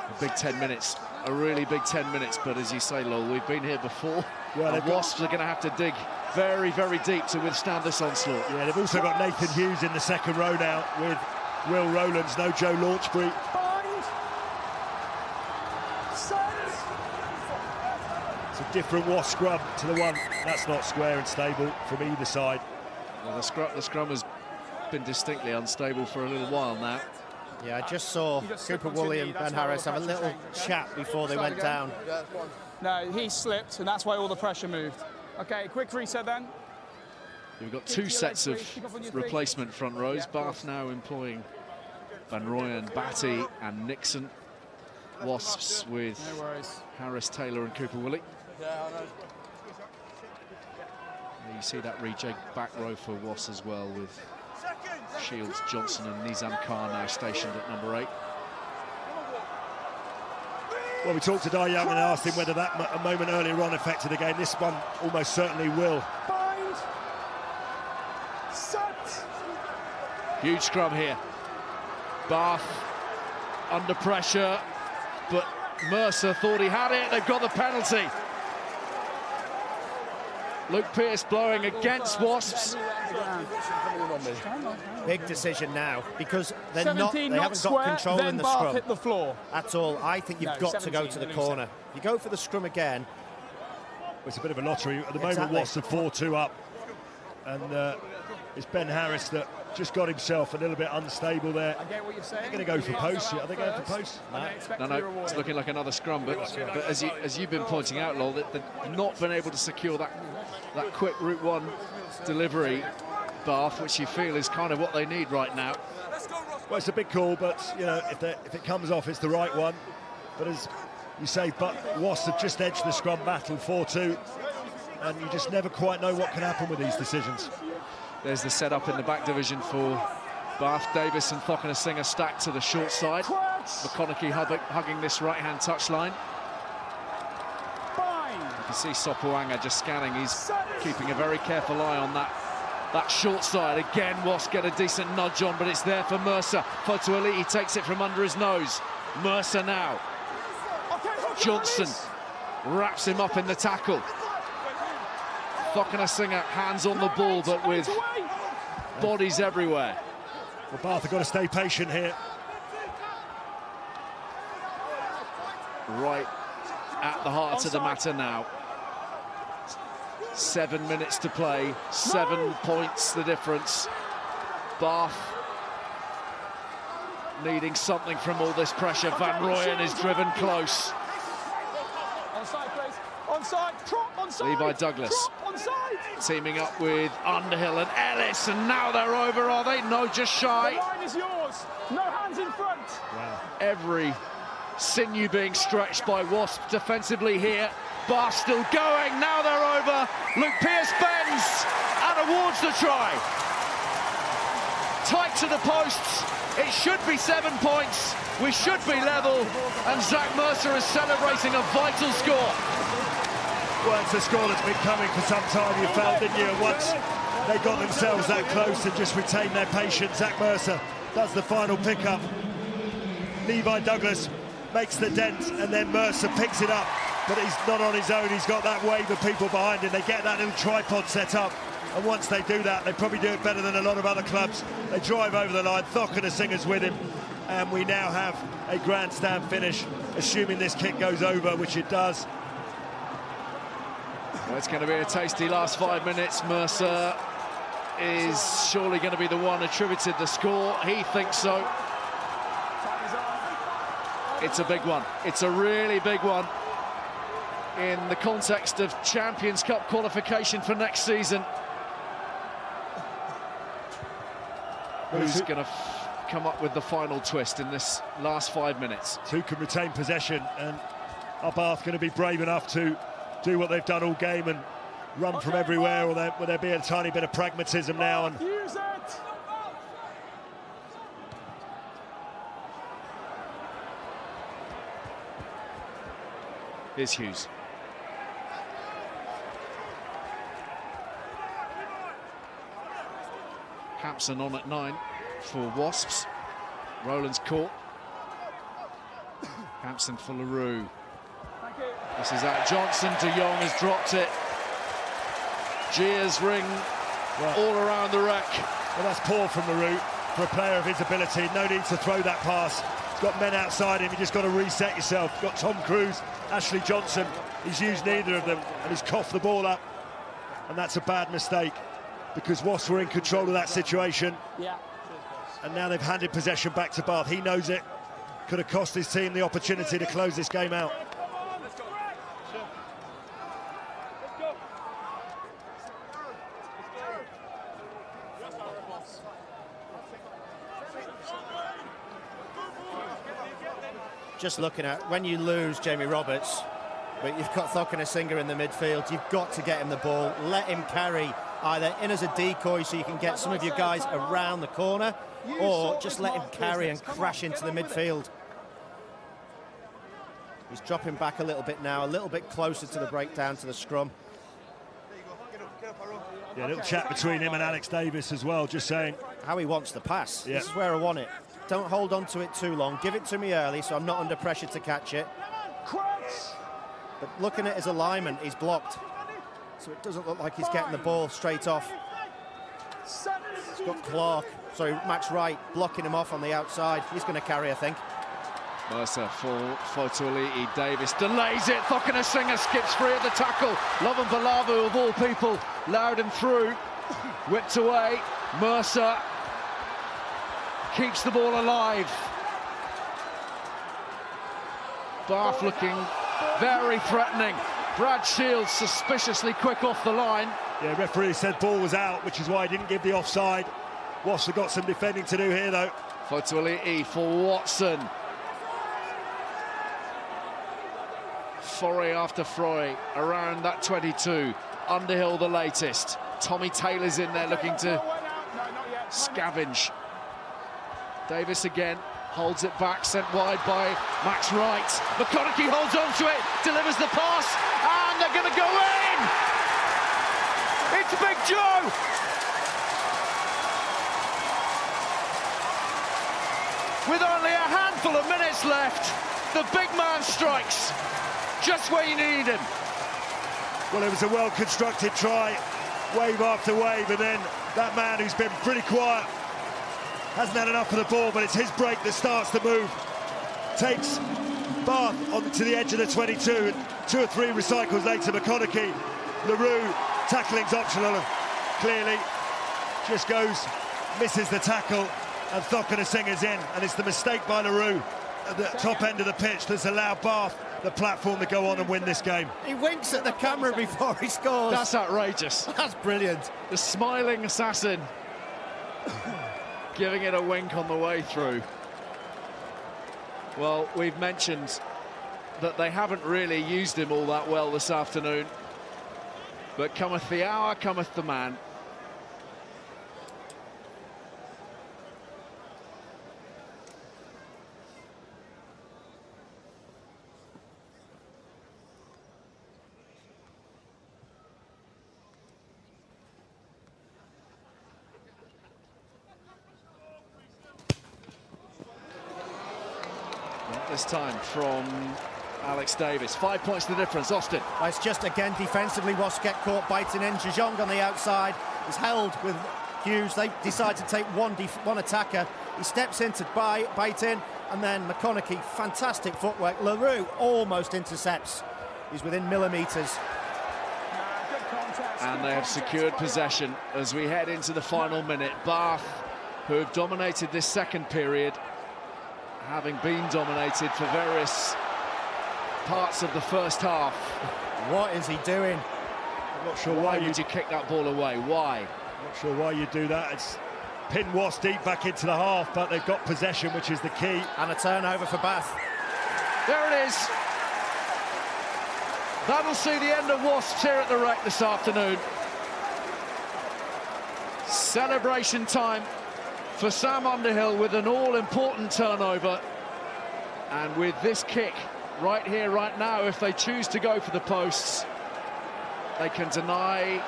[SPEAKER 7] A big 10 minutes, a really big 10 minutes, but as you say, Lowell, we've been here before. Well, the Wasps are going to have to dig very, very deep to withstand this onslaught.
[SPEAKER 6] Yeah, they've also got Nathan Hughes in the second row now with Will Rowlands, no Joe Launchbury. It's a different Wasp scrum to the one that's not square and stable from either side.
[SPEAKER 7] Well, the scrum has been distinctly unstable for a little while now.
[SPEAKER 8] Yeah, I just saw Cooper Woolley and Ben Harris have a little chat before they went down.
[SPEAKER 9] No, he slipped, and that's why all the pressure moved. Okay, quick reset then.
[SPEAKER 7] We've got two sets of replacement front rows. Bath now employing Van Rooyen, Batty and Nixon. Wasps with Harris, Taylor and Cooper Woolley. You see that rejig back row for Wasps as well, with Shields, Johnson and Nizam Khan now stationed at number 8.
[SPEAKER 6] Well, we talked to Dai Young and asked him whether that a moment earlier on affected the game. This one almost certainly will.
[SPEAKER 9] Bind. Set.
[SPEAKER 7] Huge scrum here. Bath under pressure, but Mercer thought he had it. They've got the penalty. Luke Pearce blowing against Wasps.
[SPEAKER 8] Big decision now, because they haven't got
[SPEAKER 9] square,
[SPEAKER 8] control in the
[SPEAKER 9] Bath
[SPEAKER 8] scrum
[SPEAKER 9] hit the floor
[SPEAKER 8] at all. I think you've got to go to the corner. You go for the scrum again.
[SPEAKER 6] It's a bit of a lottery. At the moment, Wasps are 4-2 up. And it's Ben Harris that just got himself a little bit unstable there.
[SPEAKER 9] I get what you're saying.
[SPEAKER 6] They're going to go for posts. Are they going for posts?
[SPEAKER 7] No, it's looking like another scrum. But as you've been pointing out, Lowell, that they've not been able to secure that quick Route 1 delivery, Bath, which you feel is kind of what they need right now.
[SPEAKER 6] Well, it's a big call, but you know, if it comes off, it's the right one. But as you say, Wasps have just edged the scrum battle 4-2, and you just never quite know what can happen with these decisions.
[SPEAKER 7] There's the setup in the back division for Bath. Davis and Thokinasinger stacked to the short side. McConaughey hugging this right-hand touchline. You can see Sopoaga just scanning. He's keeping a very careful eye on that short side. Again, Wasps get a decent nudge on, but it's there for Mercer. Fotuali'is takes it from under his nose. Mercer now. Johnson wraps him up in the tackle. Thokinasinger hands on the ball, but with bodies everywhere.
[SPEAKER 6] Well, Bath have got to stay patient here.
[SPEAKER 7] Right at the heart of the matter now. 7 minutes to play, 7 points the difference. Bath needing something from all this pressure. Van Rooyen is driven close.
[SPEAKER 9] Onside, please. Onside, trot, onside.
[SPEAKER 7] Levi Douglas teaming up with Underhill and Ellis, and now they're over, are they? No, just shy.
[SPEAKER 9] The line is yours. No hands in front.
[SPEAKER 6] Wow.
[SPEAKER 7] Every sinew being stretched by Wasps defensively here. Bath still going. Now they're over. Luke Pearce bends and awards the try. Tight to the posts. It should be 7 points. We should be level. And Zach Mercer is celebrating a vital score.
[SPEAKER 6] Well, it's a score that's been coming for some time, you felt, didn't you? And once they got themselves that close and just retained their patience, Zach Mercer does the final pickup. Levi Douglas makes the dent, and then Mercer picks it up. But he's not on his own. He's got that wave of people behind him. They get that little tripod set up. And once they do that, they probably do it better than a lot of other clubs. They drive over the line. Thokinasinger with him. And we now have a grandstand finish, assuming this kick goes over, which it does.
[SPEAKER 7] Well, it's going to be a tasty last 5 minutes. Mercer is surely going to be the one attributed the score. He thinks so. It's a big one. It's a really big one in the context of Champions Cup qualification for next season. Who's going to come up with the final twist in this last 5 minutes?
[SPEAKER 6] Who can retain possession, and are Bath going to be brave enough to do what they've done all game and run from everywhere, or will there be a tiny bit of pragmatism now? And
[SPEAKER 7] here's Hughes. Hampson on at 9 for Wasps. Rowland's caught. Hampson for LaRue. This is out. Johnson. De Jong has dropped it. Jeers ring all around the wreck.
[SPEAKER 6] Well, that's poor from LaRue for a player of his ability. No need to throw that pass. He's got men outside him. You just got to reset yourself. You've got Tom Cruise, Ashley Johnson. He's used neither of them, and he's coughed the ball up. And that's a bad mistake, because Wasps were in control of that situation. And now they've handed possession back to Bath. He knows it. Could have cost his team the opportunity to close this game out.
[SPEAKER 8] Just looking at, when you lose Jamie Roberts, but you've got Fotuali'is in the midfield, you've got to get him the ball, let him carry either in as a decoy so you can get some of your guys around the corner, or just let him carry and crash into the midfield. He's dropping back a little bit now, a little bit closer to the breakdown, to the scrum.
[SPEAKER 6] Yeah, a little chat between him and Alex Davis as well, just saying
[SPEAKER 8] how he wants the pass. This is where I want it. Don't hold on to it too long. Give it to me early so I'm not under pressure to catch it. But looking at his alignment, he's blocked. So it doesn't look like he's getting the ball straight off. He's got Clark, sorry, Max Wright, blocking him off on the outside. He's going to carry, I think.
[SPEAKER 7] Mercer for Fotuali'is. Davis delays it. Fotuali'is skips free at the tackle. Lovan Balavu, of all people, allowed him through. Whipped away. Mercer keeps the ball alive. Bath looking very threatening. Brad Shields suspiciously quick off the line.
[SPEAKER 6] Yeah, referee said ball was out, which is why he didn't give the offside. Wasps have got some defending to do here, though.
[SPEAKER 7] Fotuali'is for Watson. Foray after foray around that 22. Underhill the latest. Tommy Taylor's in there looking to scavenge. Davis again, holds it back, sent wide by Max Wright. McConaughey holds on to it, delivers the pass, and they're going to go in! It's Big Joe! With only a handful of minutes left, the big man strikes, just where you need him.
[SPEAKER 6] Well, it was a well-constructed try, wave after wave, and then that man who's been pretty quiet hasn't had enough of the ball, but it's his break that starts the move. Takes Bath onto the edge of the 22, and 2 or 3 recycles later, McConaughey, LaRue, tackling's optional, clearly, just goes, misses the tackle, and Fotuali'is is in, and it's the mistake by LaRue at the top end of the pitch that's allowed Bath the platform to go on and win this game.
[SPEAKER 8] He winks at the camera before he scores.
[SPEAKER 7] That's outrageous.
[SPEAKER 8] That's brilliant.
[SPEAKER 7] The smiling assassin giving it a wink on the way through. Well, we've mentioned that they haven't really used him all that well this afternoon, but cometh the hour, cometh the man. This time from Alex Davis. 5 points the difference. Austin.
[SPEAKER 8] Well, it's just again defensively, Wasps get caught biting in. De Jong on the outside is held with Hughes. They decide to take one attacker. He steps in to bite in, and then McConaughey, fantastic footwork. LaRue almost intercepts. He's within millimetres.
[SPEAKER 7] And they have secured possession as we head into the final minute. Bath, who have dominated this second period, having been dominated for various parts of the first half.
[SPEAKER 8] What is he doing?
[SPEAKER 6] I'm not sure
[SPEAKER 7] why would you kick that ball away? Why?
[SPEAKER 6] I'm not sure why you do that. It's pinned Wasps deep back into the half, but they've got possession, which is the key.
[SPEAKER 8] And a turnover for Bath.
[SPEAKER 7] There it is. That'll see the end of Wasps here at the Rec this afternoon. Celebration time for Sam Underhill with an all-important turnover. And with this kick right here, right now, if they choose to go for the posts, they can deny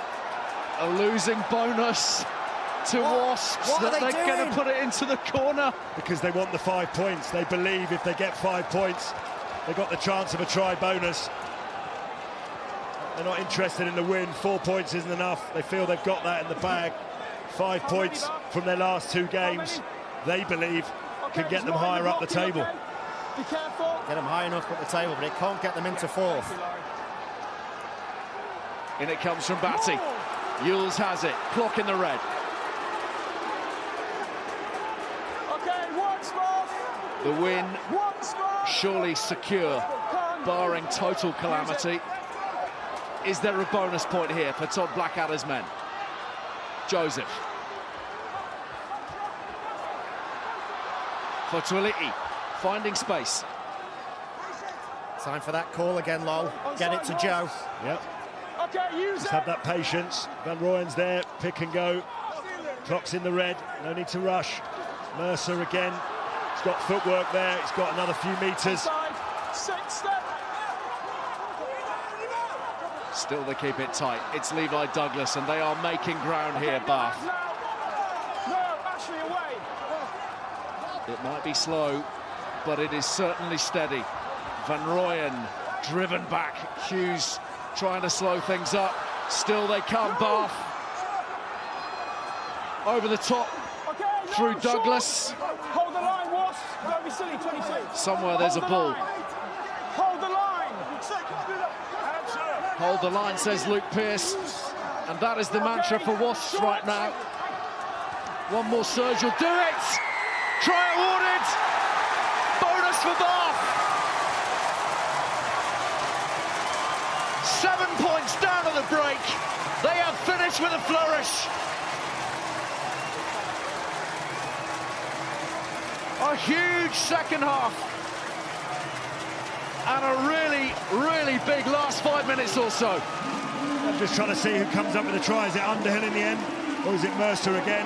[SPEAKER 7] a losing bonus to Wasps.
[SPEAKER 8] What are they
[SPEAKER 7] they're going
[SPEAKER 8] doing?
[SPEAKER 7] to put it into the corner.
[SPEAKER 6] Because they want the 5 points. They believe if they get 5 points, they've got the chance of a try bonus. They're not interested in the win. 4 points isn't enough. They feel they've got that in the bag. 5 points from their last 2 games, they believe, can get them higher up the table.
[SPEAKER 9] Be careful.
[SPEAKER 8] Get them high enough up the table, but it can't get them into 4th.
[SPEAKER 7] In it comes from Batty. Yules has it. Clock in the red.
[SPEAKER 9] Okay, one spot.
[SPEAKER 7] The win surely secure, barring total calamity. Is there a bonus point here for Todd Blackadder's men? Joseph. Fotuali'is finding space.
[SPEAKER 8] Time for that call again, Lol. Get it to Joe.
[SPEAKER 6] Yep.
[SPEAKER 9] Okay, use
[SPEAKER 6] Just
[SPEAKER 9] it.
[SPEAKER 6] have that patience. Van Rooyen's there, pick and go. Clock's in the red, no need to rush. Mercer again. He's got footwork there, he's got another few metres.
[SPEAKER 9] Step.
[SPEAKER 7] Still they keep it tight. It's Levi Douglas and they are making ground here, Bath.
[SPEAKER 9] No, Ashley away.
[SPEAKER 7] It might be slow, but it is certainly steady. Van Rooyen driven back. Hughes trying to slow things up. Still they come, Bath. Over the top, through Douglas.
[SPEAKER 9] Hold the line, Wasps. Don't be silly, 22.
[SPEAKER 7] Somewhere there's a ball.
[SPEAKER 9] Hold the line.
[SPEAKER 7] Hold the line, says Luke Pearce. And that is the mantra for Wasps right now. One more surge will do it. Try awarded. Bonus for Bath. 7 points down at the break. They have finished with a flourish. A huge second half. And a really, really big last 5 minutes or so.
[SPEAKER 6] I'm just trying to see who comes up with the try. Is it Underhill in the end, or is it Mercer again?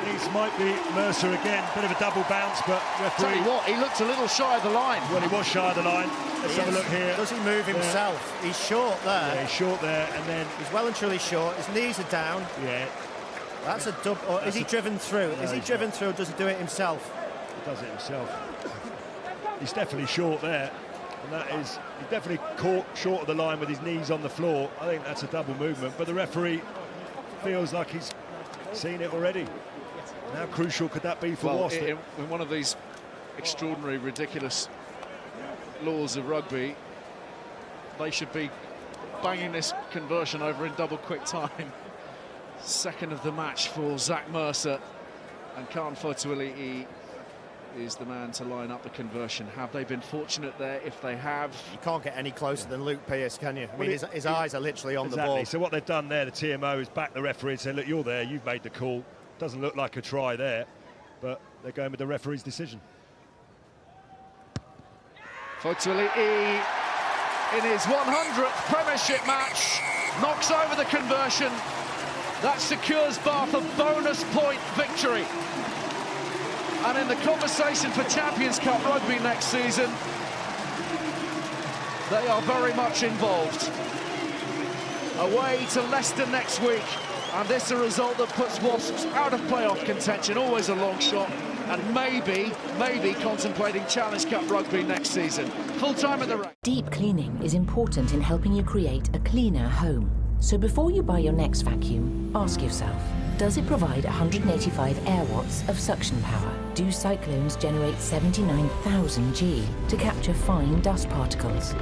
[SPEAKER 6] It might be Mercer again. Bit of a double bounce, but referee...
[SPEAKER 7] Tell you what, he looked a little shy of the line.
[SPEAKER 6] Well, he was shy of the line. Let's have a look here.
[SPEAKER 8] Does he move himself? He's short there.
[SPEAKER 6] Yeah, he's short there, and then...
[SPEAKER 8] He's well and truly short. His knees are down.
[SPEAKER 6] Yeah.
[SPEAKER 8] That's a double... Or is he driven through?
[SPEAKER 6] No,
[SPEAKER 8] is he driven through, or does he do it himself?
[SPEAKER 6] He does it himself. He's definitely short there. And that is, he's definitely caught short of the line with his knees on the floor. I think that's a double movement, but the referee feels like he's seen it already. And how crucial could that be for Wasps?
[SPEAKER 7] In one of these extraordinary, ridiculous laws of rugby, they should be banging this conversion over in double quick time. Second of the match for Zach Mercer, and Kahn Fotuali'is is the man to line up the conversion. Have they been fortunate there? If they have...
[SPEAKER 8] You can't get any closer than Luke Pearce, can you? I mean, his eyes are literally on the ball.
[SPEAKER 6] So what they've done there, the TMO, is back the referee and say, look, you're there, you've made the call. Doesn't look like a try there, but they're going with the referee's decision.
[SPEAKER 7] Fotuali'is, in his 100th Premiership match, knocks over the conversion. That secures Bath a bonus point victory. And in the conversation for Champions Cup rugby next season, they are very much involved. Away to Leicester next week, and this is a result that puts Wasps out of playoff contention, always a long shot, and maybe contemplating Challenge Cup rugby next season. Full time at the Rec.
[SPEAKER 5] Deep cleaning is important in helping you create a cleaner home. So before you buy your next vacuum, ask yourself, does it provide 185 air watts of suction power? Do cyclones generate 79,000 G to capture fine dust particles?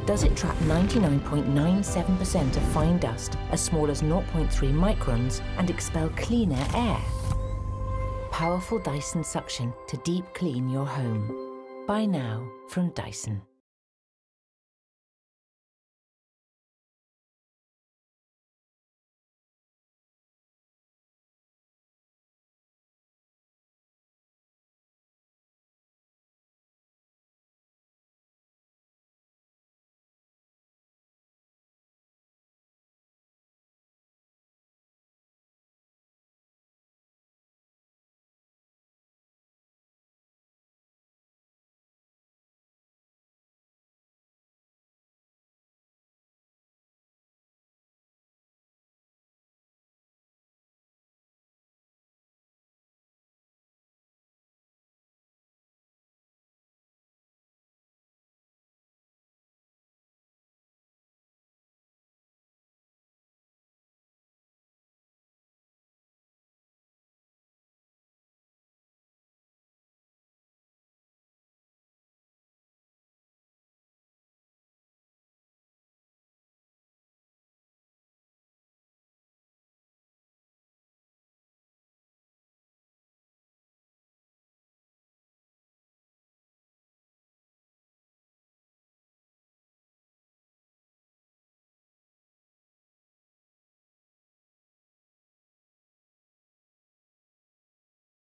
[SPEAKER 5] Does it trap 99.97% of fine dust as small as 0.3 microns and expel cleaner air? Powerful Dyson suction to deep clean your home. Buy now from Dyson.